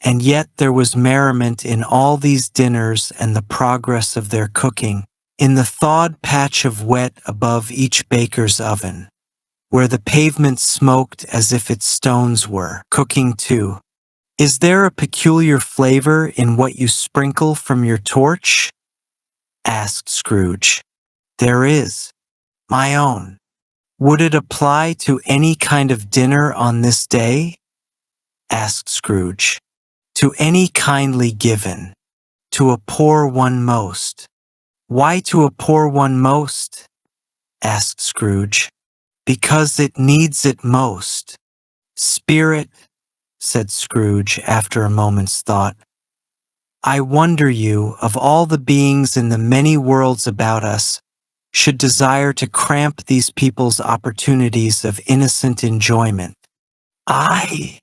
And yet there was merriment in all these dinners and the progress of their cooking, in the thawed patch of wet above each baker's oven, where the pavement smoked as if its stones were cooking too. Is there a peculiar flavor in what you sprinkle from your torch? Asked Scrooge. There is, my own. Would it apply to any kind of dinner on this day? Asked Scrooge. To any kindly given, to a poor one most. Why to a poor one most? Asked Scrooge. Because it needs it most. Spirit, said Scrooge after a moment's thought, I wonder you, of all the beings in the many worlds about us, should desire to cramp these people's opportunities of innocent enjoyment. "Aye,"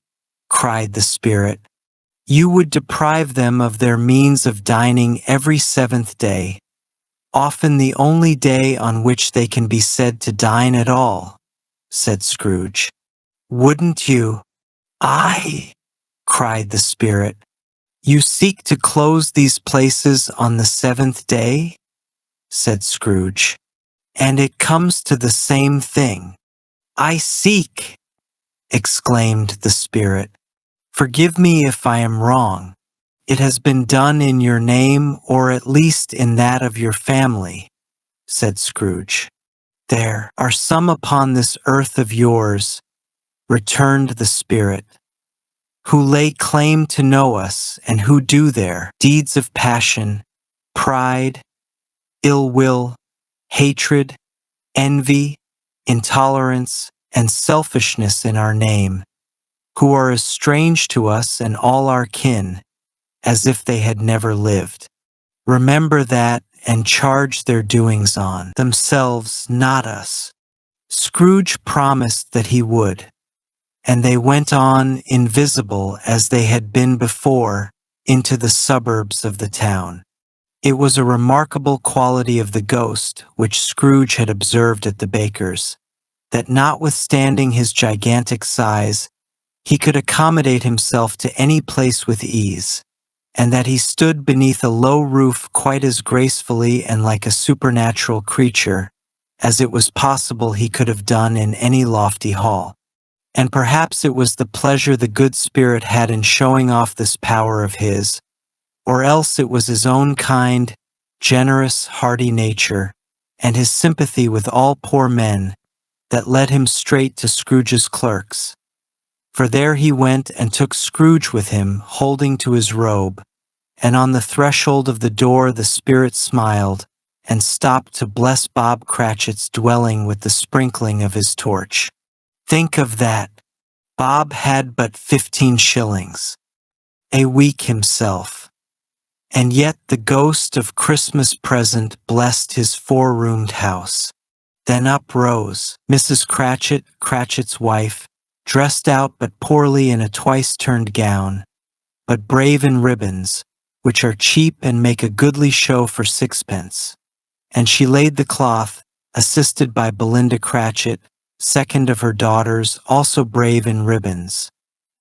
cried the spirit, "you would deprive them of their means of dining every seventh day, often the only day on which they can be said to dine at all," said Scrooge. "Wouldn't you?" "Aye," cried the spirit. "You seek to close these places on the seventh day?" said Scrooge. "And it comes to the same thing." "I seek," exclaimed the spirit. "Forgive me if I am wrong. It has been done in your name, or at least in that of your family," said Scrooge. "There are some upon this earth of yours," returned the spirit, "who lay claim to know us, and who do their deeds of passion, pride, ill will, hatred, envy, intolerance, and selfishness in our name, who are as strange to us and all our kin as if they had never lived. Remember that and charge their doings on themselves, not us." Scrooge promised that he would, and they went on invisible as they had been before into the suburbs of the town. It was a remarkable quality of the ghost which Scrooge had observed at the baker's, that notwithstanding his gigantic size, he could accommodate himself to any place with ease, and that he stood beneath a low roof quite as gracefully and like a supernatural creature as it was possible he could have done in any lofty hall. And perhaps it was the pleasure the good spirit had in showing off this power of his, or else it was his own kind, generous, hearty nature, and his sympathy with all poor men, that led him straight to Scrooge's clerks. For there he went and took Scrooge with him, holding to his robe, and on the threshold of the door the spirit smiled, and stopped to bless Bob Cratchit's dwelling with the sprinkling of his torch. Think of that! Bob had but 15 shillings, a week himself, and yet the ghost of Christmas present blessed his 4-roomed house. Then up rose Mrs. Cratchit, Cratchit's wife, dressed out but poorly in a twice-turned gown, but brave in ribbons, which are cheap and make a goodly show for 6pence. And she laid the cloth, assisted by Belinda Cratchit, second of her daughters, also brave in ribbons,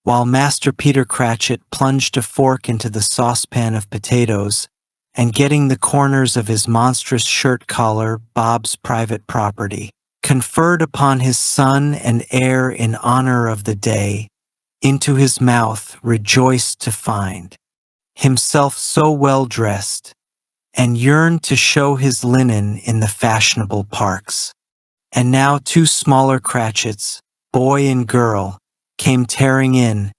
while Master Peter Cratchit plunged a fork into the saucepan of potatoes, and getting the corners of his monstrous shirt collar, Bob's private property, conferred upon his son and heir in honor of the day, into his mouth rejoiced to find himself so well dressed, and yearned to show his linen in the fashionable parks. And now 2 smaller Cratchits, boy and girl, came tearing in,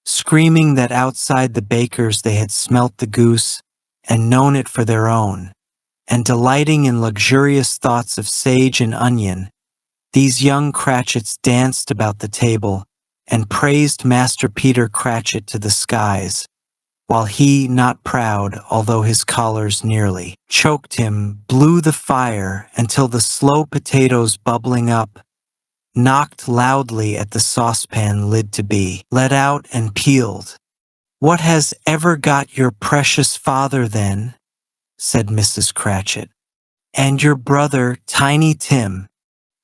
screaming that outside the baker's they had smelt the goose and known it for their own, and delighting in luxurious thoughts of sage and onion, these young Cratchits danced about the table and praised Master Peter Cratchit to the skies, while he, not proud, although his collars nearly choked him, blew the fire until the slow potatoes bubbling up knocked loudly at the saucepan lid to be let out and peeled. "What has ever got your precious father then?" said Mrs. Cratchit. "And your brother, Tiny Tim,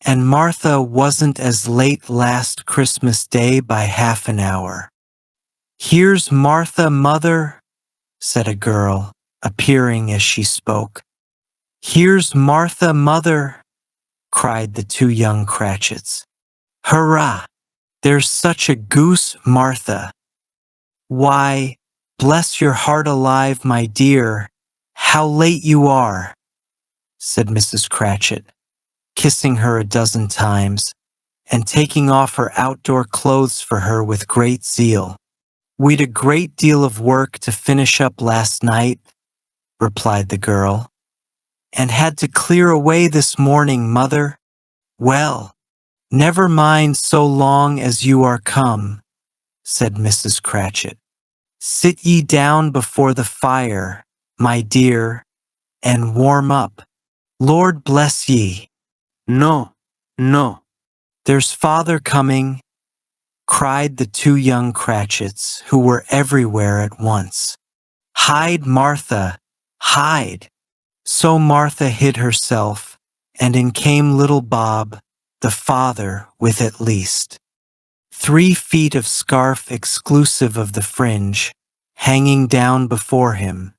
and Martha wasn't as late last Christmas Day by half an hour." "Here's Martha, mother," said a girl, appearing as she spoke. "Here's Martha, mother," cried the 2 young Cratchits. "Hurrah! There's such a goose, Martha." "Why, bless your heart alive, my dear, how late you are," said Mrs. Cratchit, kissing her a dozen times, and taking off her outdoor clothes for her with great zeal. "We'd a great deal of work to finish up last night," replied the girl, "and had to clear away this morning, mother." "Well, never mind so long as you are come," said Mrs. Cratchit. "Sit ye down before the fire, my dear, and warm up." Lord bless ye. No, no. There's father coming, cried the two young Cratchits, who were everywhere at once. Hide, Martha, hide. So Martha hid herself, and in came little Bob, the father, with at least 3 feet of scarf exclusive of the fringe, hanging down before him,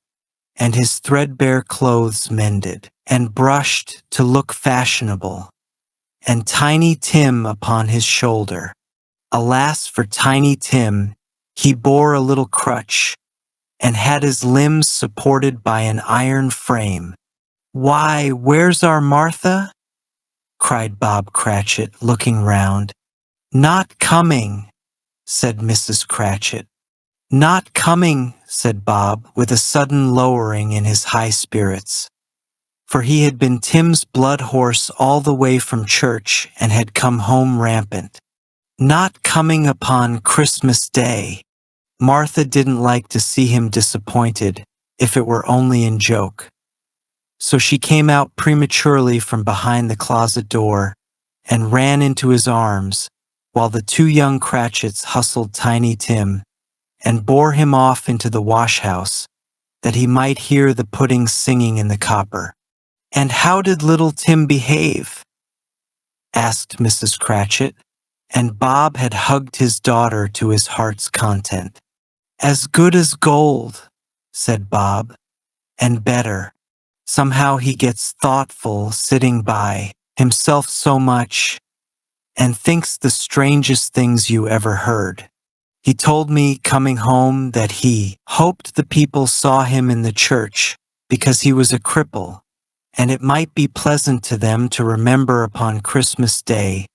and his threadbare clothes mended, and brushed to look fashionable, and Tiny Tim upon his shoulder. Alas for Tiny Tim, he bore a little crutch, and had his limbs supported by an iron frame. Why, where's our Martha? Cried Bob Cratchit, looking round. Not coming, said Mrs. Cratchit. Not coming, said Bob, with a sudden lowering in his high spirits, for he had been Tim's blood horse all the way from church and had come home rampant. Not coming upon Christmas Day. Martha didn't like to see him disappointed, if it were only in joke. So she came out prematurely from behind the closet door and ran into his arms, while the two young Cratchits hustled Tiny Tim and bore him off into the wash-house, that he might hear the pudding singing in the copper. And how did little Tim behave? Asked Mrs. Cratchit, and Bob had hugged his daughter to his heart's content. As good as gold, said Bob, and better. Somehow he gets thoughtful sitting by himself so much, and thinks the strangest things you ever heard. He told me coming home that he hoped the people saw him in the church because he was a cripple, and it might be pleasant to them to remember upon Christmas Day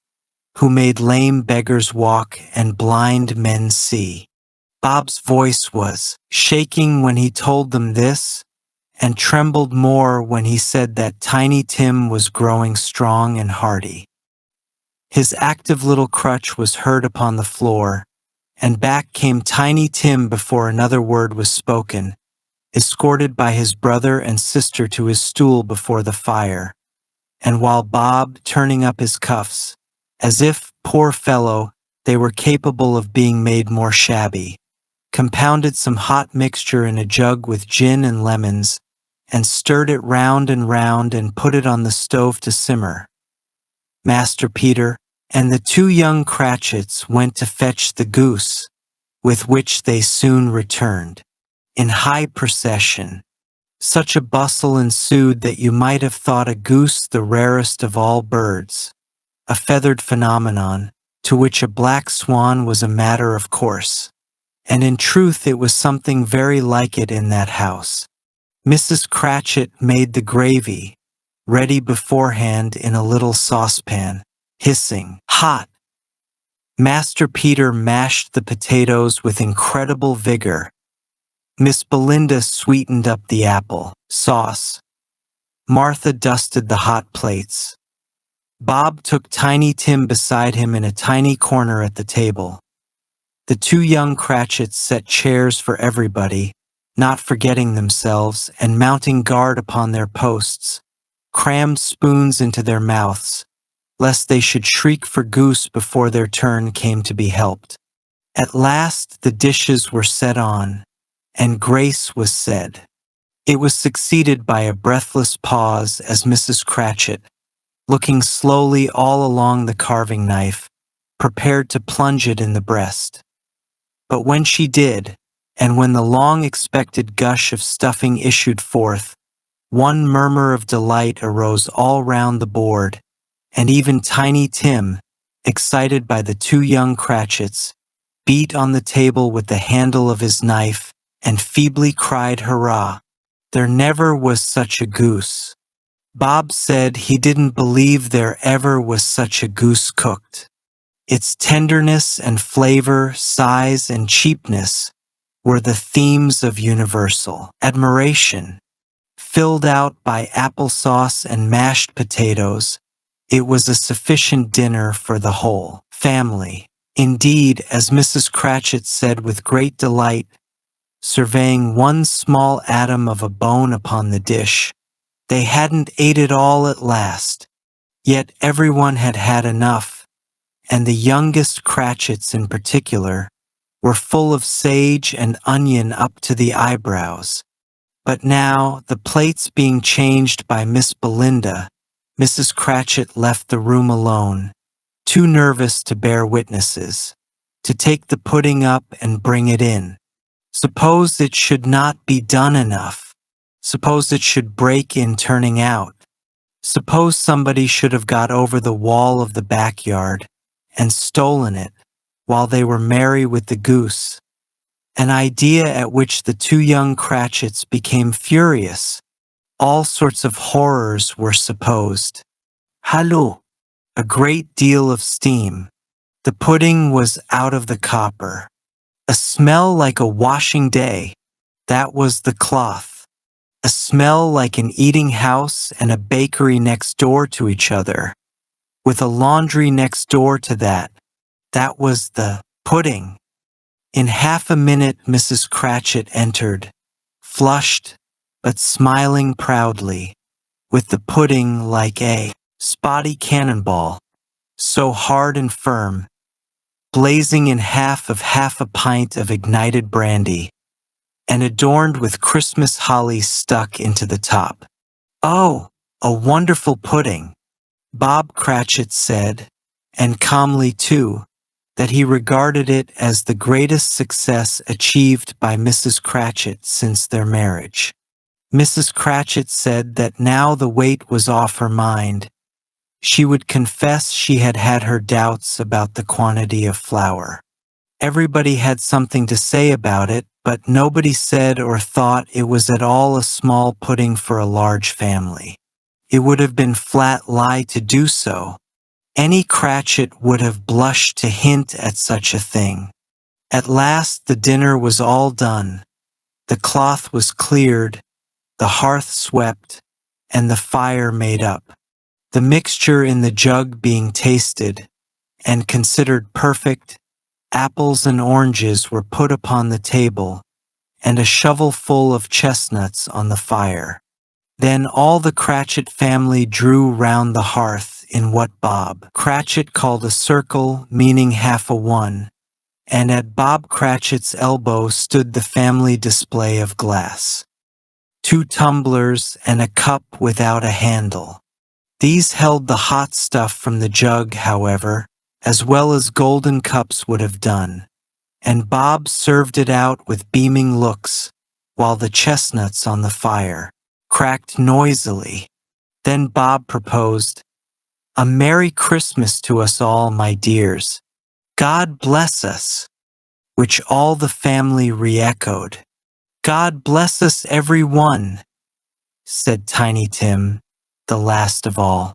who made lame beggars walk and blind men see. Bob's voice was shaking when he told them this, and trembled more when he said that Tiny Tim was growing strong and hearty. His active little crutch was heard upon the floor, and back came Tiny Tim before another word was spoken, escorted by his brother and sister to his stool before the fire, and while Bob, turning up his cuffs, as if, poor fellow, they were capable of being made more shabby, compounded some hot mixture in a jug with gin and lemons, and stirred it round and put it on the stove to simmer. Master Peter and the two young Cratchits went to fetch the goose, with which they soon returned, in high procession. Such a bustle ensued that you might have thought a goose the rarest of all birds, a feathered phenomenon, to which a black swan was a matter of course. And in truth it was something very like it in that house. Mrs. Cratchit made the gravy, ready beforehand in a little saucepan, hissing, hot. Master Peter mashed the potatoes with incredible vigor. Miss Belinda sweetened up the apple sauce. Martha dusted the hot plates. Bob took Tiny Tim beside him in a tiny corner at the table. The two young Cratchits set chairs for everybody, not forgetting themselves, and mounting guard upon their posts, crammed spoons into their mouths, lest they should shriek for goose before their turn came to be helped. At last the dishes were set on, and grace was said. It was succeeded by a breathless pause as Mrs. Cratchit, looking slowly all along the carving knife, prepared to plunge it in the breast. But when she did, and when the long-expected gush of stuffing issued forth, one murmur of delight arose all round the board, and even Tiny Tim, excited by the two young Cratchits, beat on the table with the handle of his knife and feebly cried hurrah. There never was such a goose. Bob said he didn't believe there ever was such a goose cooked. Its tenderness and flavor, size and cheapness were the themes of universal admiration. Filled out by applesauce and mashed potatoes, it was a sufficient dinner for the whole family. Indeed, as Mrs. Cratchit said with great delight, surveying one small atom of a bone upon the dish, They hadn't ate it all at last, yet everyone had had enough, and the youngest Cratchits in particular were full of sage and onion up to the eyebrows. But now, the plates being changed by Miss Belinda, Mrs. Cratchit left the room alone, too nervous to bear witnesses, to take the pudding up and bring it in. Suppose it should not be done enough. Suppose it should break in turning out. Suppose somebody should have got over the wall of the backyard and stolen it while they were merry with the goose. An idea at which the two young Cratchits became furious. All sorts of horrors were supposed. Halloo! A great deal of steam. The pudding was out of the copper. A smell like a washing day. That was the cloth. A smell like an eating house and a bakery next door to each other, with a laundry next door to that. That was the pudding. In half a minute Mrs. Cratchit entered, flushed but smiling proudly, with the pudding like a spotty cannonball, so hard and firm, blazing in half a pint of ignited brandy, and adorned with Christmas holly stuck into the top. "Oh, a wonderful pudding," Bob Cratchit said, and calmly too, that he regarded it as the greatest success achieved by Mrs. Cratchit since their marriage. Mrs. Cratchit said that now the weight was off her mind. She would confess she had had her doubts about the quantity of flour. Everybody had something to say about it, but nobody said or thought it was at all a small pudding for a large family. It would have been flat lie to do so. Any Cratchit would have blushed to hint at such a thing. At last the dinner was all done. The cloth was cleared, the hearth swept, and the fire made up. The mixture in the jug being tasted, and considered perfect, apples and oranges were put upon the table, and a shovelful of chestnuts on the fire. Then all the Cratchit family drew round the hearth in what Bob Cratchit called a circle, meaning half a one, and at Bob Cratchit's elbow stood the family display of glass. 2 tumblers and a cup without a handle. These held the hot stuff from the jug, however, as well as golden cups would have done, and Bob served it out with beaming looks, while the chestnuts on the fire cracked noisily. Then Bob proposed, "A Merry Christmas to us all, my dears. God bless us," which all the family re-echoed. "God bless us every one," said Tiny Tim, the last of all.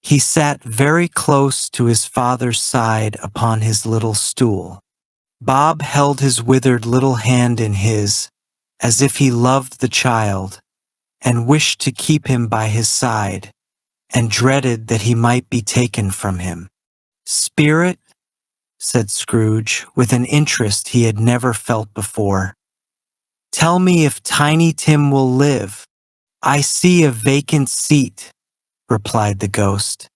He sat very close to his father's side upon his little stool. Bob held his withered little hand in his, as if he loved the child, and wished to keep him by his side, and dreaded that he might be taken from him. "Spirit," said Scrooge, with an interest he had never felt before, "tell me if Tiny Tim will live." "I see a vacant seat," replied the ghost,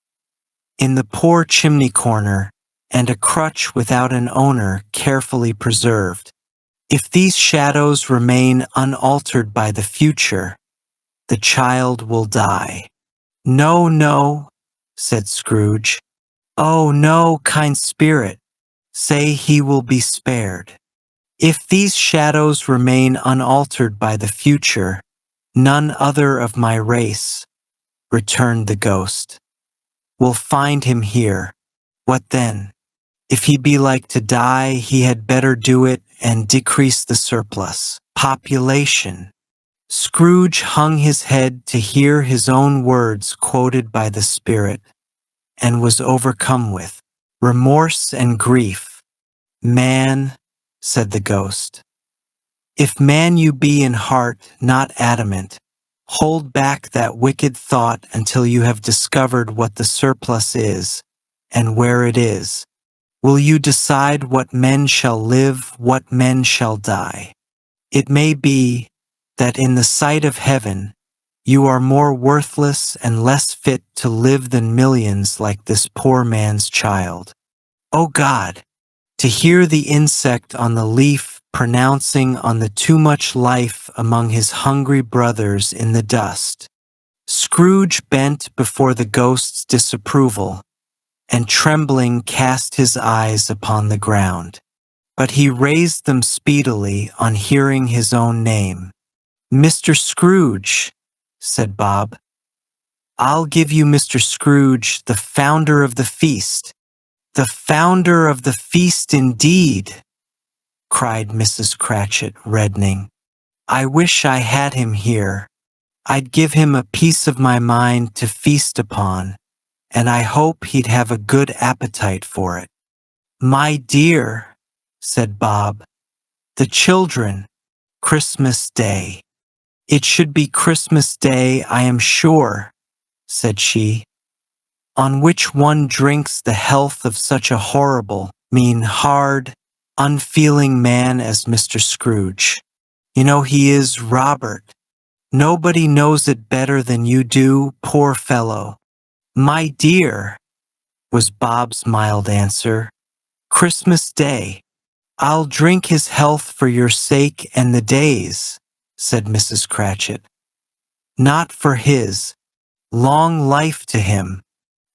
"in the poor chimney corner, and a crutch without an owner carefully preserved. If these shadows remain unaltered by the future, the child will die." "No, no," said Scrooge. "Oh, no, kind spirit, say he will be spared. If these shadows remain unaltered by the future, none other of my race," returned the ghost, "will find him here. What then? If he be like to die, he had better do it and decrease the surplus population." Scrooge hung his head to hear his own words quoted by the spirit, and was overcome with remorse and grief. "Man," said the ghost, "if man you be in heart, not adamant, hold back that wicked thought until you have discovered what the surplus is, and where it is. Will you decide what men shall live, what men shall die? It may be that in the sight of heaven You are more worthless and less fit to live than millions like this poor man's child. Oh God! To hear the insect on the leaf pronouncing on the too much life among his hungry brothers in the dust. Scrooge bent before the ghost's disapproval, and trembling cast his eyes upon the ground. But he raised them speedily on hearing his own name. "Mr. Scrooge," said Bob. "I'll give you Mr. Scrooge, the founder of the feast." "The founder of the feast indeed!" cried Mrs. Cratchit, reddening. "I wish I had him here. I'd give him a piece of my mind to feast upon, and I hope he'd have a good appetite for it." "My dear," said Bob, "the children, Christmas Day." "It should be Christmas Day, I am sure," said she, "on which one drinks the health of such a horrible, mean, hard, unfeeling man as Mr. Scrooge. You know he is, Robert. Nobody knows it better than you do, poor fellow." "My dear," was Bob's mild answer, "Christmas Day. I'll drink his health for your sake and the day's," said Mrs. Cratchit. "Not for his. Long life to him.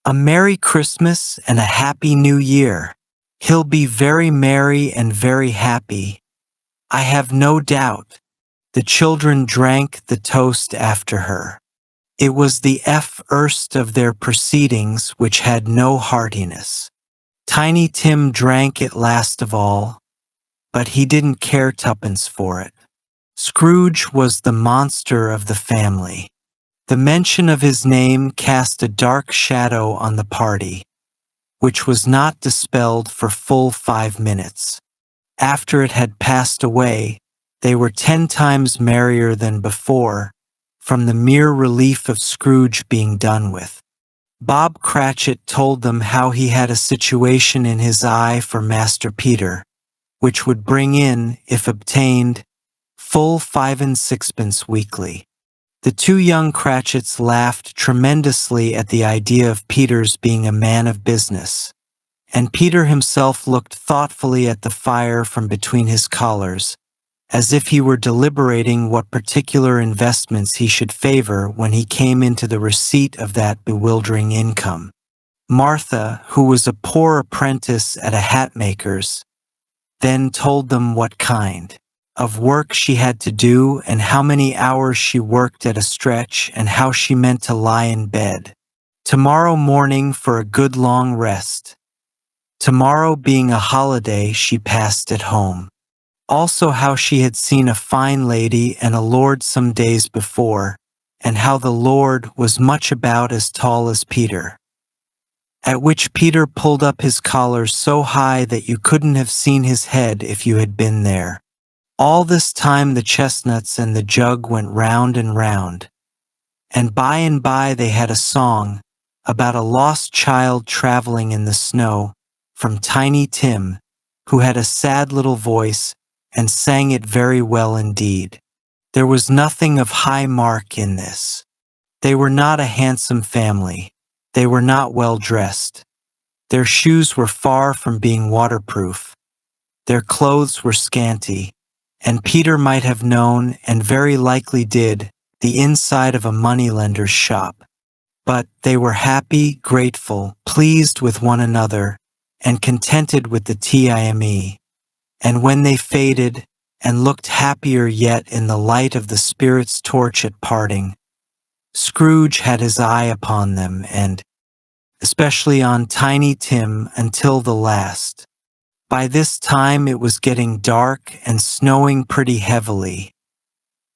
A Merry Christmas and a Happy New Year. He'll be very merry and very happy, I have no doubt." The children drank the toast after her. It was the first of their proceedings which had no heartiness. Tiny Tim drank it last of all, but he didn't care tuppence for it. Scrooge was the monster of the family. The mention of his name cast a dark shadow on the party, which was not dispelled for full 5 minutes. After it had passed away, they were 10 times merrier than before, from the mere relief of Scrooge being done with. Bob Cratchit told them how he had a situation in his eye for Master Peter, which would bring in, if obtained, full 5 and 6pence weekly. The 2 young Cratchits laughed tremendously at the idea of Peter's being a man of business, and Peter himself looked thoughtfully at the fire from between his collars, as if he were deliberating what particular investments he should favor when he came into the receipt of that bewildering income. Martha, who was a poor apprentice at a hat-maker's, then told them what kind of work she had to do and how many hours she worked at a stretch and how she meant to lie in bed tomorrow morning for a good long rest. Tomorrow being a holiday she passed at home. Also how she had seen a fine lady and a lord some days before, and how the lord was much about as tall as Peter. At which Peter pulled up his collar so high that you couldn't have seen his head if you had been there. All this time the chestnuts and the jug went round and round, and by they had a song about a lost child traveling in the snow, from Tiny Tim, who had a sad little voice and sang it very well indeed. There was nothing of high mark in this. They were not a handsome family. They were not well dressed. Their shoes were far from being waterproof. Their clothes were scanty, and Peter might have known, and very likely did, the inside of a moneylender's shop. But they were happy, grateful, pleased with one another, and contented with the time. And when they faded, and looked happier yet in the light of the spirit's torch at parting, Scrooge had his eye upon them, and especially on Tiny Tim until the last. By this time it was getting dark and snowing pretty heavily,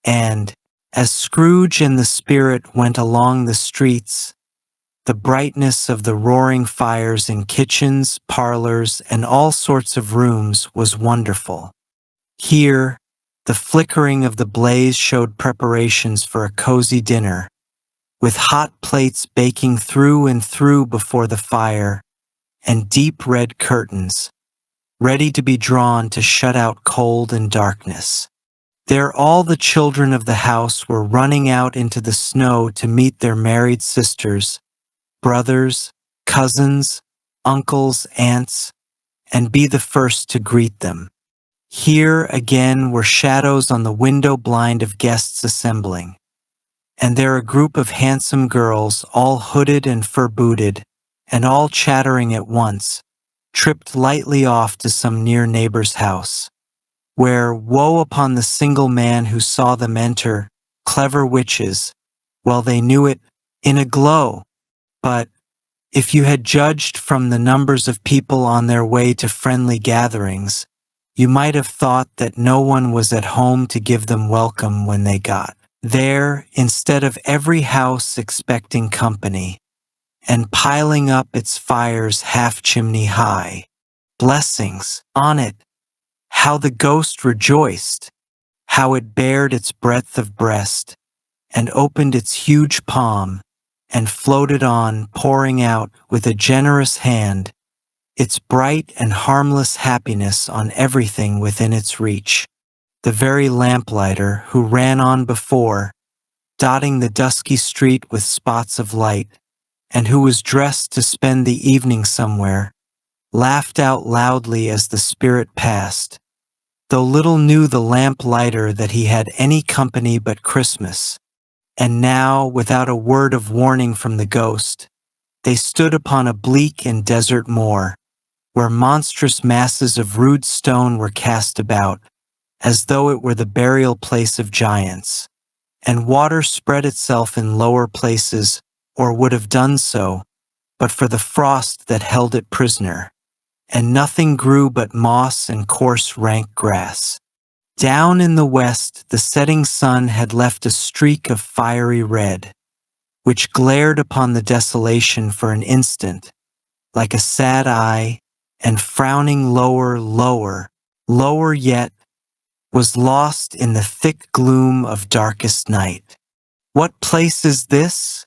and, as Scrooge and the spirit went along the streets, the brightness of the roaring fires in kitchens, parlors, and all sorts of rooms was wonderful. Here, the flickering of the blaze showed preparations for a cozy dinner, with hot plates baking through and through before the fire, and deep red curtains, ready to be drawn to shut out cold and darkness. There all the children of the house were running out into the snow to meet their married sisters, brothers, cousins, uncles, aunts, and be the first to greet them. Here again were shadows on the window blind of guests assembling, and there a group of handsome girls, all hooded and fur-booted, and all chattering at once, tripped lightly off to some near neighbor's house, where, woe upon the single man who saw them enter, clever witches, well they knew it, in a glow. But if you had judged from the numbers of people on their way to friendly gatherings, you might have thought that no one was at home to give them welcome when they got there, instead of every house expecting company, and piling up its fires half chimney high. Blessings on it! How the ghost rejoiced! How it bared its breadth of breast, and opened its huge palm, and floated on, pouring out with a generous hand its bright and harmless happiness on everything within its reach. The very lamplighter who ran on before, dotting the dusky street with spots of light, and who was dressed to spend the evening somewhere, laughed out loudly as the spirit passed, though little knew the lamplighter that he had any company but Christmas. And now, without a word of warning from the ghost, they stood upon a bleak and desert moor, where monstrous masses of rude stone were cast about, as though it were the burial place of giants, and water spread itself in lower places, or would have done so, but for the frost that held it prisoner, and nothing grew but moss and coarse rank grass. Down in the west the setting sun had left a streak of fiery red, which glared upon the desolation for an instant, like a sad eye, and frowning lower, lower yet, was lost in the thick gloom of darkest night. "What place is this?"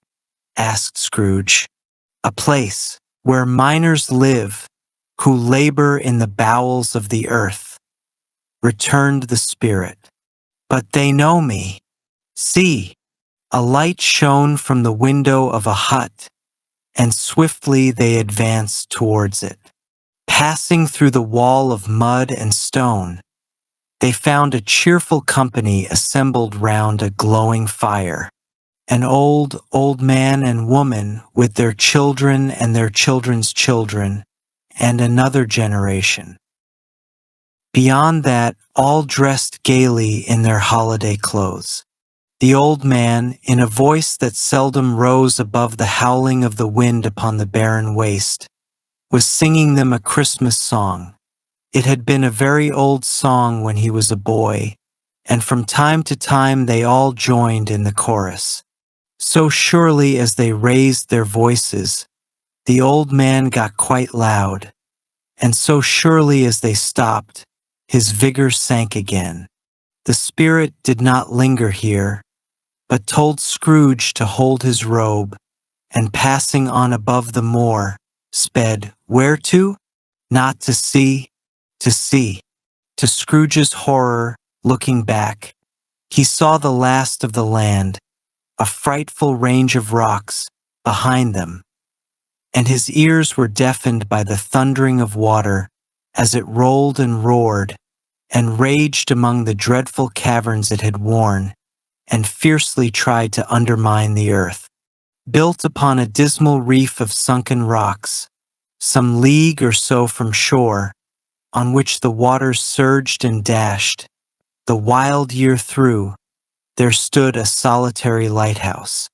asked Scrooge. "A place where miners live, who labor in the bowels of the earth," returned the spirit. "But they know me. See, a light shone from the window of a hut, and swiftly they advanced towards it. Passing through the wall of mud and stone, they found a cheerful company assembled round a glowing fire. An old man and woman with their children and their children's children, and another generation. Beyond that, all dressed gaily in their holiday clothes. The old man, in a voice that seldom rose above the howling of the wind upon the barren waste, was singing them a Christmas song. It had been a very old song when he was a boy, and from time to time they all joined in the chorus. So surely as they raised their voices, the old man got quite loud, and so surely as they stopped, his vigor sank again. The spirit did not linger here, but told Scrooge to hold his robe, and passing on above the moor, sped, where to? Not to see, to see. To Scrooge's horror, looking back, he saw the last of the land, a frightful range of rocks behind them, and his ears were deafened by the thundering of water as it rolled and roared and raged among the dreadful caverns it had worn and fiercely tried to undermine the earth. Built upon a dismal reef of sunken rocks, some league or so from shore, on which the waters surged and dashed, the wild year through, there stood a solitary lighthouse.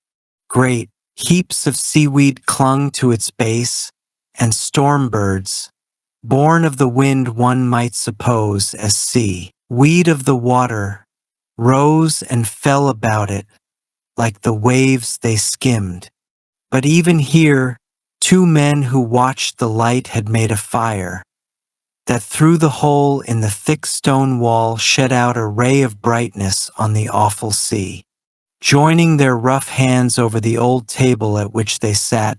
Great heaps of seaweed clung to its base, and storm birds, born of the wind one might suppose as sea, weed of the water, rose and fell about it, like the waves they skimmed. But even here, two men who watched the light had made a fire, that through the hole in the thick stone wall shed out a ray of brightness on the awful sea. Joining their rough hands over the old table at which they sat,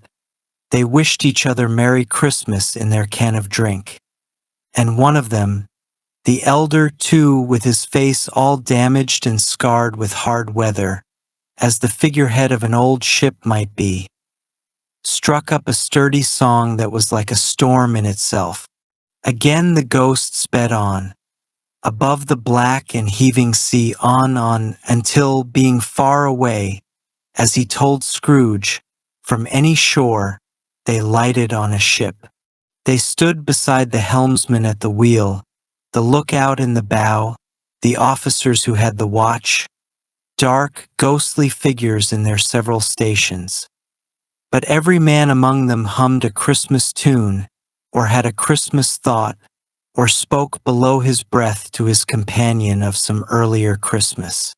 they wished each other Merry Christmas in their can of drink, and one of them, The elder, too, with his face all damaged and scarred with hard weather, as the figurehead of an old ship might be, struck up a sturdy song that was like a storm in itself. Again the ghost sped on, above the black and heaving sea, on, until, being far away, as he told Scrooge, from any shore, they lighted on a ship. They stood beside the helmsman at the wheel, the lookout in the bow, the officers who had the watch, dark, ghostly figures in their several stations. But every man among them hummed a Christmas tune, or had a Christmas thought, or spoke below his breath to his companion of some earlier Christmas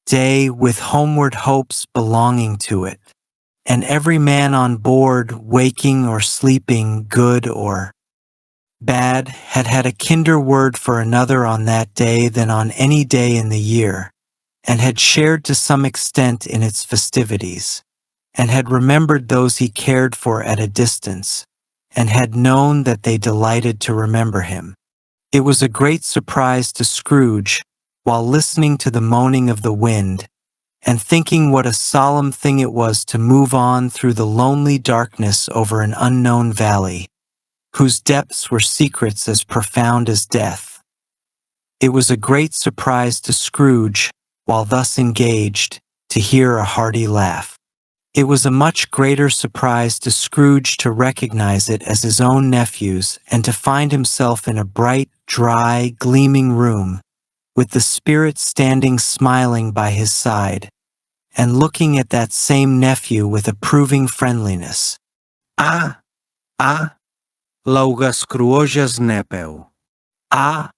day with homeward hopes belonging to it, and every man on board, waking or sleeping, good or bad, had had a kinder word for another on that day than on any day in the year, and had shared to some extent in its festivities, and had remembered those he cared for at a distance, and had known that they delighted to remember him. It was a great surprise to Scrooge, while listening to the moaning of the wind, and thinking what a solemn thing it was to move on through the lonely darkness over an unknown valley, whose depths were secrets as profound as death. It was a great surprise to Scrooge, while thus engaged, to hear a hearty laugh. It was a much greater surprise to Scrooge to recognize it as his own nephew's, and to find himself in a bright, dry, gleaming room, with the spirit standing smiling by his side, and looking at that same nephew with approving friendliness. Ah, lauga Scrooge's nephew. Ah.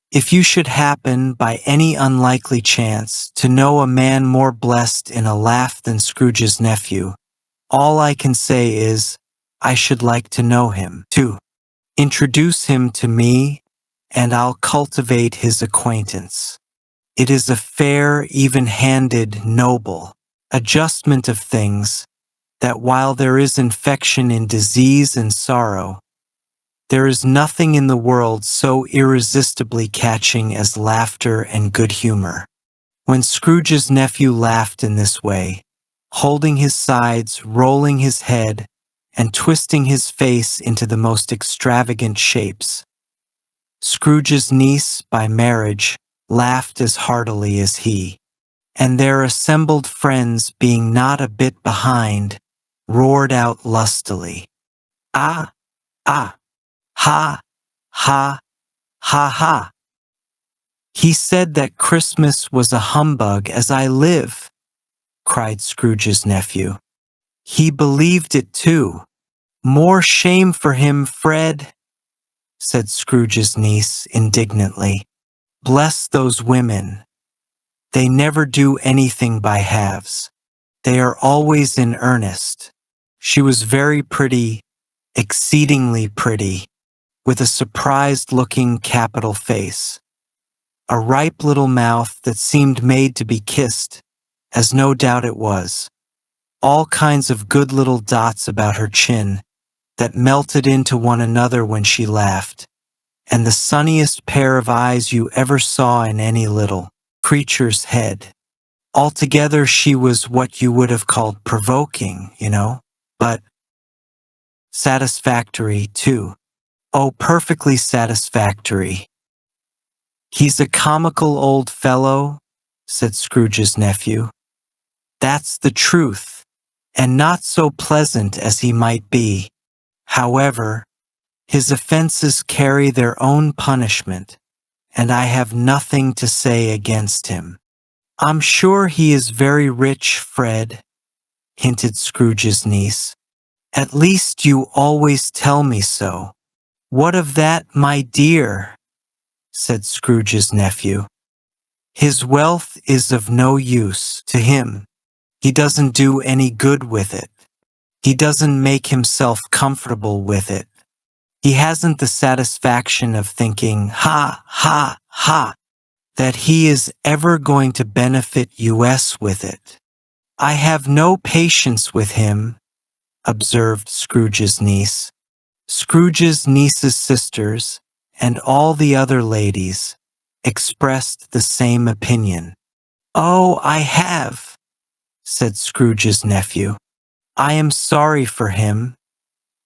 If you should happen, by any unlikely chance, to know a man more blessed in a laugh than Scrooge's nephew, all I can say is, I should like to know him, too. Introduce him to me, and I'll cultivate his acquaintance. It is a fair, even-handed, noble adjustment of things, that while there is infection in disease and sorrow, there is nothing in the world so irresistibly catching as laughter and good humor. When Scrooge's nephew laughed in this way, holding his sides, rolling his head, and twisting his face into the most extravagant shapes, Scrooge's niece, by marriage, laughed as heartily as he, and their assembled friends, being not a bit behind, roared out lustily, "Ah! Ah! Ha! Ha! Ha! Ha!" "He said that Christmas was a humbug, as I live," cried Scrooge's nephew. "He believed it too. More shame for him, Fred," said Scrooge's niece indignantly. "Bless those women. They never do anything by halves. They are always in earnest. She was very pretty, exceedingly pretty, with a surprised-looking capital face, a ripe little mouth that seemed made to be kissed, as no doubt it was, all kinds of good little dots about her chin that melted into one another when she laughed, and the sunniest pair of eyes you ever saw in any little creature's head. Altogether she was what you would have called provoking, but satisfactory, too. Oh, perfectly satisfactory." "He's a comical old fellow," said Scrooge's nephew. "That's the truth, and not so pleasant as he might be. However, his offenses carry their own punishment, and I have nothing to say against him." "I'm sure he is very rich, Fred," hinted Scrooge's niece. "At least you always tell me so." "What of that, my dear?" said Scrooge's nephew. "His wealth is of no use to him. He doesn't do any good with it. He doesn't make himself comfortable with it. He hasn't the satisfaction of thinking, ha, ha, ha, that he is ever going to benefit us with it." "I have no patience with him," observed Scrooge's niece. Scrooge's niece's sisters and all the other ladies expressed the same opinion. "Oh, I have," said Scrooge's nephew. "I am sorry for him.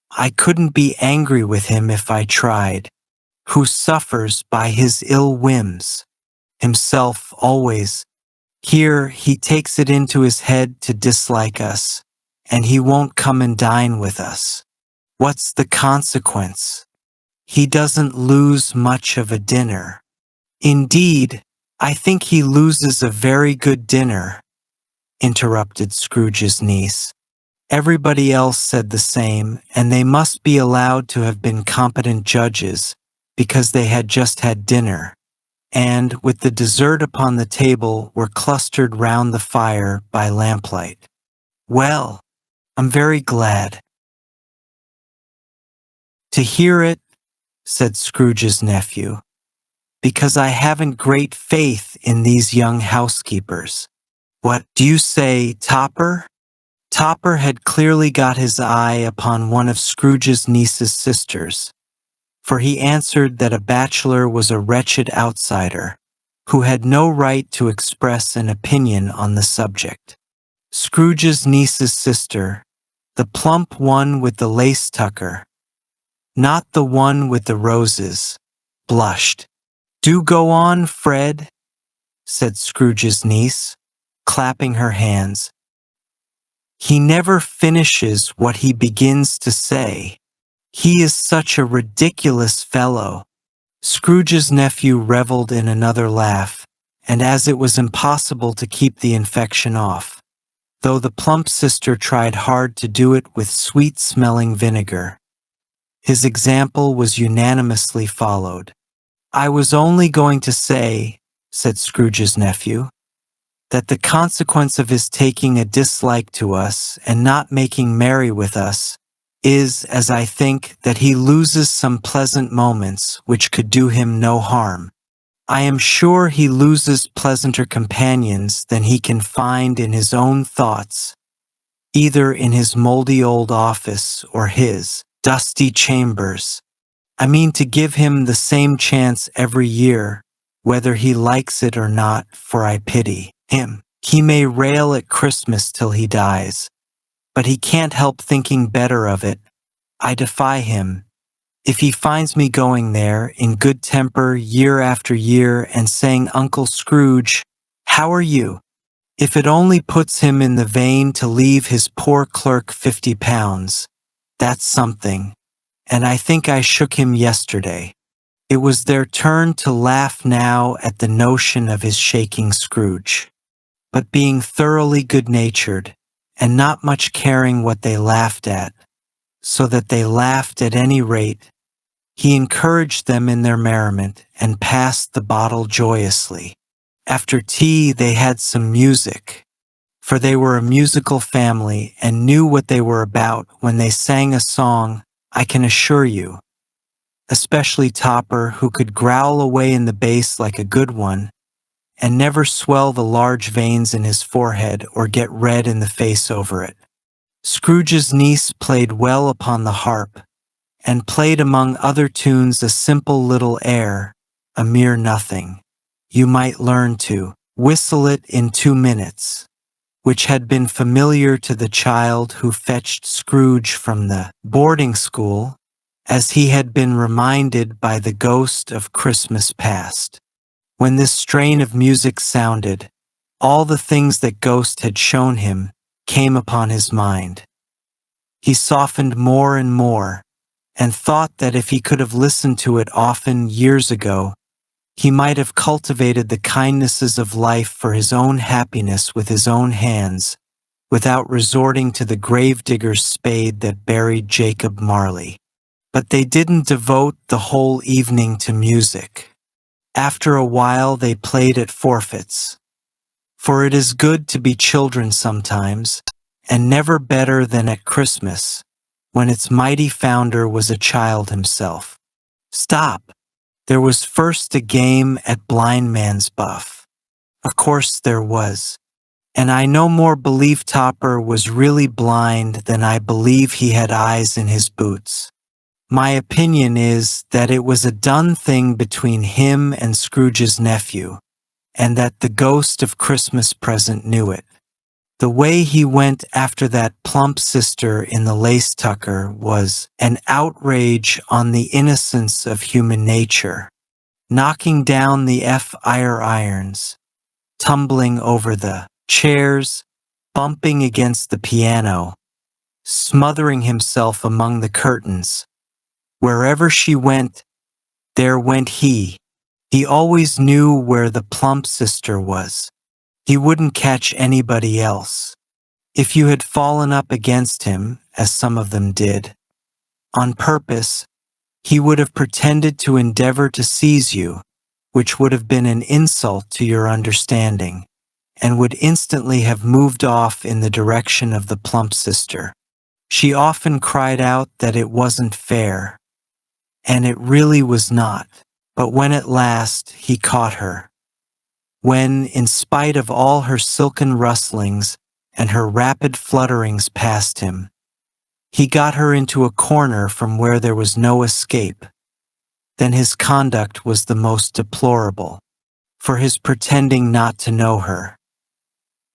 I couldn't be angry with him if I tried, who suffers by his ill whims. Himself always. Here he takes it into his head to dislike us, and he won't come and dine with us. What's the consequence? He doesn't lose much of a dinner. Indeed, I think he loses a very good dinner," interrupted Scrooge's niece. Everybody else said the same, and they must be allowed to have been competent judges, because they had just had dinner, and, with the dessert upon the table, were clustered round the fire by lamplight. "Well, I'm very glad to hear it," said Scrooge's nephew, "because I haven't great faith in these young housekeepers. What do you say, Topper?" Topper had clearly got his eye upon one of Scrooge's niece's sisters, for he answered that a bachelor was a wretched outsider, who had no right to express an opinion on the subject. Scrooge's niece's sister, the plump one with the lace tucker, not the one with the roses, blushed. "Do go on, Fred," said Scrooge's niece, clapping her hands. "He never finishes what he begins to say. He is such a ridiculous fellow." Scrooge's nephew revelled in another laugh, and as it was impossible to keep the infection off, though the plump sister tried hard to do it with sweet-smelling vinegar, his example was unanimously followed. "I was only going to say," said Scrooge's nephew, "that the consequence of his taking a dislike to us and not making merry with us is, as I think, that he loses some pleasant moments which could do him no harm. I am sure he loses pleasanter companions than he can find in his own thoughts, either in his mouldy old office or his dusty chambers. I mean to give him the same chance every year, whether he likes it or not, for I pity him. He may rail at Christmas till he dies, but he can't help thinking better of it. I defy him. If he finds me going there in good temper year after year and saying, 'Uncle Scrooge, how are you?' if it only puts him in the vein to leave his poor clerk £50, that's something, and I think I shook him yesterday." It was their turn to laugh now at the notion of his shaking Scrooge. But being thoroughly good-natured, and not much caring what they laughed at, so that they laughed at any rate, he encouraged them in their merriment and passed the bottle joyously. After tea they had some music, for they were a musical family and knew what they were about when they sang a song, I can assure you, especially Topper, who could growl away in the bass like a good one, and never swell the large veins in his forehead or get red in the face over it. Scrooge's niece played well upon the harp, and played among other tunes a simple little air, a mere nothing. You might learn to whistle it in 2 minutes, which had been familiar to the child who fetched Scrooge from the boarding school, as he had been reminded by the ghost of Christmas past. When this strain of music sounded, all the things that Ghost had shown him came upon his mind. He softened more and more, and thought that if he could have listened to it often years ago, he might have cultivated the kindnesses of life for his own happiness with his own hands, without resorting to the gravedigger's spade that buried Jacob Marley. But they didn't devote the whole evening to music. After a while they played at forfeits, for it is good to be children sometimes, and never better than at Christmas, when its mighty founder was a child himself. Stop! There was first a game at blind man's buff. Of course there was, and I no more believe Topper was really blind than I believe he had eyes in his boots. My opinion is that it was a done thing between him and Scrooge's nephew, and that the ghost of Christmas present knew it. The way he went after that plump sister in the lace tucker was an outrage on the innocence of human nature, knocking down the irons, tumbling over the chairs, bumping against the piano, smothering himself among the curtains. Wherever she went, there went he. He always knew where the plump sister was. He wouldn't catch anybody else. If you had fallen up against him, as some of them did, on purpose, he would have pretended to endeavor to seize you, which would have been an insult to your understanding, and would instantly have moved off in the direction of the plump sister. She often cried out that it wasn't fair, and it really was not. But when at last he caught her, when, in spite of all her silken rustlings and her rapid flutterings past him, he got her into a corner from where there was no escape, then his conduct was the most deplorable, for his pretending not to know her,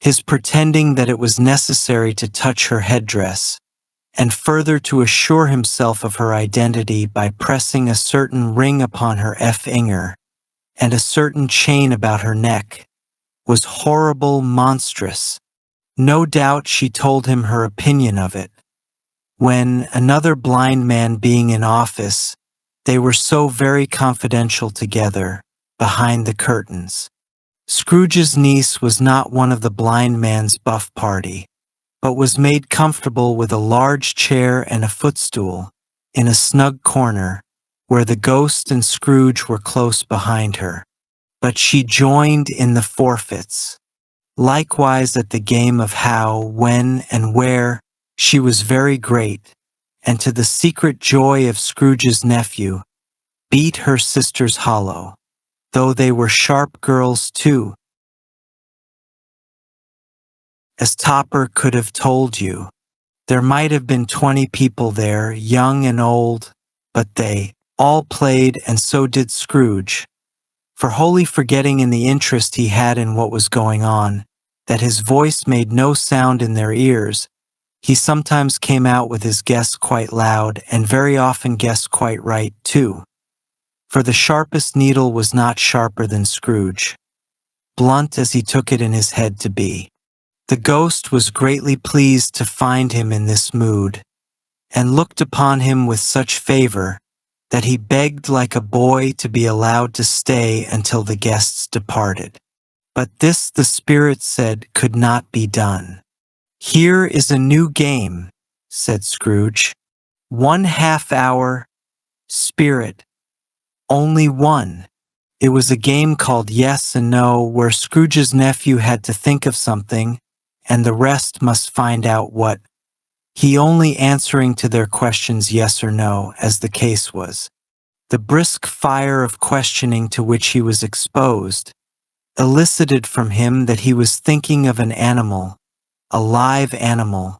his pretending that it was necessary to touch her headdress, and further to assure himself of her identity by pressing a certain ring upon her finger and a certain chain about her neck, was horrible, monstrous. No doubt she told him her opinion of it. When, another blind man being in office, they were so very confidential together, behind the curtains. Scrooge's niece was not one of the blind man's buff party, but was made comfortable with a large chair and a footstool, in a snug corner, where the ghost and Scrooge were close behind her. But she joined in the forfeits. Likewise at the game of how, when, and where, she was very great, and to the secret joy of Scrooge's nephew, beat her sisters hollow, though they were sharp girls too. As Topper could have told you, there might have been 20 people there, young and old, but they all played, and so did Scrooge, for wholly forgetting in the interest he had in what was going on, that his voice made no sound in their ears. He sometimes came out with his guess quite loud, and very often guessed quite right, too. For the sharpest needle was not sharper than Scrooge, blunt as he took it in his head to be. The ghost was greatly pleased to find him in this mood, and looked upon him with such favor that he begged like a boy to be allowed to stay until the guests departed. But this, the spirit said, could not be done. "Here is a new game," said Scrooge. "1 half-hour, spirit, only one." It was a game called Yes and No, where Scrooge's nephew had to think of something, and the rest must find out what, he only answering to their questions yes or no, as the case was. The brisk fire of questioning to which he was exposed elicited from him that he was thinking of an animal, a live animal,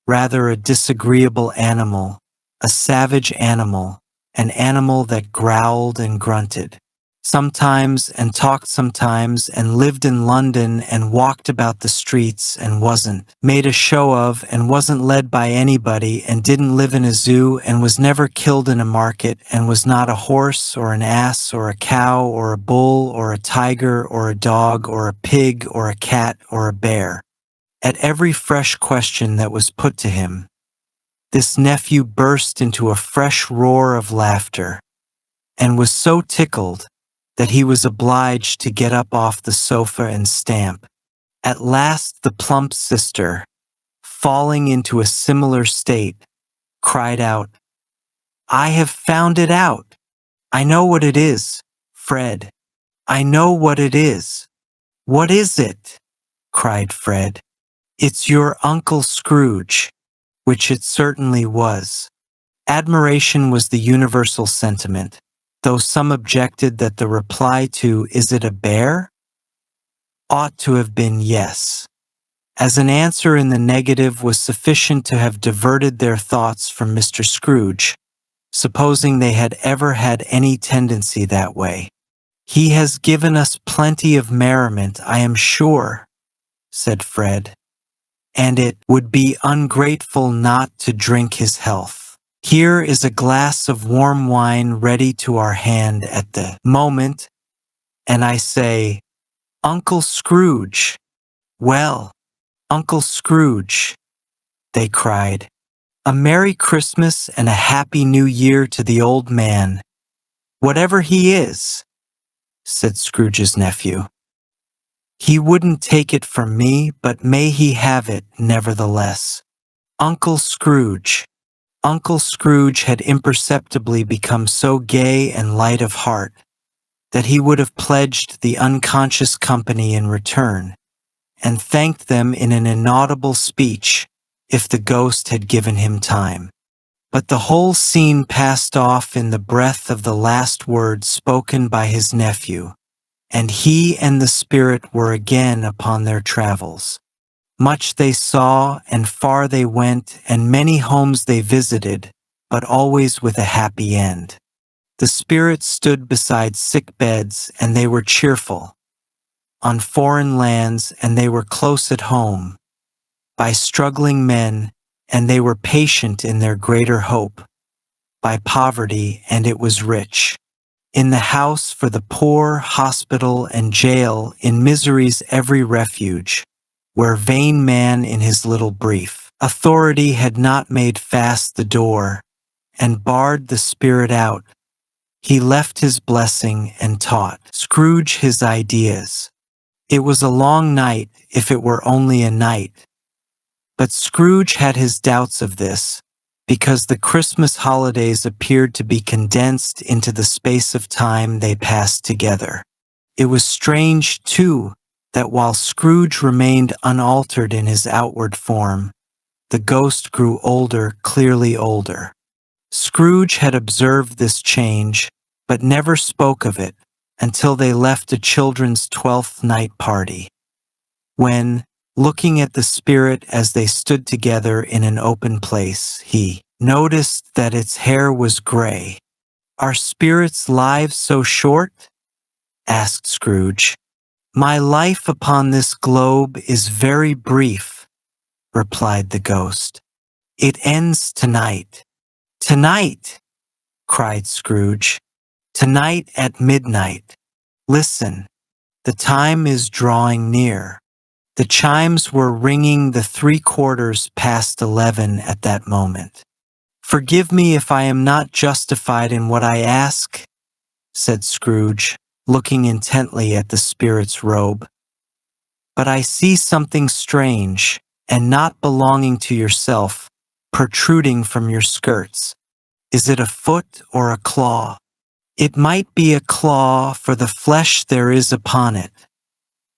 rather a disagreeable animal, a savage animal, an animal that growled and grunted sometimes and talked sometimes and lived in London and walked about the streets and wasn't made a show of and wasn't led by anybody and didn't live in a zoo and was never killed in a market and was not a horse or an ass or a cow or a bull or a tiger or a dog or a pig or a cat or a bear. At every fresh question that was put to him, this nephew burst into a fresh roar of laughter, and was so tickled that he was obliged to get up off the sofa and stamp. At last the plump sister, falling into a similar state, cried out, "I have found it out. I know what it is, Fred. I know what it is." "What is it?" cried Fred. "It's your Uncle Scrooge," which it certainly was. Admiration was the universal sentiment, though some objected that the reply to "Is it a bear?" ought to have been yes, as an answer in the negative was sufficient to have diverted their thoughts from Mr. Scrooge, supposing they had ever had any tendency that way. "He has given us plenty of merriment, I am sure," said Fred, "and it would be ungrateful not to drink his health. Here is a glass of warm wine ready to our hand at the moment, and I say, Uncle Scrooge." "Well, Uncle Scrooge," they cried, "a Merry Christmas and a Happy New Year to the old man, whatever he is," said Scrooge's nephew. "He wouldn't take it from me, but may he have it nevertheless." Uncle Scrooge. Uncle Scrooge had imperceptibly become so gay and light of heart that he would have pledged the unconscious company in return, and thanked them in an inaudible speech if the ghost had given him time. But the whole scene passed off in the breath of the last words spoken by his nephew, and he and the spirit were again upon their travels. Much they saw, and far they went, and many homes they visited, but always with a happy end. The spirit stood beside sick beds, and they were cheerful. On foreign lands, and they were close at home. By struggling men, and they were patient in their greater hope. By poverty, and it was rich. In the house for the poor, hospital, and jail, in misery's every refuge, where vain man in his little brief authority had not made fast the door, and barred the spirit out, he left his blessing and taught Scrooge his ideas. It was a long night, if it were only a night. But Scrooge had his doubts of this, because the Christmas holidays appeared to be condensed into the space of time they passed together. It was strange, too, that while Scrooge remained unaltered in his outward form, the ghost grew older, clearly older. Scrooge had observed this change, but never spoke of it until they left a children's 12th night party, when, looking at the spirit as they stood together in an open place, he noticed that its hair was gray. "Are spirits' lives so short?" asked Scrooge. "My life upon this globe is very brief," replied the ghost. "It ends tonight." "Tonight!" cried Scrooge. "Tonight at midnight. Listen, the time is drawing near." The chimes were ringing the 3/4 past 11 at that moment. "Forgive me if I am not justified in what I ask," said Scrooge, looking intently at the spirit's robe. "But I see something strange, and not belonging to yourself, protruding from your skirts. Is it a foot or a claw?" "It might be a claw, for the flesh there is upon it,"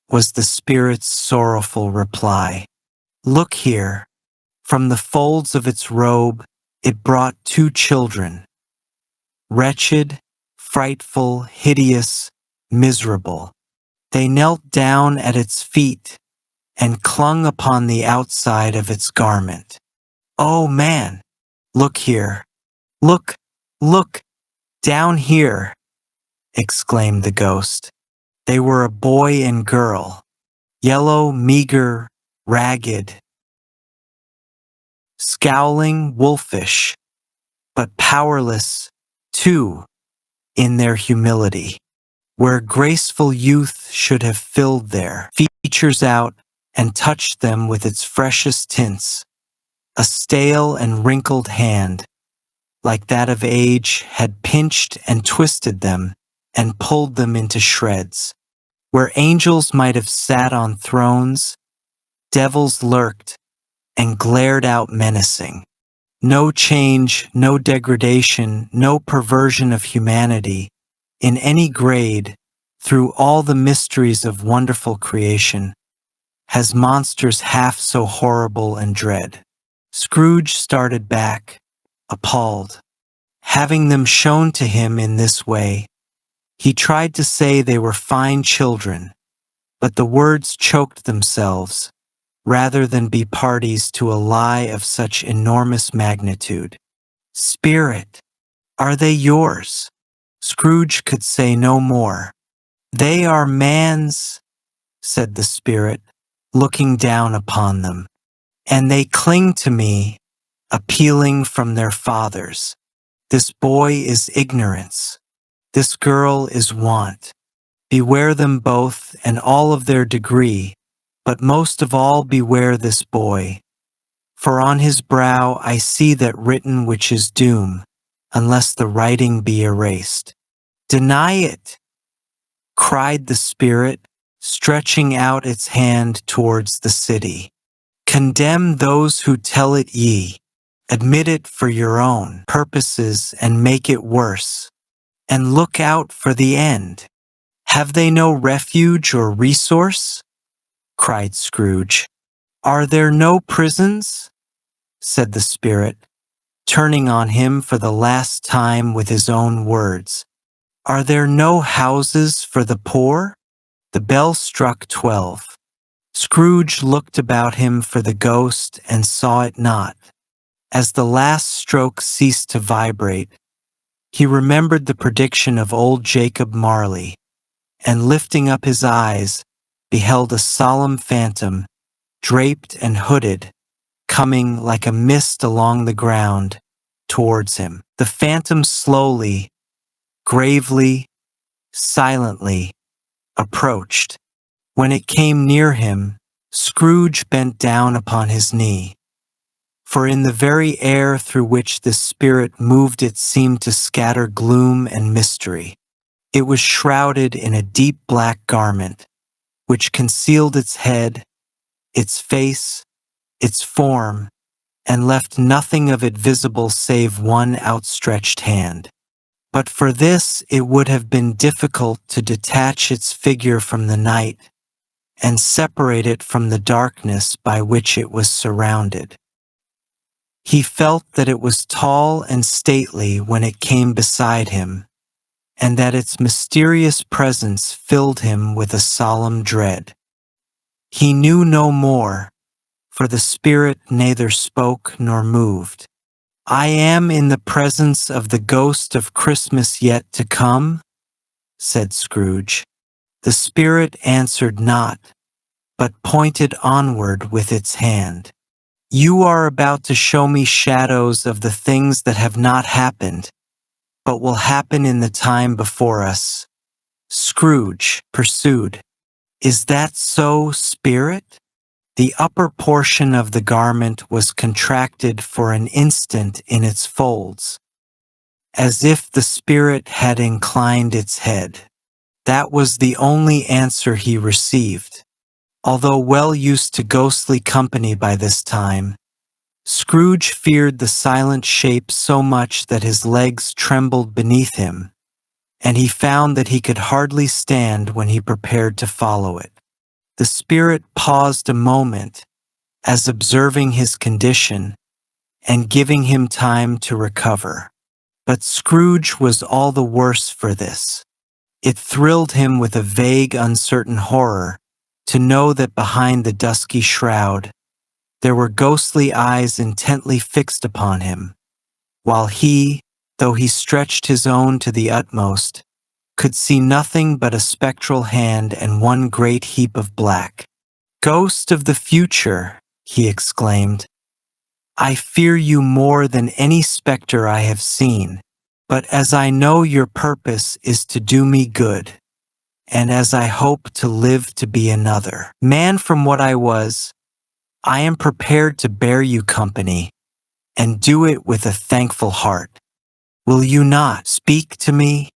was the spirit's sorrowful reply. "Look here." From the folds of its robe, it brought 2 children. Wretched, frightful, hideous, miserable. They knelt down at its feet and clung upon the outside of its garment. "Oh, man! Look here! Look! Look! Down here!" exclaimed the ghost. They were a boy and girl, yellow, meager, ragged, scowling, wolfish, but powerless, too, in their humility. Where graceful youth should have filled their features out and touched them with its freshest tints, a stale and wrinkled hand, like that of age, had pinched and twisted them and pulled them into shreds. Where angels might have sat on thrones, devils lurked and glared out menacing. No change, no degradation, no perversion of humanity, in any grade, through all the mysteries of wonderful creation, has monsters half so horrible and dread. Scrooge started back, appalled. Having them shown to him in this way, he tried to say they were fine children, but the words choked themselves, rather than be parties to a lie of such enormous magnitude. "Spirit," Are they yours? Scrooge could say no more. They are man's, said the spirit, looking down upon them. And they cling to me, appealing from their fathers. This boy is ignorance. This girl is want. Beware them both and all of their degree, but most of all beware this boy. For on his brow I see that written which is doom, unless the writing be erased. Deny it, cried the spirit, stretching out its hand towards the city. Condemn those who tell it ye. Admit it for your own purposes and make it worse. And look out for the end. Have they no refuge or resource? Cried Scrooge. Are there no prisons? Said the spirit, turning on him for the last time with his own words. Are there no houses for the poor? The bell struck 12. Scrooge looked about him for the ghost and saw it not. As the last stroke ceased to vibrate, he remembered the prediction of old Jacob Marley, and lifting up his eyes, beheld a solemn phantom, draped and hooded, coming like a mist along the ground towards him. The phantom slowly, gravely, silently approached. When it came near him, Scrooge bent down upon his knee. For in the very air through which this spirit moved it seemed to scatter gloom and mystery. It was shrouded in a deep black garment, which concealed its head, its face, its form, and left nothing of it visible save one outstretched hand. But for this it would have been difficult to detach its figure from the night and separate it from the darkness by which it was surrounded. He felt that it was tall and stately when it came beside him, and that its mysterious presence filled him with a solemn dread. He knew no more, for the spirit neither spoke nor moved. I am in the presence of the ghost of Christmas yet to come, said Scrooge. The spirit answered not, but pointed onward with its hand. You are about to show me shadows of the things that have not happened, but will happen in the time before us. Scrooge pursued. Is that so, spirit? The upper portion of the garment was contracted for an instant in its folds, as if the spirit had inclined its head. That was the only answer he received. Although well used to ghostly company by this time, Scrooge feared the silent shape so much that his legs trembled beneath him, and he found that he could hardly stand when he prepared to follow it. The spirit paused a moment, as observing his condition and giving him time to recover. But Scrooge was all the worse for this. It thrilled him with a vague, uncertain horror to know that behind the dusky shroud there were ghostly eyes intently fixed upon him, while he, though he stretched his own to the utmost, could see nothing but a spectral hand and one great heap of black. Ghost of the future, he exclaimed, I fear you more than any spectre I have seen, but as I know your purpose is to do me good, and as I hope to live to be another man from what I was, I am prepared to bear you company, and do it with a thankful heart. Will you not speak to me?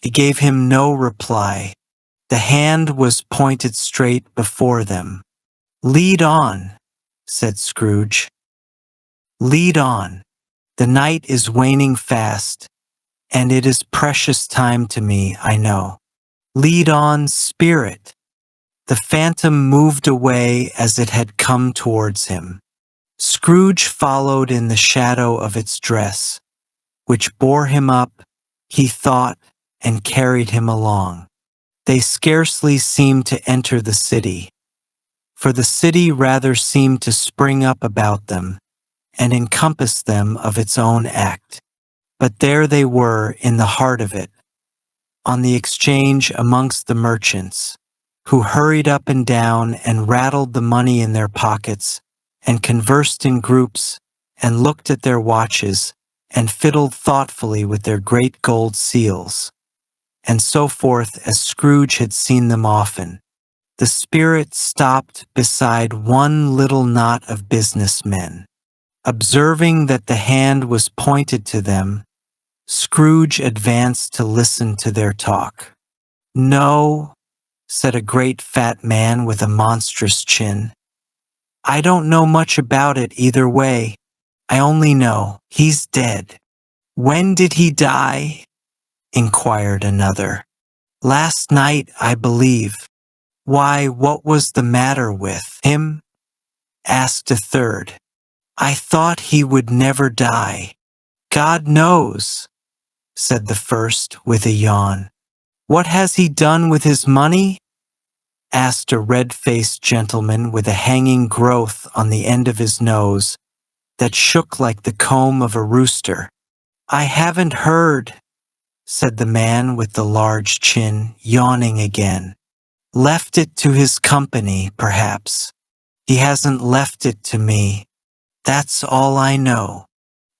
He gave him no reply. The hand was pointed straight before them. Lead on, said Scrooge. Lead on. The night is waning fast, and it is precious time to me, I know. Lead on, spirit. The phantom moved away as it had come towards him. Scrooge followed in the shadow of its dress, which bore him up, he thought, and carried him along. They scarcely seemed to enter the city, for the city rather seemed to spring up about them and encompass them of its own act. But there they were in the heart of it, on the exchange amongst the merchants, who hurried up and down and rattled the money in their pockets, and conversed in groups, and looked at their watches, and fiddled thoughtfully with their great gold seals, and so forth, as Scrooge had seen them often. The spirit stopped beside one little knot of businessmen. Observing that the hand was pointed to them, Scrooge advanced to listen to their talk. "No," said a great fat man with a monstrous chin. "I don't know much about it either way. I only know he's dead." "When did he die?" inquired another. "Last night, I believe." "Why, what was the matter with him?" asked a third. "I thought he would never die." "God knows," said the first with a yawn. "What has he done with his money?" asked a red-faced gentleman with a hanging growth on the end of his nose that shook like the comb of a rooster. "I haven't heard," said the man with the large chin, yawning again. "Left it to his company, perhaps. He hasn't left it to me. That's all I know."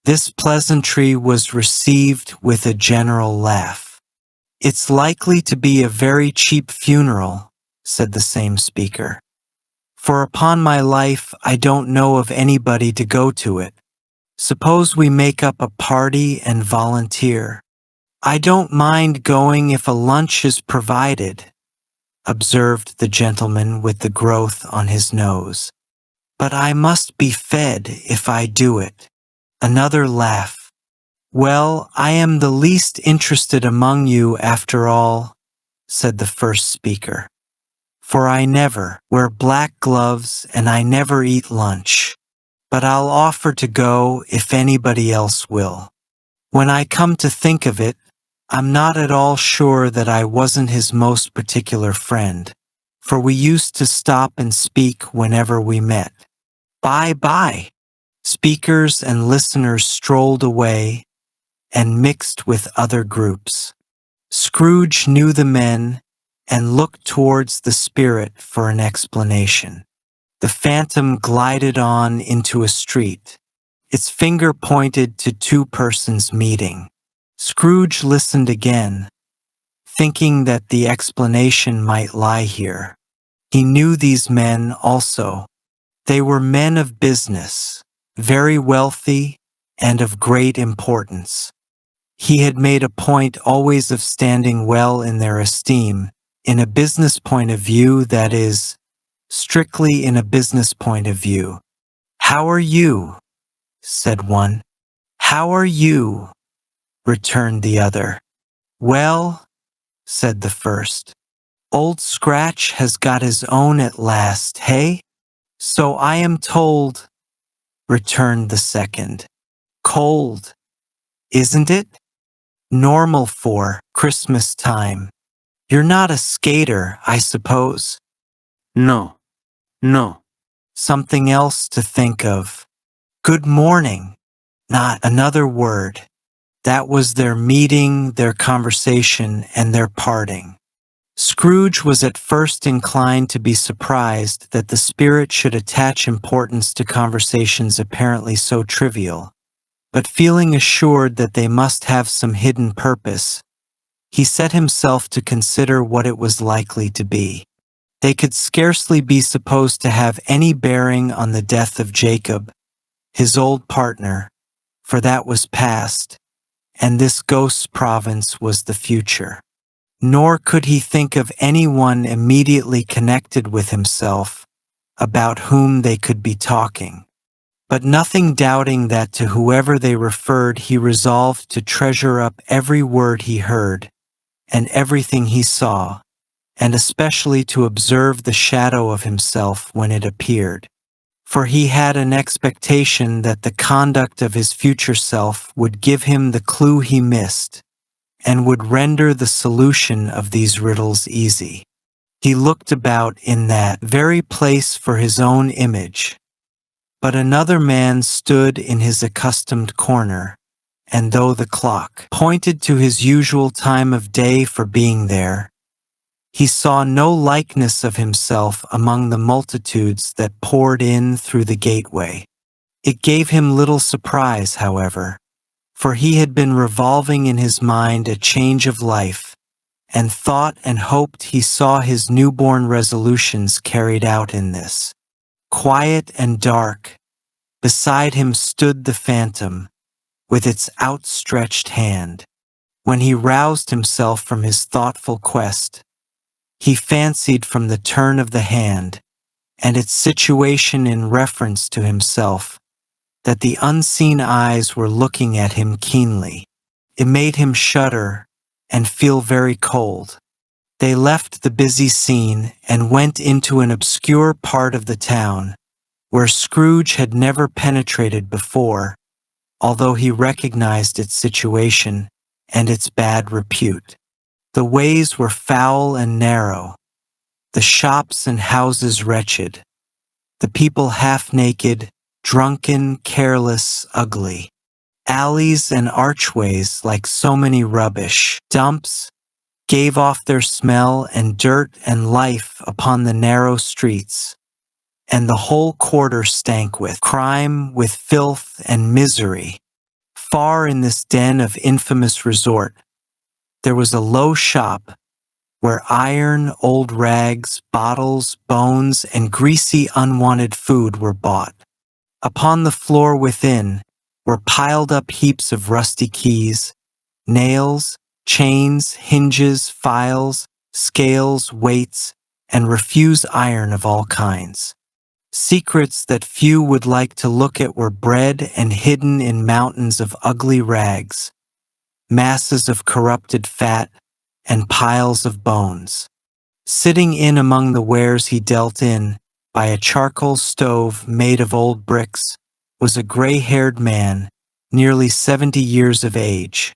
This pleasantry was received with a general laugh. "It's likely to be a very cheap funeral," said the same speaker. "For upon my life, I don't know of anybody to go to it. Suppose we make up a party and volunteer." "I don't mind going if a lunch is provided," observed the gentleman with the growth on his nose. "But I must be fed if I do it." Another laugh. "Well, I am the least interested among you after all," said the first speaker. "For I never wear black gloves and I never eat lunch. But I'll offer to go if anybody else will. When I come to think of it, I'm not at all sure that I wasn't his most particular friend, for we used to stop and speak whenever we met. Bye-bye." Speakers and listeners strolled away and mixed with other groups. Scrooge knew the men and looked towards the spirit for an explanation. The phantom glided on into a street. Its finger pointed to two persons meeting. Scrooge listened again, thinking that the explanation might lie here. He knew these men also. They were men of business, very wealthy and of great importance. He had made a point always of standing well in their esteem, in a business point of view, that is, strictly in a business point of view. "How are you?" said one. "How are you?" returned the other. "Well," said the first, "Old Scratch has got his own at last, hey?" "So I am told," returned the second. "Cold, isn't it? Normal for Christmas time. You're not a skater, I suppose?" No. No. Something else to think of. "Good morning." Not another word. That was their meeting, their conversation, and their parting. Scrooge was at first inclined to be surprised that the spirit should attach importance to conversations apparently so trivial, but feeling assured that they must have some hidden purpose, he set himself to consider what it was likely to be. They could scarcely be supposed to have any bearing on the death of Jacob, his old partner, for that was past, and this ghost's province was the future. Nor could he think of anyone immediately connected with himself, about whom they could be talking. But nothing doubting that to whoever they referred, he resolved to treasure up every word he heard, and everything he saw, and especially to observe the shadow of himself when it appeared. For he had an expectation that the conduct of his future self would give him the clue he missed, and would render the solution of these riddles easy. He looked about in that very place for his own image, but another man stood in his accustomed corner, and though the clock pointed to his usual time of day for being there, he saw no likeness of himself among the multitudes that poured in through the gateway. It gave him little surprise, however, for he had been revolving in his mind a change of life, and thought and hoped he saw his newborn resolutions carried out in this. Quiet and dark, beside him stood the phantom, with its outstretched hand. When he roused himself from his thoughtful quest, he fancied from the turn of the hand, and its situation in reference to himself, that the unseen eyes were looking at him keenly. It made him shudder and feel very cold. They left the busy scene and went into an obscure part of the town, where Scrooge had never penetrated before, although he recognized its situation and its bad repute. The ways were foul and narrow, the shops and houses wretched, the people half-naked, drunken, careless, ugly. Alleys and archways, like so many rubbish dumps, gave off their smell and dirt and life upon the narrow streets, and the whole quarter stank with crime, with filth and misery. Far in this den of infamous resort, there was a low shop where iron, old rags, bottles, bones, and greasy unwanted food were bought. Upon the floor within were piled up heaps of rusty keys, nails, chains, hinges, files, scales, weights, and refuse iron of all kinds. Secrets that few would like to look at were bred and hidden in mountains of ugly rags, masses of corrupted fat, and piles of bones. Sitting in among the wares he dealt in, by a charcoal stove made of old bricks, was a gray-haired man, nearly 70 years of age,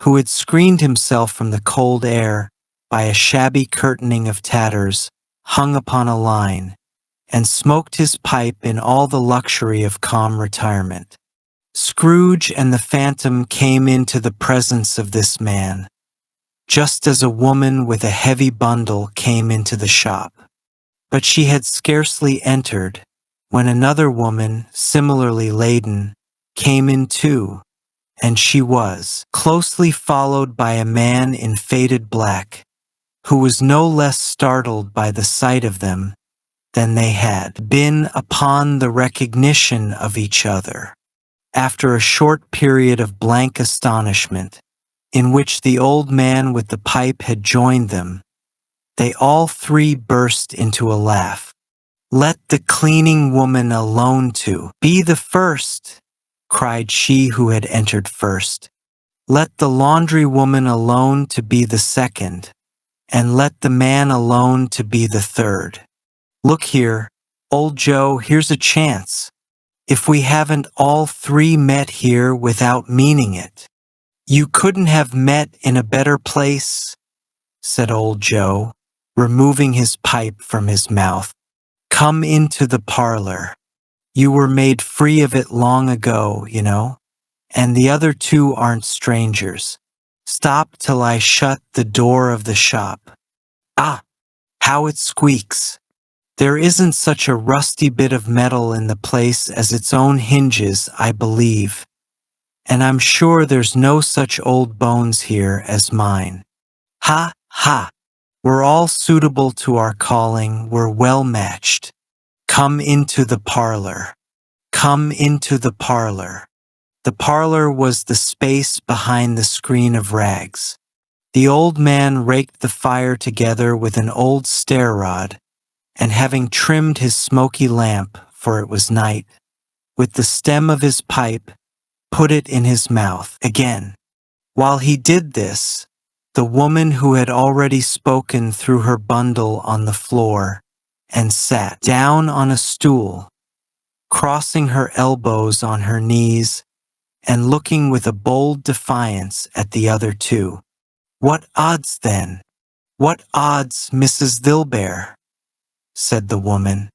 who had screened himself from the cold air by a shabby curtaining of tatters hung upon a line, and smoked his pipe in all the luxury of calm retirement. Scrooge and the phantom came into the presence of this man, just as a woman with a heavy bundle came into the shop. But she had scarcely entered when another woman, similarly laden, came in too, and she was closely followed by a man in faded black, who was no less startled by the sight of them than they had been upon the recognition of each other. After a short period of blank astonishment, in which the old man with the pipe had joined them, they all three burst into a laugh. "Let the cleaning woman alone to be the first," cried she who had entered first. "Let the laundry woman alone to be the second, and let the man alone to be the third. Look here, old Joe, here's a chance. If we haven't all three met here without meaning it." "You couldn't have met in a better place," said old Joe, removing his pipe from his mouth. "Come into the parlor. You were made free of it long ago, you know, and the other two aren't strangers. Stop till I shut the door of the shop. Ah, how it squeaks! There isn't such a rusty bit of metal in the place as its own hinges, I believe, and I'm sure there's no such old bones here as mine. Ha, ha! We're all suitable to our calling, we're well matched. Come into the parlor. Come into the parlor." The parlor was the space behind the screen of rags. The old man raked the fire together with an old stair rod, and having trimmed his smoky lamp, for it was night, with the stem of his pipe, put it in his mouth again. While he did this, the woman who had already spoken threw her bundle on the floor and sat down on a stool, crossing her elbows on her knees and looking with a bold defiance at the other two. "What odds then? What odds, Mrs. Dilbear?" said the woman.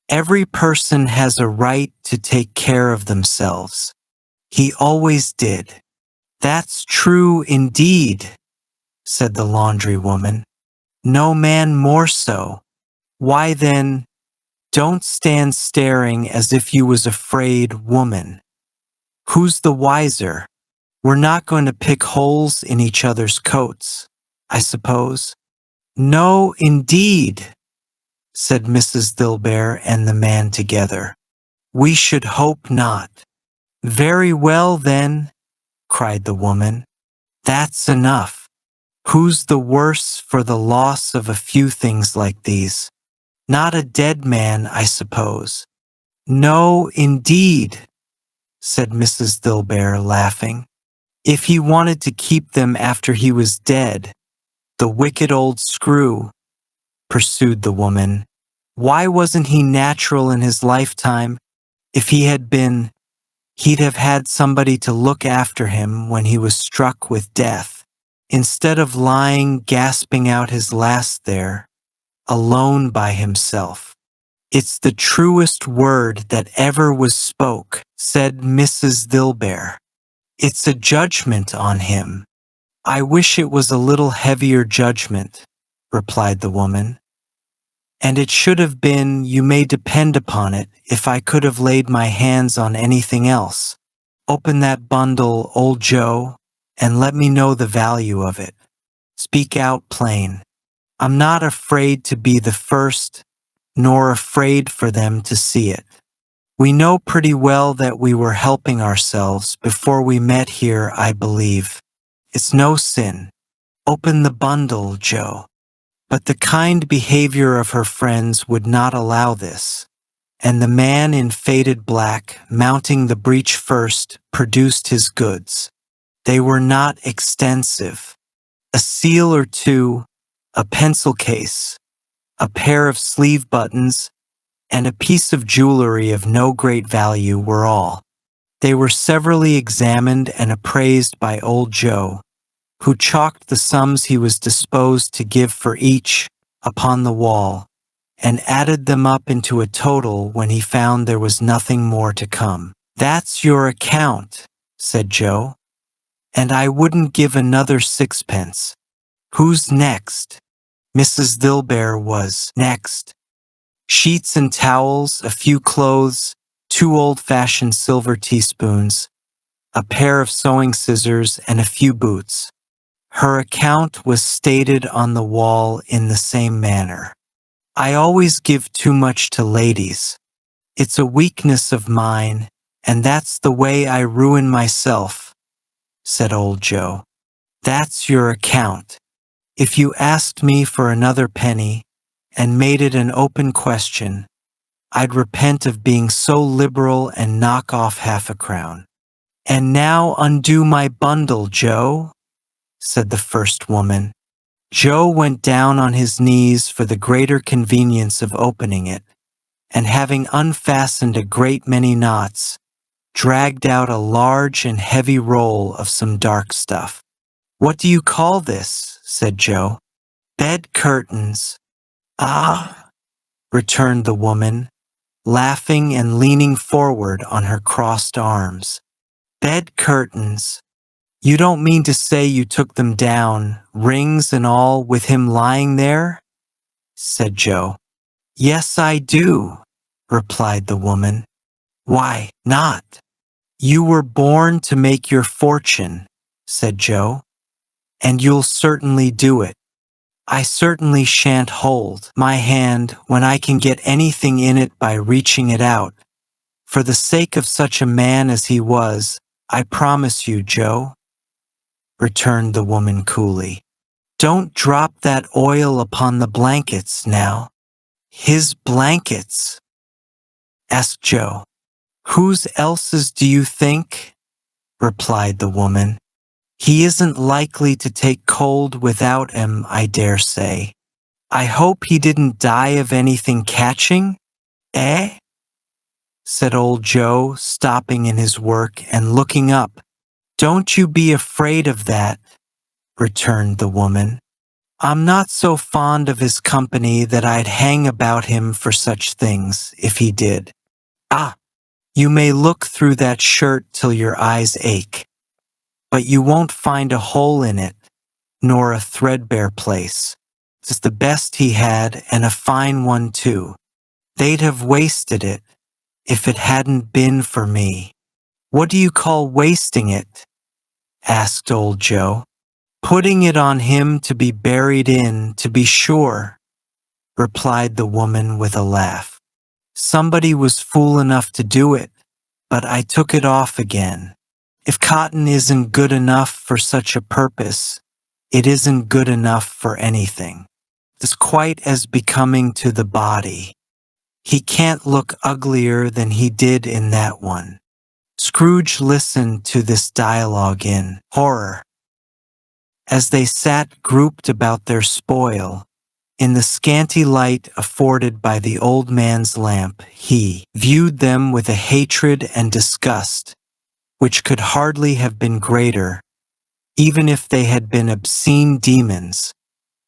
"Every person has a right to take care of themselves. He always did. That's true indeed, said the laundry woman. No man more so. Why then, don't stand staring as if you was afraid, woman. Who's the wiser? We're not going to pick holes in each other's coats, I suppose. No, indeed, said Mrs. Dilbear and the man together. We should hope not. Very well, then, cried the woman. That's enough. Who's the worse for the loss of a few things like these? Not a dead man, I suppose. No, indeed, said Mrs. Dilbear, laughing. If he wanted to keep them after he was dead, the wicked old screw, pursued the woman, why wasn't he natural in his lifetime? If he had been, he'd have had somebody to look after him when he was struck with death, instead of lying gasping out his last there, alone by himself. It's the truest word that ever was spoke, said Mrs. Dilbear. It's a judgment on him. I wish it was a little heavier judgment, replied the woman. And it should have been, you may depend upon it, if I could have laid my hands on anything else. Open that bundle, old Joe, and let me know the value of it. Speak out plain. I'm not afraid to be the first, nor afraid for them to see it. We know pretty well that we were helping ourselves before we met here, I believe. It's no sin. Open the bundle, Joe. But the kind behavior of her friends would not allow this, and the man in faded black, mounting the breech first, produced his goods. They were not extensive. A seal or two, a pencil case, a pair of sleeve buttons, and a piece of jewelry of no great value were all. They were severally examined and appraised by old Joe, who chalked the sums he was disposed to give for each upon the wall, and added them up into a total when he found there was nothing more to come. That's your account, said Joe, and I wouldn't give another sixpence. Who's next? Mrs. Dilbear was next. Sheets and towels, a few clothes, 2 old-fashioned silver teaspoons, a pair of sewing scissors, and a few boots. Her account was stated on the wall in the same manner. I always give too much to ladies. It's a weakness of mine, and that's the way I ruin myself, said old Joe. That's your account. If you asked me for another penny and made it an open question, I'd repent of being so liberal and knock off half a crown. And now undo my bundle, Joe, said the first woman. Joe went down on his knees for the greater convenience of opening it, and having unfastened a great many knots, dragged out a large and heavy roll of some dark stuff. What do you call this? Said Joe. Bed curtains. Ah, returned the woman, laughing and leaning forward on her crossed arms. Bed curtains. You don't mean to say you took them down, rings and all, with him lying there? Said Joe. Yes, I do, replied the woman. Why not? You were born to make your fortune, said Joe, and you'll certainly do it. I certainly shan't hold my hand when I can get anything in it by reaching it out. For the sake of such a man as he was, I promise you, Joe, returned the woman coolly. Don't drop that oil upon the blankets now. His blankets? Asked Joe. Whose else's do you think? Replied the woman. He isn't likely to take cold without 'em, I dare say. I hope he didn't die of anything catching? Eh? Said old Joe, stopping in his work and looking up. Don't you be afraid of that, returned the woman. I'm not so fond of his company that I'd hang about him for such things, if he did. Ah, you may look through that shirt till your eyes ache. but you won't find a hole in it, nor a threadbare place. It's the best he had, and a fine one too. They'd have wasted it if it hadn't been for me." "What do you call wasting it?" asked old Joe. "Putting it on him to be buried in, to be sure," replied the woman with a laugh. "Somebody was fool enough to do it, but I took it off again. If cotton isn't good enough for such a purpose, it isn't good enough for anything. It's quite as becoming to the body. He can't look uglier than he did in that one." Scrooge listened to this dialogue in horror. As they sat grouped about their spoil, in the scanty light afforded by the old man's lamp, he viewed them with a hatred and disgust which could hardly have been greater, even if they had been obscene demons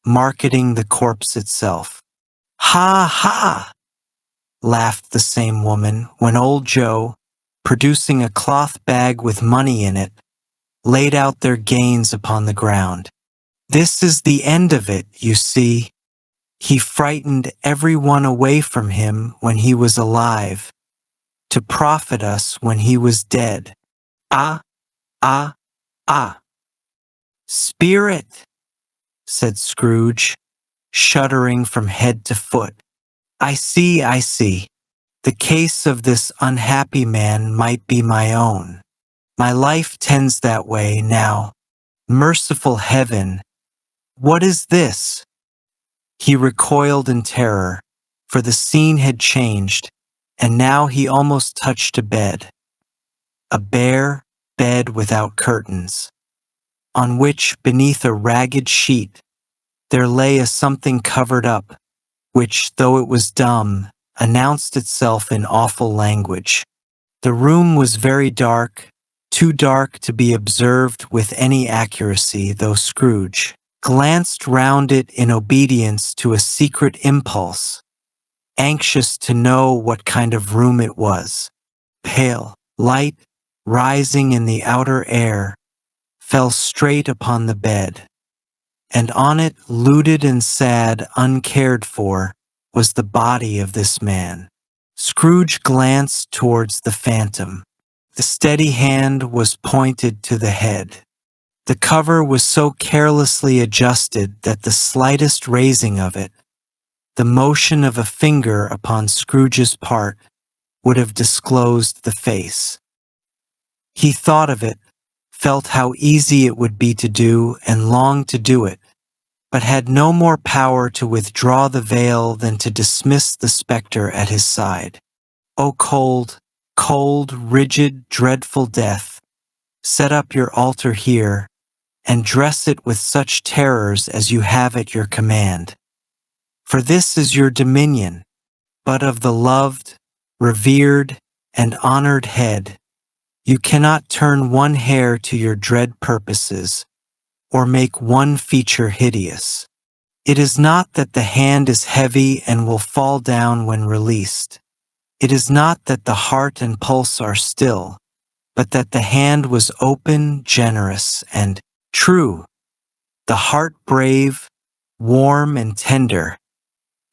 marketing the corpse itself. "Ha, ha!" laughed the same woman when old Joe, producing a cloth bag with money in it, laid out their gains upon the ground. "This is the end of it, you see. He frightened everyone away from him when he was alive, to profit us when he was dead. Ah, ah, ah." "Spirit," said Scrooge, shuddering from head to foot. I see. The case of this unhappy man might be my own. My life tends that way now. Merciful heaven, what is this?" He recoiled in terror, for the scene had changed, and now he almost touched a bed. A bare bed without curtains, on which, beneath a ragged sheet, there lay a something covered up, which, though it was dumb, announced itself in awful language. The room was very dark, too dark to be observed with any accuracy, though Scrooge glanced round it in obedience to a secret impulse, anxious to know what kind of room it was. Pale light, rising in the outer air, fell straight upon the bed, and on it, looted and sad, uncared for, was the body of this man. Scrooge glanced towards the phantom. The steady hand was pointed to the head. The cover was so carelessly adjusted that the slightest raising of it, the motion of a finger upon Scrooge's part, would have disclosed the face. He thought of it, felt how easy it would be to do, and longed to do it, but had no more power to withdraw the veil than to dismiss the spectre at his side. O cold, cold, rigid, dreadful death, set up your altar here, and dress it with such terrors as you have at your command. For this is your dominion, but of the loved, revered, and honored head, you cannot turn one hair to your dread purposes, or make one feature hideous. It is not that the hand is heavy and will fall down when released. It is not that the heart and pulse are still, but that the hand was open, generous, and true, the heart brave, warm, and tender,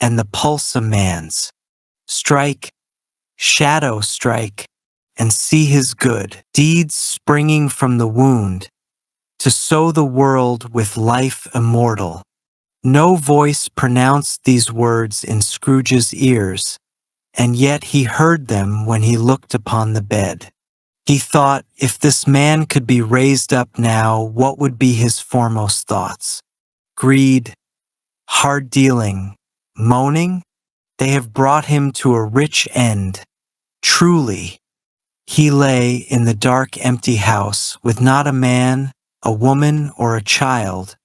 and the pulse a man's. Strike, shadow strike, and see his good deeds springing from the wound, to sow the world with life immortal. No voice pronounced these words in Scrooge's ears, and yet he heard them when he looked upon the bed. He thought, if this man could be raised up now, what would be his foremost thoughts? Greed, hard dealing, moaning? They have brought him to a rich end. Truly, he lay in the dark, empty house with not a man, a woman, or a child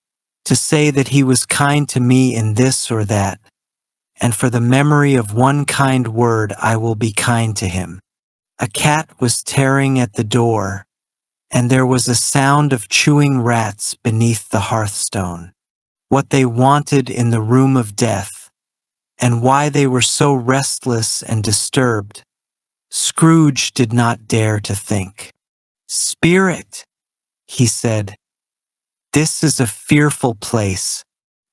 to say that he was kind to me in this or that, and for the memory of one kind word I will be kind to him. A cat was tearing at the door, and there was a sound of chewing rats beneath the hearthstone. What they wanted in the room of death, and why they were so restless and disturbed, Scrooge did not dare to think. "Spirit," he said. "This is a fearful place.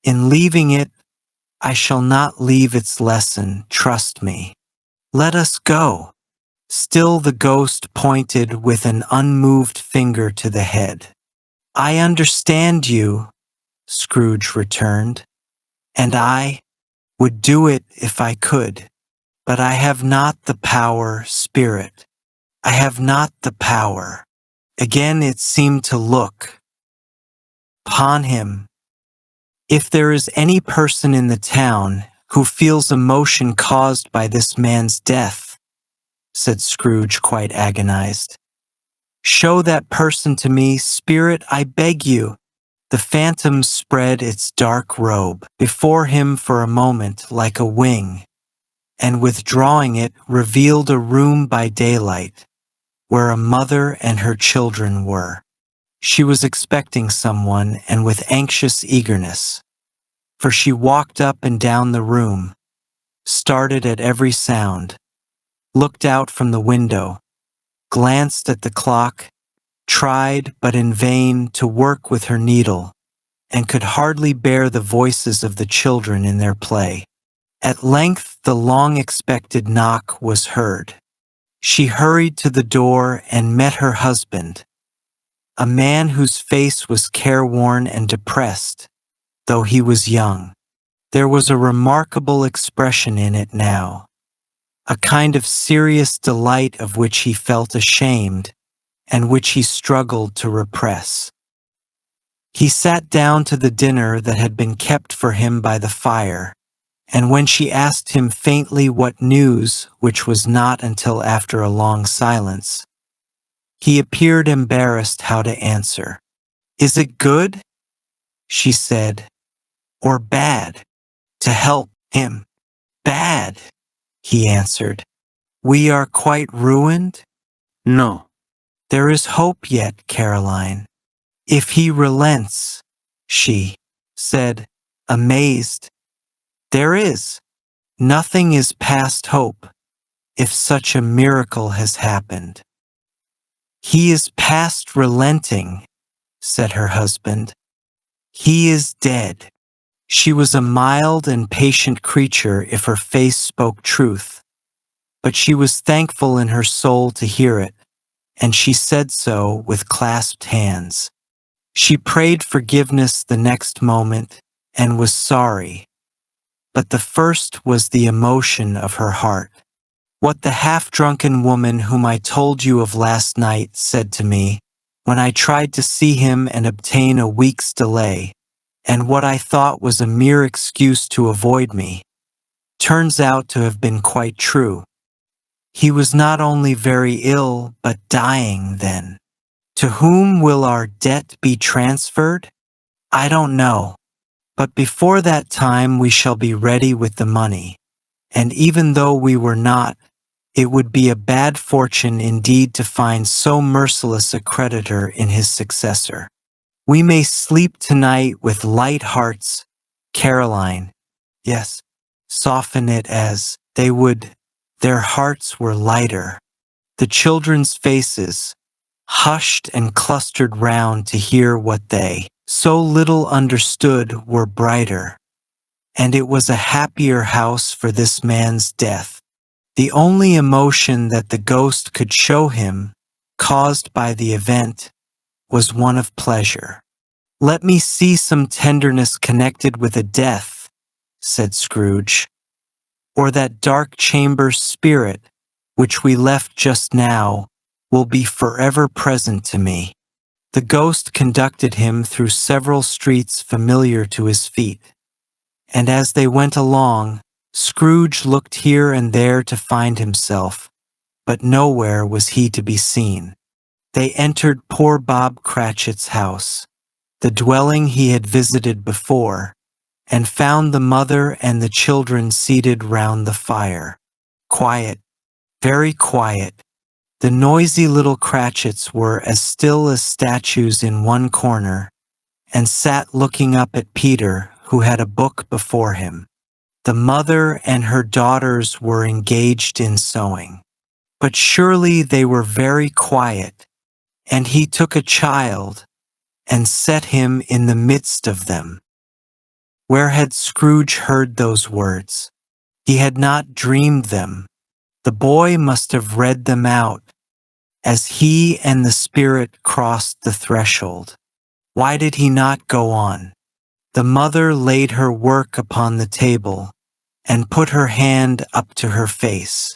In leaving it, I shall not leave its lesson, trust me. Let us go." Still the ghost pointed with an unmoved finger to the head. "I understand you," Scrooge returned, "and I would do it if I could. But I have not the power, Spirit. I have not the power." Again it seemed to look upon him. "If there is any person in the town who feels emotion caused by this man's death," said Scrooge, quite agonized, "show that person to me, Spirit, I beg you." The phantom spread its dark robe before him for a moment like a wing, and withdrawing it revealed a room by daylight, where a mother and her children were. She was expecting someone, and with anxious eagerness, for she walked up and down the room, started at every sound, looked out from the window, glanced at the clock, tried, but in vain, to work with her needle, and could hardly bear the voices of the children in their play. At length the long-expected knock was heard. She hurried to the door and met her husband, a man whose face was careworn and depressed, though he was young. There was a remarkable expression in it now, a kind of serious delight of which he felt ashamed, and which he struggled to repress. He sat down to the dinner that had been kept for him by the fire, and when she asked him faintly what news, which was not until after a long silence, he appeared embarrassed how to answer. "Is it good," she said, "or bad? To help him?" "Bad," he answered. "We are quite ruined?" No. "There is hope yet, Caroline. If he relents," she said, amazed. "There is. Nothing is past hope, if such a miracle has happened." "He is past relenting," said her husband. "He is dead." She was a mild and patient creature if her face spoke truth, but she was thankful in her soul to hear it, and she said so with clasped hands. She prayed forgiveness the next moment and was sorry, but the first was the emotion of her heart. What the half-drunken woman whom I told you of last night said to me when I tried to see him and obtain a week's delay, and what I thought was a mere excuse to avoid me, turns out to have been quite true. He was not only very ill, but dying then. To whom will our debt be transferred? I don't know. But before that time we shall be ready with the money, and even though we were not, it would be a bad fortune indeed to find so merciless a creditor in his successor. We may sleep tonight with light hearts, Caroline. Yes, soften it as they would. Their hearts were lighter. The children's faces, hushed and clustered round to hear what they so little understood, were brighter, and it was a happier house for this man's death. The only emotion that the ghost could show him, caused by the event, was one of pleasure. "Let me see some tenderness connected with a death," said Scrooge, "or that dark chamber spirit, which we left just now, will be forever present to me." The ghost conducted him through several streets familiar to his feet, and as they went along, Scrooge looked here and there to find himself, but nowhere was he to be seen. They entered poor Bob Cratchit's house, the dwelling he had visited before, and found the mother and the children seated round the fire. Quiet, very quiet. The noisy little Cratchits were as still as statues in one corner, and sat looking up at Peter, who had a book before him. The mother and her daughters were engaged in sewing. But surely they were very quiet, And he took a child and set him in the midst of them. Where had Scrooge heard those words? He had not dreamed them. The boy must have read them out as he and the Spirit crossed the threshold. Why did he not go on? The mother laid her work upon the table and put her hand up to her face.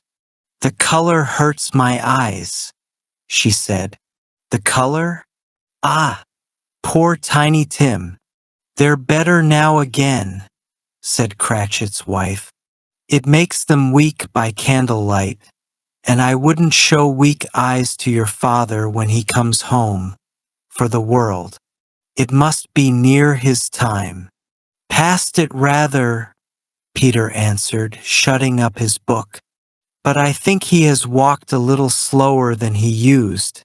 "The color hurts my eyes," she said. "The color? Ah, poor Tiny Tim. They're better now again," said Cratchit's wife. "It makes them weak by candlelight, and I wouldn't show weak eyes to your father when he comes home, for the world. It must be near his time." "Past it rather," Peter answered, shutting up his book. "But I think he has walked a little slower than he used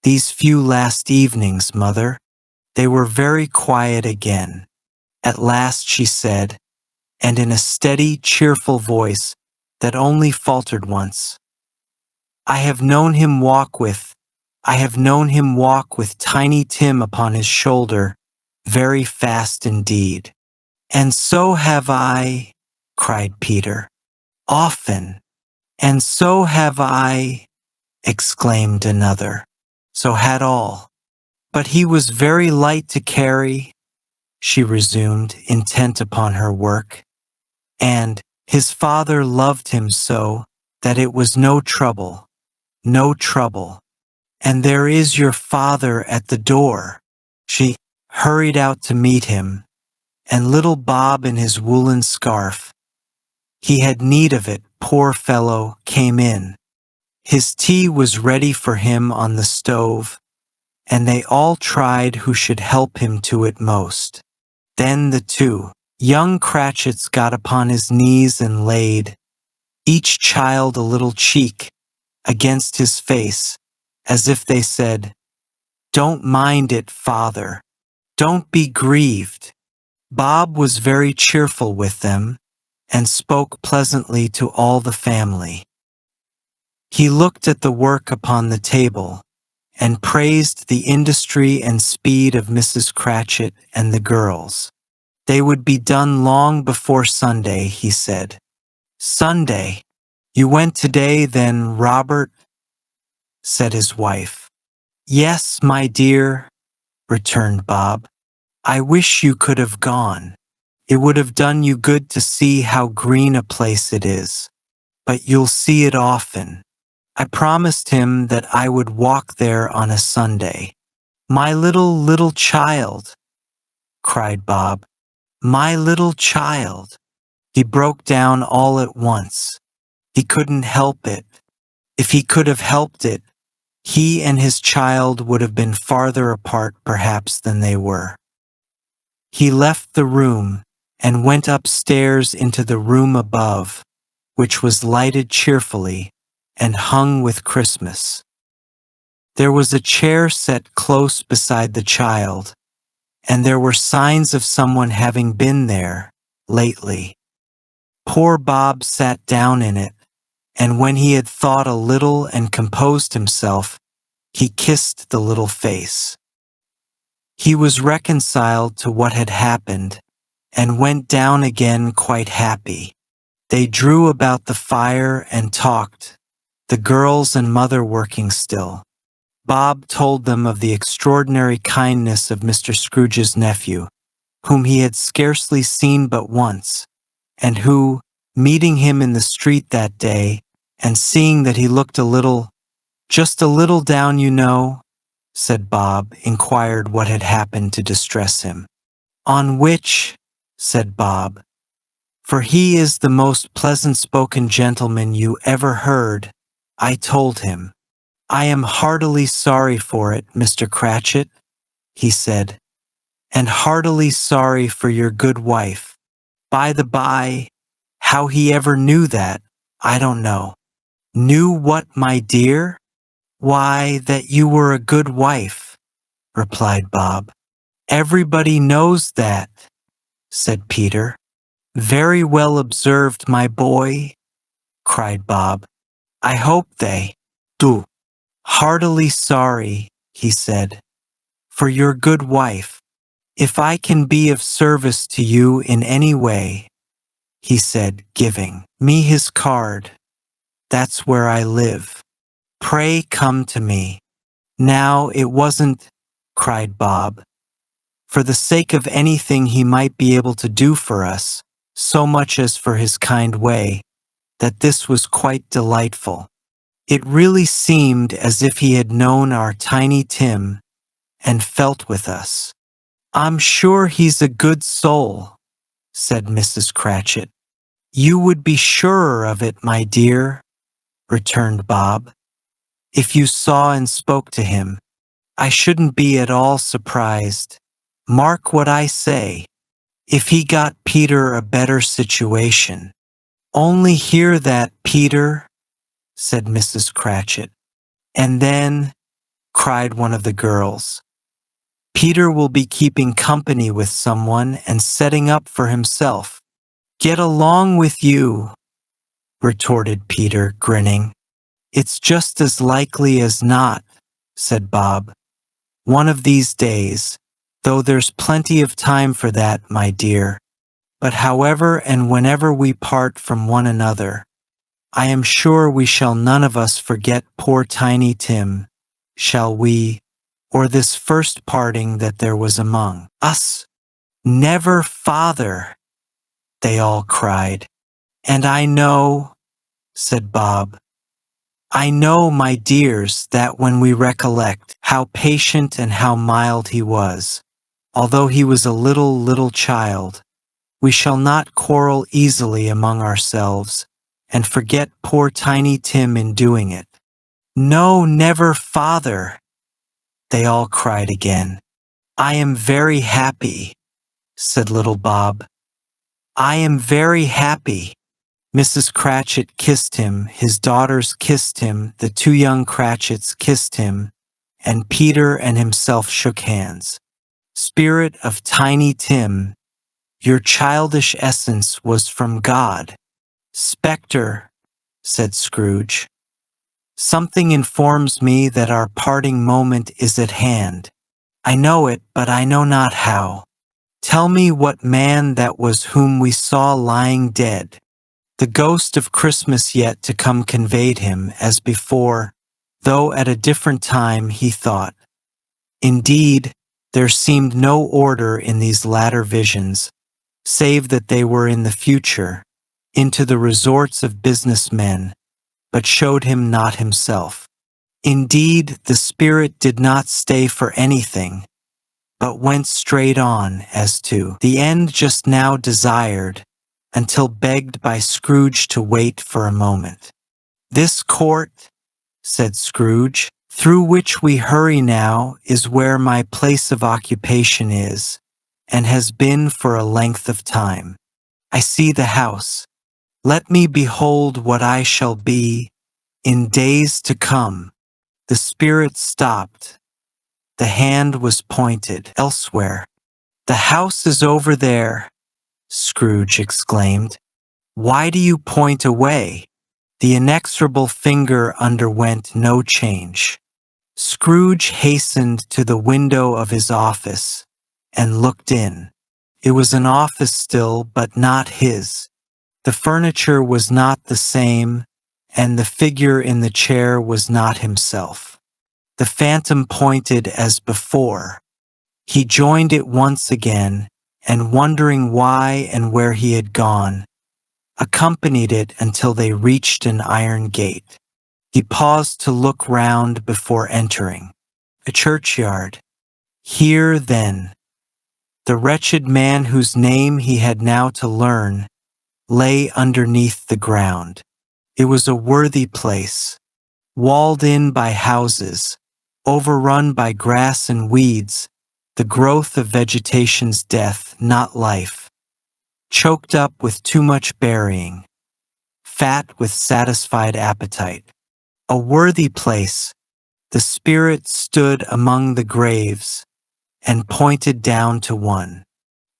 these few last evenings, Mother." They were very quiet again. At last she said, and in a steady, cheerful voice that only faltered once, I have known him walk with Tiny Tim upon his shoulder, very fast indeed." "And so have I," cried Peter. "Often." "And so have I," exclaimed another. "So had all. But he was very light to carry," she resumed, intent upon her work, "and his father loved him so that it was no trouble, no trouble. And there is your father at the door." She hurried out to meet him, and little Bob in his woolen scarf, he had need of it, poor fellow, came in. His tea was ready for him on the stove, and they all tried who should help him to it most. Then the two young Cratchits got upon his knees and laid, each child a little cheek, against his face, as if they said, "Don't mind it, father. Don't be grieved." Bob was very cheerful with them, and spoke pleasantly to all the family. He looked at the work upon the table, and praised the industry and speed of Mrs. Cratchit and the girls. They would be done long before Sunday, he said. "Sunday? You went today, then, Robert?" said his wife. "Yes, my dear," returned Bob. "I wish you could have gone. It would have done you good to see how green a place it is. But you'll see it often. I promised him that I would walk there on a Sunday." "My little child," cried Bob. "My little child." He broke down all at once. He couldn't help it. If he could have helped it, he and his child would have been farther apart perhaps than they were. He left the room and went upstairs into the room above, which was lighted cheerfully and hung with Christmas. There was a chair set close beside the child, and there were signs of someone having been there lately. Poor Bob sat down in it, and when he had thought a little and composed himself, he kissed the little face. He was reconciled to what had happened, and went down again quite happy. They drew about the fire and talked, the girls and mother working still. Bob told them of the extraordinary kindness of Mr. Scrooge's nephew, whom he had scarcely seen but once, and who, meeting him in the street that day, and seeing that he looked just a little down, you know, said Bob, inquired what had happened to distress him. "On which," said Bob, "for he is the most pleasant-spoken gentleman you ever heard, I told him. 'I am heartily sorry for it, Mr. Cratchit,' he said, 'and heartily sorry for your good wife.' By the by, how he ever knew that, I don't know." "Knew what, my dear?" "Why, that you were a good wife," replied Bob. "Everybody knows that," said Peter. "Very well observed, my boy," cried Bob. "I hope they do. Heartily sorry," he said, "for your good wife. If I can be of service to you in any way," he said, giving me his card. "That's where I live. Pray come to me." Now it wasn't, cried Bob, for the sake of anything he might be able to do for us, so much as for his kind way, that this was quite delightful. It really seemed as if he had known our Tiny Tim and felt with us. "I'm sure he's a good soul," said Mrs. Cratchit. "You would be surer of it, my dear," returned Bob. "If you saw and spoke to him, I shouldn't be at all surprised. Mark what I say. If he got Peter a better situation." "Only hear that, Peter," said Mrs. Cratchit. "And then," cried one of the girls, "Peter will be keeping company with someone and setting up for himself." "Get along with you," retorted Peter, grinning. "It's just as likely as not," said Bob. "One of these days, though there's plenty of time for that, my dear. But however and whenever we part from one another, I am sure we shall none of us forget poor Tiny Tim, shall we, or this first parting that there was among us?" "Never, father!" they all cried. "And I know," said Bob, "I know, my dears, that when we recollect how patient and how mild he was, although he was a little child, we shall not quarrel easily among ourselves and forget poor Tiny Tim in doing it." "No, never, father!" they all cried again. "I am very happy," said little Bob. "I am very happy." Mrs. Cratchit kissed him, his daughters kissed him, the two young Cratchits kissed him, and Peter and himself shook hands. "Spirit of Tiny Tim, your childish essence was from God." "Spectre," said Scrooge, "something informs me that our parting moment is at hand. I know it, but I know not how. Tell me what man that was whom we saw lying dead." The ghost of Christmas yet to come conveyed him, as before, though at a different time, he thought. Indeed, there seemed no order in these latter visions, save that they were in the future, into the resorts of business men, but showed him not himself. Indeed, the spirit did not stay for anything, but went straight on as to the end just now desired, until begged by Scrooge to wait for a moment. "This court," said Scrooge, "through which we hurry now is where my place of occupation is, and has been for a length of time. I see the house. Let me behold what I shall be in days to come." The spirit stopped. The hand was pointed elsewhere. "The house is over there," Scrooge exclaimed. "Why do you point away?" The inexorable finger underwent no change. Scrooge hastened to the window of his office and looked in. It was an office still, but not his. The furniture was not the same, and the figure in the chair was not himself. The phantom pointed as before. He joined it once again, and wondering why and where he had gone, accompanied it until they reached an iron gate. He paused to look round before entering. A churchyard. Here, then, the wretched man whose name he had now to learn lay underneath the ground. It was a worthy place, walled in by houses, overrun by grass and weeds, the growth of vegetation's death, not life, choked up with too much burying, fat with satisfied appetite. A worthy place. The spirit stood among the graves and pointed down to one.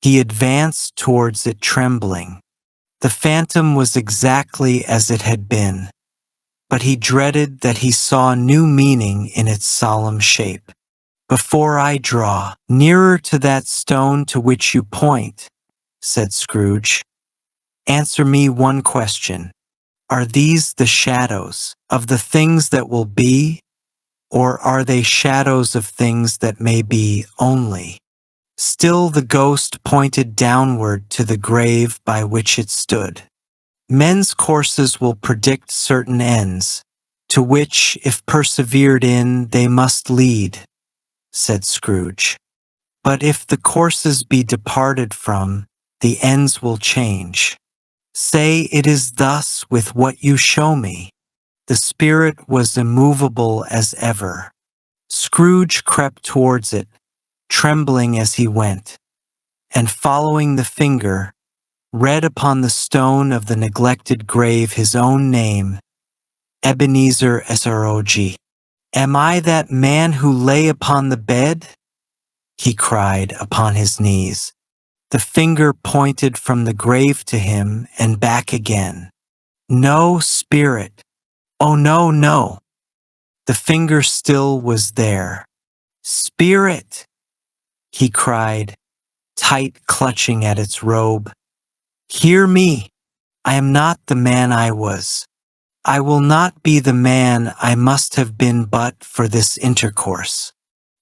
He advanced towards it trembling. The phantom was exactly as it had been, but he dreaded that he saw new meaning in its solemn shape. Before I draw nearer to that stone to which you point, said Scrooge, answer me one question. Are these the shadows of the things that will be, or are they shadows of things that may be only? Still the ghost pointed downward to the grave by which it stood. Men's courses will predict certain ends, to which, if persevered in, they must lead, said Scrooge. But if the courses be departed from, the ends will change. Say it is thus with what you show me. The spirit was immovable as ever. Scrooge crept towards it, trembling as he went, and following the finger, read upon the stone of the neglected grave his own name, Ebenezer Srog. Am I that man who lay upon the bed? He cried upon his knees. The finger pointed from the grave to him and back again. No, spirit. Oh, no, no. The finger still was there. Spirit, he cried, tight clutching at its robe. Hear me. I am not the man I was. I will not be the man I must have been but for this intercourse.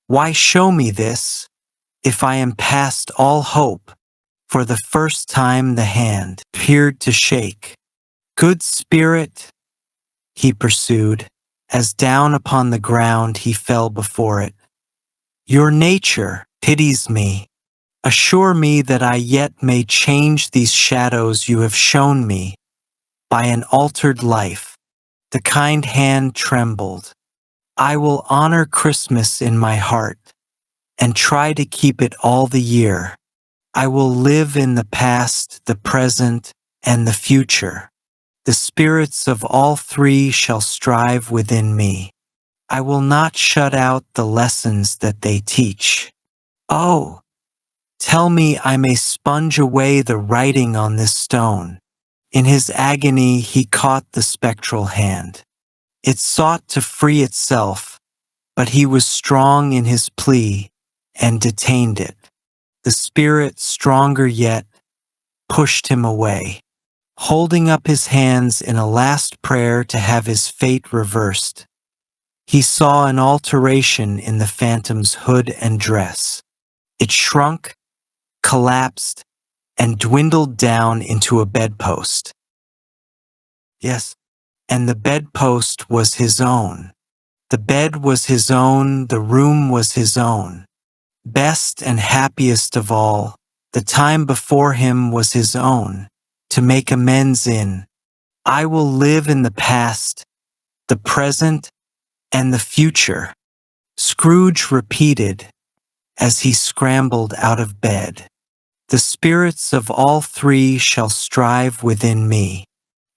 Why show me this, if I am past all hope? For the first time the hand appeared to shake. Good spirit, he pursued, as down upon the ground he fell before it. Your nature pities me. Assure me that I yet may change these shadows you have shown me by an altered life. The kind hand trembled. I will honor Christmas in my heart and try to keep it all the year. I will live in the past, the present, and the future. The spirits of all three shall strive within me. I will not shut out the lessons that they teach. Oh, tell me I may sponge away the writing on this stone. In his agony he caught the spectral hand. It sought to free itself, but he was strong in his plea and detained it. The spirit, stronger yet, pushed him away, holding up his hands in a last prayer to have his fate reversed. He saw an alteration in the phantom's hood and dress. It shrunk, collapsed, and dwindled down into a bedpost. Yes, and the bedpost was his own. The bed was his own, the room was his own. Best and happiest of all, the time before him was his own, to make amends in. I will live in the past, the present, and the future, Scrooge repeated as he scrambled out of bed. The spirits of all three shall strive within me.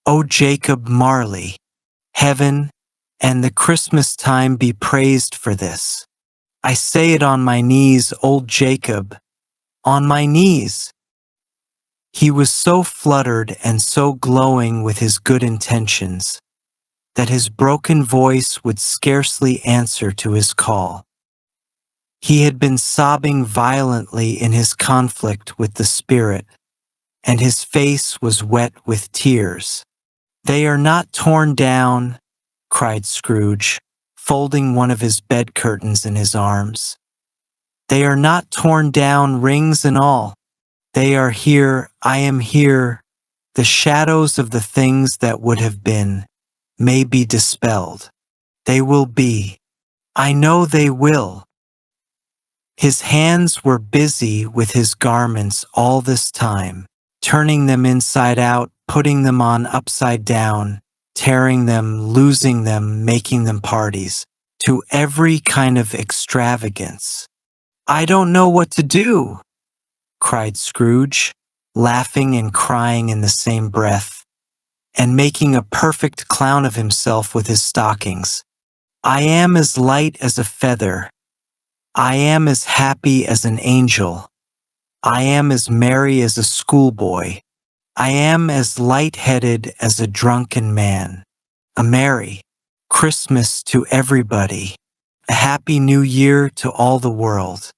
O Jacob Marley, heaven and the Christmas time be praised for this. I say it on my knees, old Jacob, on my knees. He was so fluttered and so glowing with his good intentions that his broken voice would scarcely answer to his call. He had been sobbing violently in his conflict with the spirit, and his face was wet with tears. They are not torn down, cried Scrooge, folding one of his bed curtains in his arms. They are not torn down, rings and all. They are here, I am here. The shadows of the things that would have been may be dispelled. They will be. I know they will. His hands were busy with his garments all this time, turning them inside out, putting them on upside down, tearing them, losing them, making them parties, to every kind of extravagance. I don't know what to do, cried Scrooge, laughing and crying in the same breath, and making a perfect clown of himself with his stockings. I am as light as a feather. I am as happy as an angel. I am as merry as a schoolboy. I am as light-headed as a drunken man. A merry Christmas to everybody. A happy new year to all the world.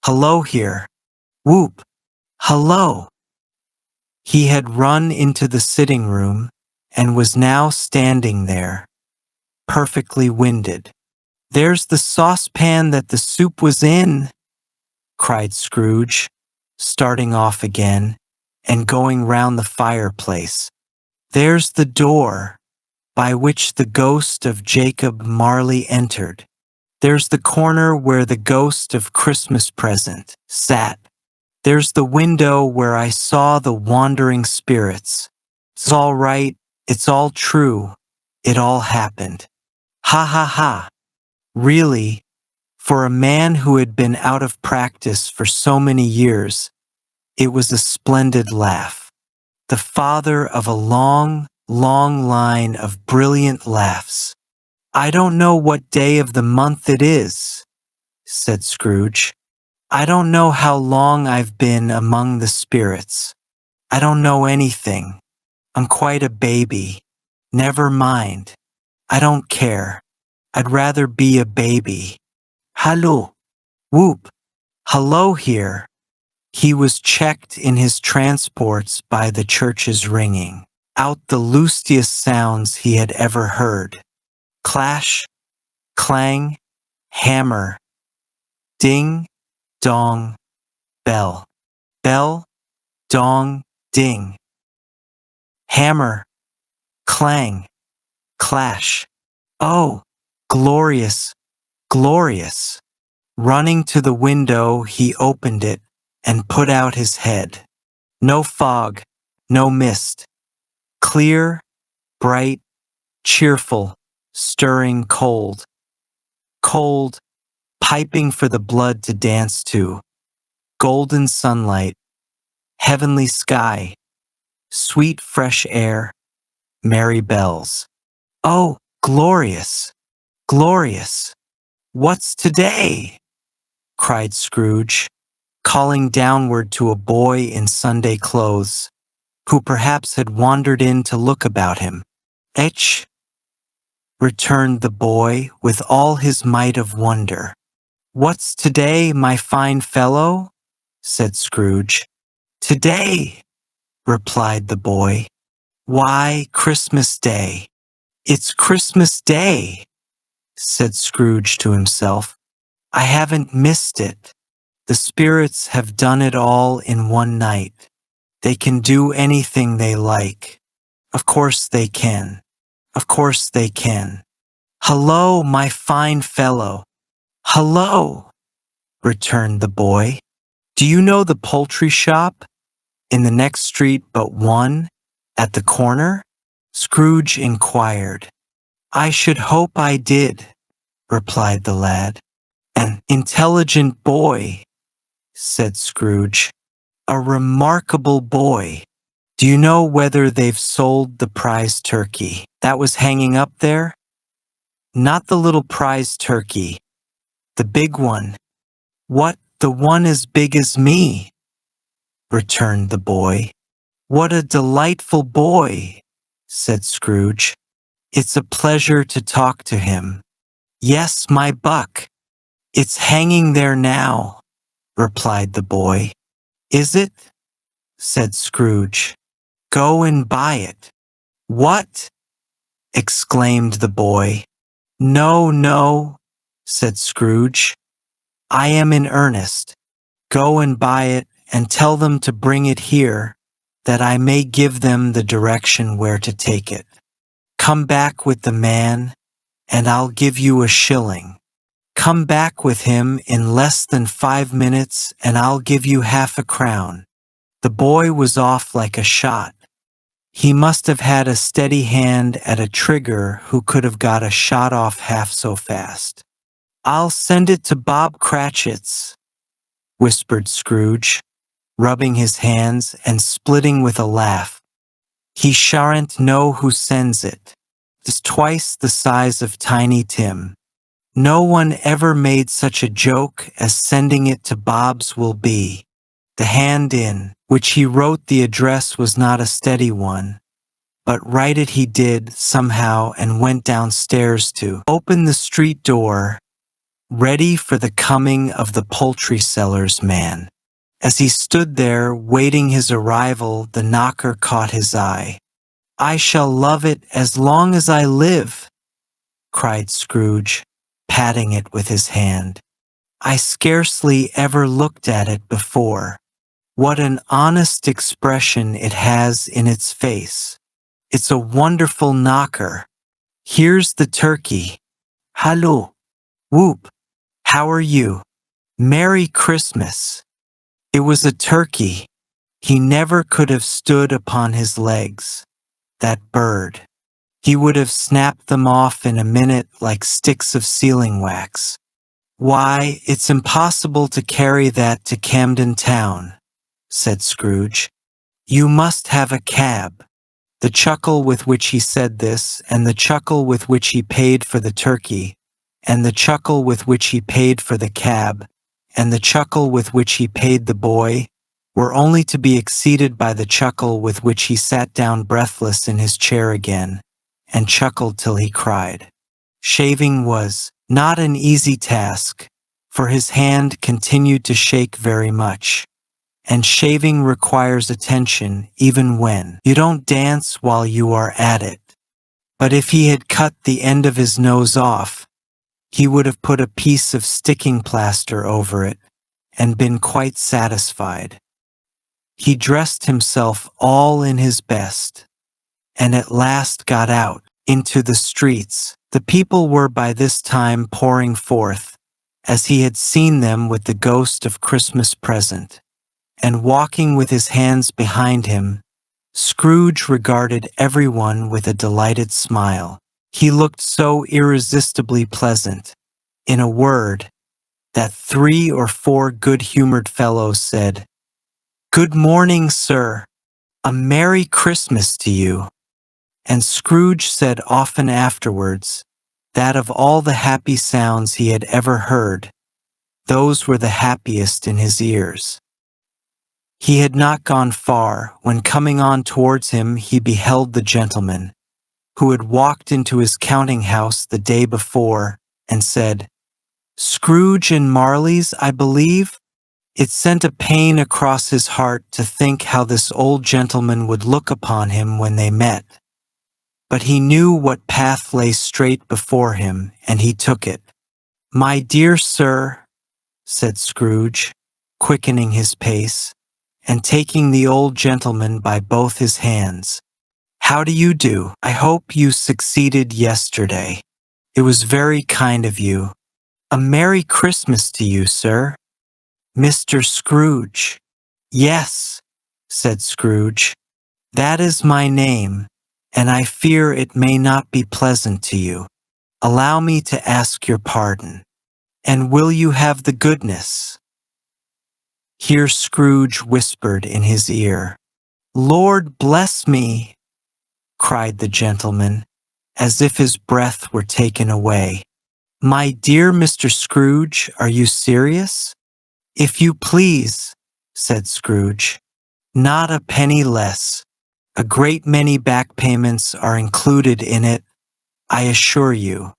Hello here. Whoop. Hello. He had run into the sitting room and was now standing there, perfectly winded. There's the saucepan that the soup was in, cried Scrooge, starting off again and going round the fireplace. There's the door by which the ghost of Jacob Marley entered. There's the corner where the ghost of Christmas present sat. There's the window where I saw the wandering spirits. It's all right. It's all true. It all happened. Ha ha ha. Really, for a man who had been out of practice for so many years, it was a splendid laugh. The father of a long, long line of brilliant laughs. I don't know what day of the month it is, said Scrooge. I don't know how long I've been among the spirits. I don't know anything. I'm quite a baby. Never mind. I don't care. I'd rather be a baby. Hallo. Whoop. Hello here. He was checked in his transports by the church's ringing out the lustiest sounds he had ever heard. Clash, clang, hammer, ding, dong, bell. Bell, dong, ding. Hammer, clang, clash. Oh, glorious, glorious. Running to the window, he opened it and put out his head. No fog, no mist. Clear, bright, cheerful, stirring cold. Cold, piping for the blood to dance to. Golden sunlight, heavenly sky, sweet fresh air, merry bells. Oh, glorious, glorious. What's today? Cried Scrooge, calling downward to a boy in Sunday clothes, who perhaps had wandered in to look about him. Etch, returned the boy with all his might of wonder. What's today, my fine fellow? Said Scrooge. Today, replied the boy. Why, Christmas Day. It's Christmas Day, said Scrooge to himself. I haven't missed it. The spirits have done it all in one night. They can do anything they like. Of course they can. Of course they can. Hello, my fine fellow. Hello, returned the boy. Do you know the poultry shop? In the next street but one, at the corner? Scrooge inquired. I should hope I did, replied the lad. An intelligent boy, said Scrooge. A remarkable boy. Do you know whether they've sold the prize turkey that was hanging up there? Not the little prize turkey, the big one. What, the one as big as me? Returned the boy. What a delightful boy, said Scrooge. It's a pleasure to talk to him. Yes, my buck. It's hanging there now, replied the boy. Is it? Said Scrooge. Go and buy it. What? Exclaimed the boy. No, no, said Scrooge. I am in earnest. Go and buy it and tell them to bring it here, that I may give them the direction where to take it. Come back with the man, and I'll give you a shilling. Come back with him in less than 5 minutes, and I'll give you half a crown. The boy was off like a shot. He must have had a steady hand at a trigger who could have got a shot off half so fast. I'll send it to Bob Cratchit's, whispered Scrooge, rubbing his hands and splitting with a laugh. He shan't know who sends it. It's twice the size of Tiny Tim. No one ever made such a joke as sending it to Bob's will be. The hand in which he wrote the address was not a steady one, but write it he did somehow and went downstairs to open the street door ready for the coming of the poultry seller's man. As he stood there waiting his arrival, the knocker caught his eye. "I shall love it as long as I live," cried Scrooge, patting it with his hand. "I scarcely ever looked at it before. What an honest expression it has in its face. It's a wonderful knocker. Here's the turkey. Hallo. Whoop. How are you? Merry Christmas." It was a turkey. He never could have stood upon his legs. That bird. He would have snapped them off in a minute like sticks of sealing wax. "Why, it's impossible to carry that to Camden Town," said Scrooge. "You must have a cab." The chuckle with which he said this, and the chuckle with which he paid for the turkey, and the chuckle with which he paid for the cab, and the chuckle with which he paid the boy, were only to be exceeded by the chuckle with which he sat down breathless in his chair again, and chuckled till he cried. Shaving was not an easy task, for his hand continued to shake very much, and shaving requires attention even when you don't dance while you are at it. But if he had cut the end of his nose off, he would have put a piece of sticking plaster over it and been quite satisfied. He dressed himself all in his best, and at last got out into the streets. The people were by this time pouring forth, as he had seen them with the ghost of Christmas present, and walking with his hands behind him, Scrooge regarded everyone with a delighted smile. He looked so irresistibly pleasant, in a word, that 3 or 4 good-humored fellows said, "Good morning, sir. A Merry Christmas to you." And Scrooge said often afterwards that of all the happy sounds he had ever heard, those were the happiest in his ears. He had not gone far when, coming on towards him, he beheld the gentleman who had walked into his counting-house the day before and said, "Scrooge and Marley's, I believe?" It sent a pain across his heart to think how this old gentleman would look upon him when they met. But he knew what path lay straight before him, and he took it. "My dear sir," said Scrooge, quickening his pace, and taking the old gentleman by both his hands. "How do you do? I hope you succeeded yesterday. It was very kind of you. A Merry Christmas to you, sir." "Mr. Scrooge." "Yes," said Scrooge. "That is my name, and I fear it may not be pleasant to you. Allow me to ask your pardon. And will you have the goodness—" Here Scrooge whispered in his ear. "Lord bless me!" cried the gentleman, as if his breath were taken away. "My dear Mr. Scrooge, are you serious?" "If you please," said Scrooge. "Not a penny less. A great many back payments are included in it, I assure you.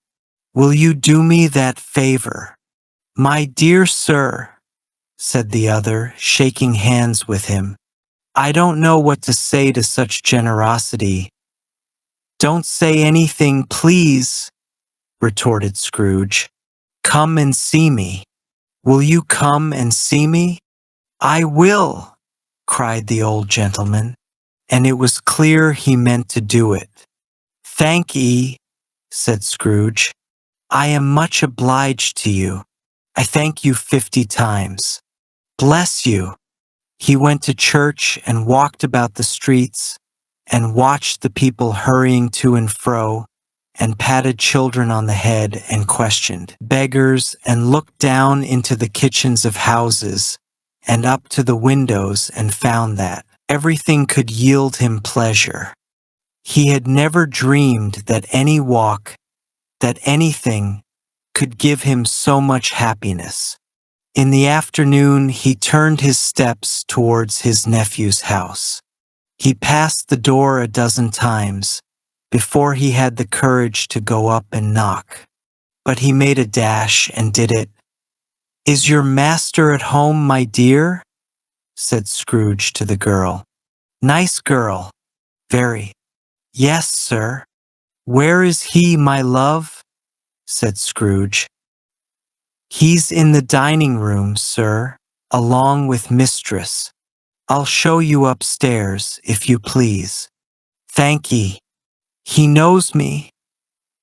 Will you do me that favor?" "My dear sir," said the other, shaking hands with him, "I don't know what to say to such generosity." "Don't say anything, please," retorted Scrooge. "Come and see me. Will you come and see me?" "I will," cried the old gentleman, and it was clear he meant to do it. "Thank ye," said Scrooge. "I am much obliged to you. I thank you 50 times. Bless you." He went to church and walked about the streets and watched the people hurrying to and fro, and patted children on the head and questioned beggars, and looked down into the kitchens of houses and up to the windows and found that everything could yield him pleasure. He had never dreamed that any walk, that anything, could give him so much happiness. In the afternoon he turned his steps towards his nephew's house. He passed the door a dozen times before he had the courage to go up and knock. but he made a dash and did it. "Is your master at home, my dear?" said Scrooge to the girl. "Nice girl. Very." "Yes, sir." "Where is he, my love?" said Scrooge. "He's in the dining room, sir, along with mistress. I'll show you upstairs, if you please." "Thank ye." "He knows me,"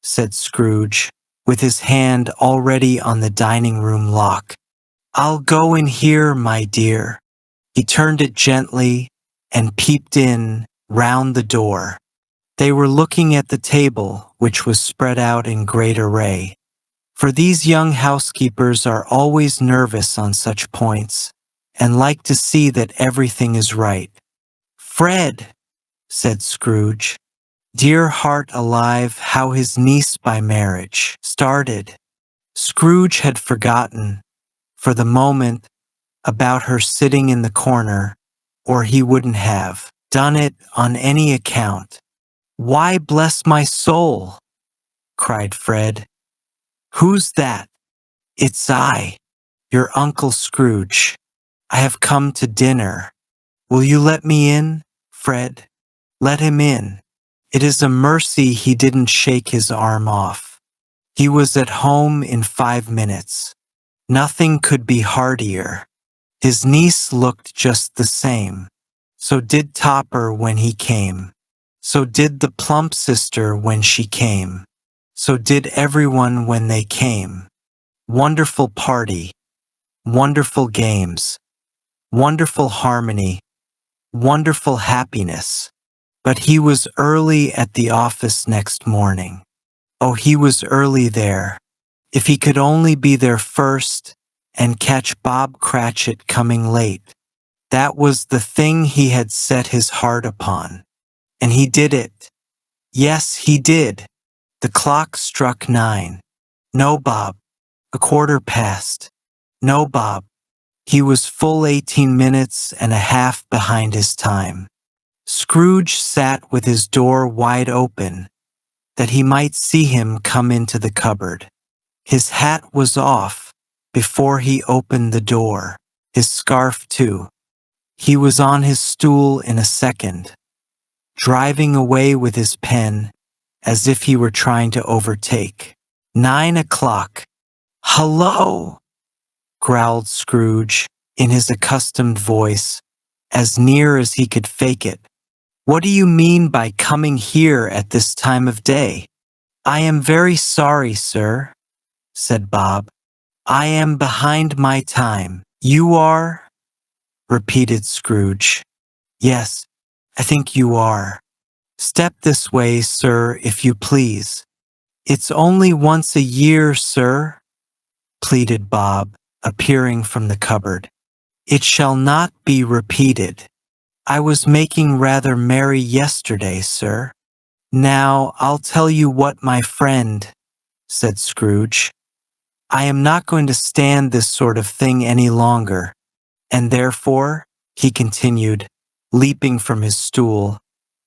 said Scrooge, with his hand already on the dining room lock. "I'll go in here, my dear." He turned it gently and peeped in round the door. They were looking at the table, which was spread out in great array. For these young housekeepers are always nervous on such points, and like to see that everything is right. "Fred," said Scrooge. Dear heart alive, how his niece by marriage started. Scrooge had forgotten, for the moment, about her sitting in the corner, or he wouldn't have done it on any account. "Why, bless my soul!" cried Fred. "Who's that?" "It's I, your Uncle Scrooge. I have come to dinner. Will you let me in, Fred? Let him in. It is a mercy he didn't shake his arm off. He was at home in 5 minutes. Nothing could be heartier. His niece looked just the same. So did Topper when he came. So did the plump sister when she came. So did everyone when they came. Wonderful party. Wonderful games. Wonderful harmony. Wonderful happiness. But he was early at the office next morning. Oh, he was early there. If he could only be there first and catch Bob Cratchit coming late. That was the thing he had set his heart upon. And he did it. Yes, he did. The clock struck 9. No, Bob. 1/4 past. No, Bob. He was full 18 minutes and a half behind his time. Scrooge sat with his door wide open, that he might see him come into the cupboard. His hat was off before he opened the door, his scarf too. He was on his stool in a second, driving away with his pen as if he were trying to overtake. 9 o'clock. "Hullo!" growled Scrooge in his accustomed voice, as near as he could fake it. "What do you mean by coming here at this time of day?" "I am very sorry, sir," said Bob. "I am behind my time." "You are?" repeated Scrooge. "Yes, I think you are. Step this way, sir, if you please." "It's only once a year, sir," pleaded Bob, appearing from the cupboard. "It shall not be repeated. I was making rather merry yesterday, sir." "Now, I'll tell you what, my friend," said Scrooge. "I am not going to stand this sort of thing any longer, and therefore," he continued, leaping from his stool,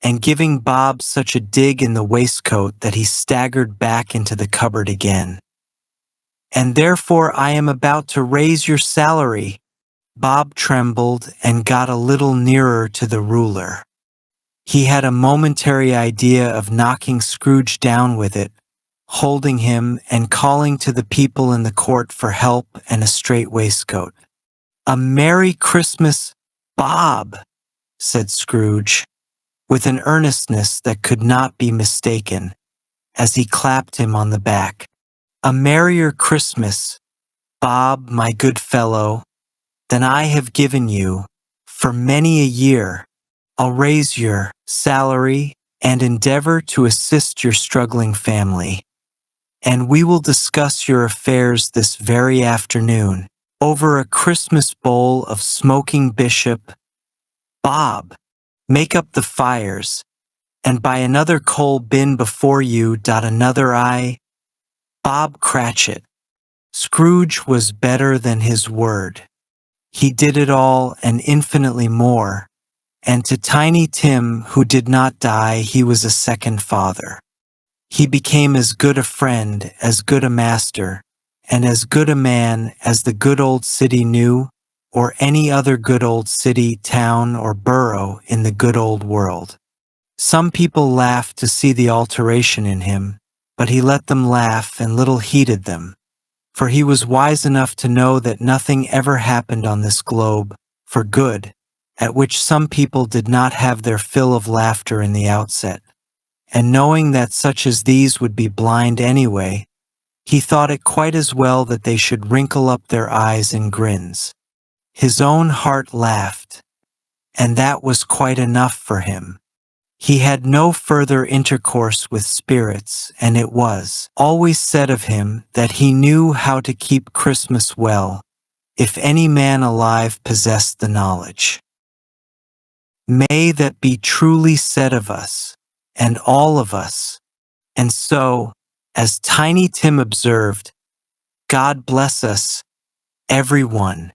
and giving Bob such a dig in the waistcoat that he staggered back into the cupboard again. "And therefore I am about to raise your salary." Bob trembled and got a little nearer to the ruler. He had a momentary idea of knocking Scrooge down with it, holding him and calling to the people in the court for help and a straight waistcoat. "A Merry Christmas, Bob," said Scrooge, with an earnestness that could not be mistaken, as he clapped him on the back. "A merrier Christmas, Bob, my good fellow, than I have given you for many a year. I'll raise your salary and endeavor to assist your struggling family. And we will discuss your affairs this very afternoon over a Christmas bowl of smoking bishop. Bob, make up the fires, and by another coal bin before you dot another I. Bob Cratchit." Scrooge was better than his word. He did it all and infinitely more, and to Tiny Tim, who did not die, he was a second father. He became as good a friend, as good a master, and as good a man as the good old city knew, or any other good old city, town, or borough in the good old world. Some people laughed to see the alteration in him, but he let them laugh and little heeded them, for he was wise enough to know that nothing ever happened on this globe for good, at which some people did not have their fill of laughter in the outset. And knowing that such as these would be blind anyway, he thought it quite as well that they should wrinkle up their eyes in grins. His own heart laughed, and that was quite enough for him. He had no further intercourse with spirits, and it was always said of him that he knew how to keep Christmas well, if any man alive possessed the knowledge. May that be truly said of us, and all of us. And so, as Tiny Tim observed, God bless us, everyone.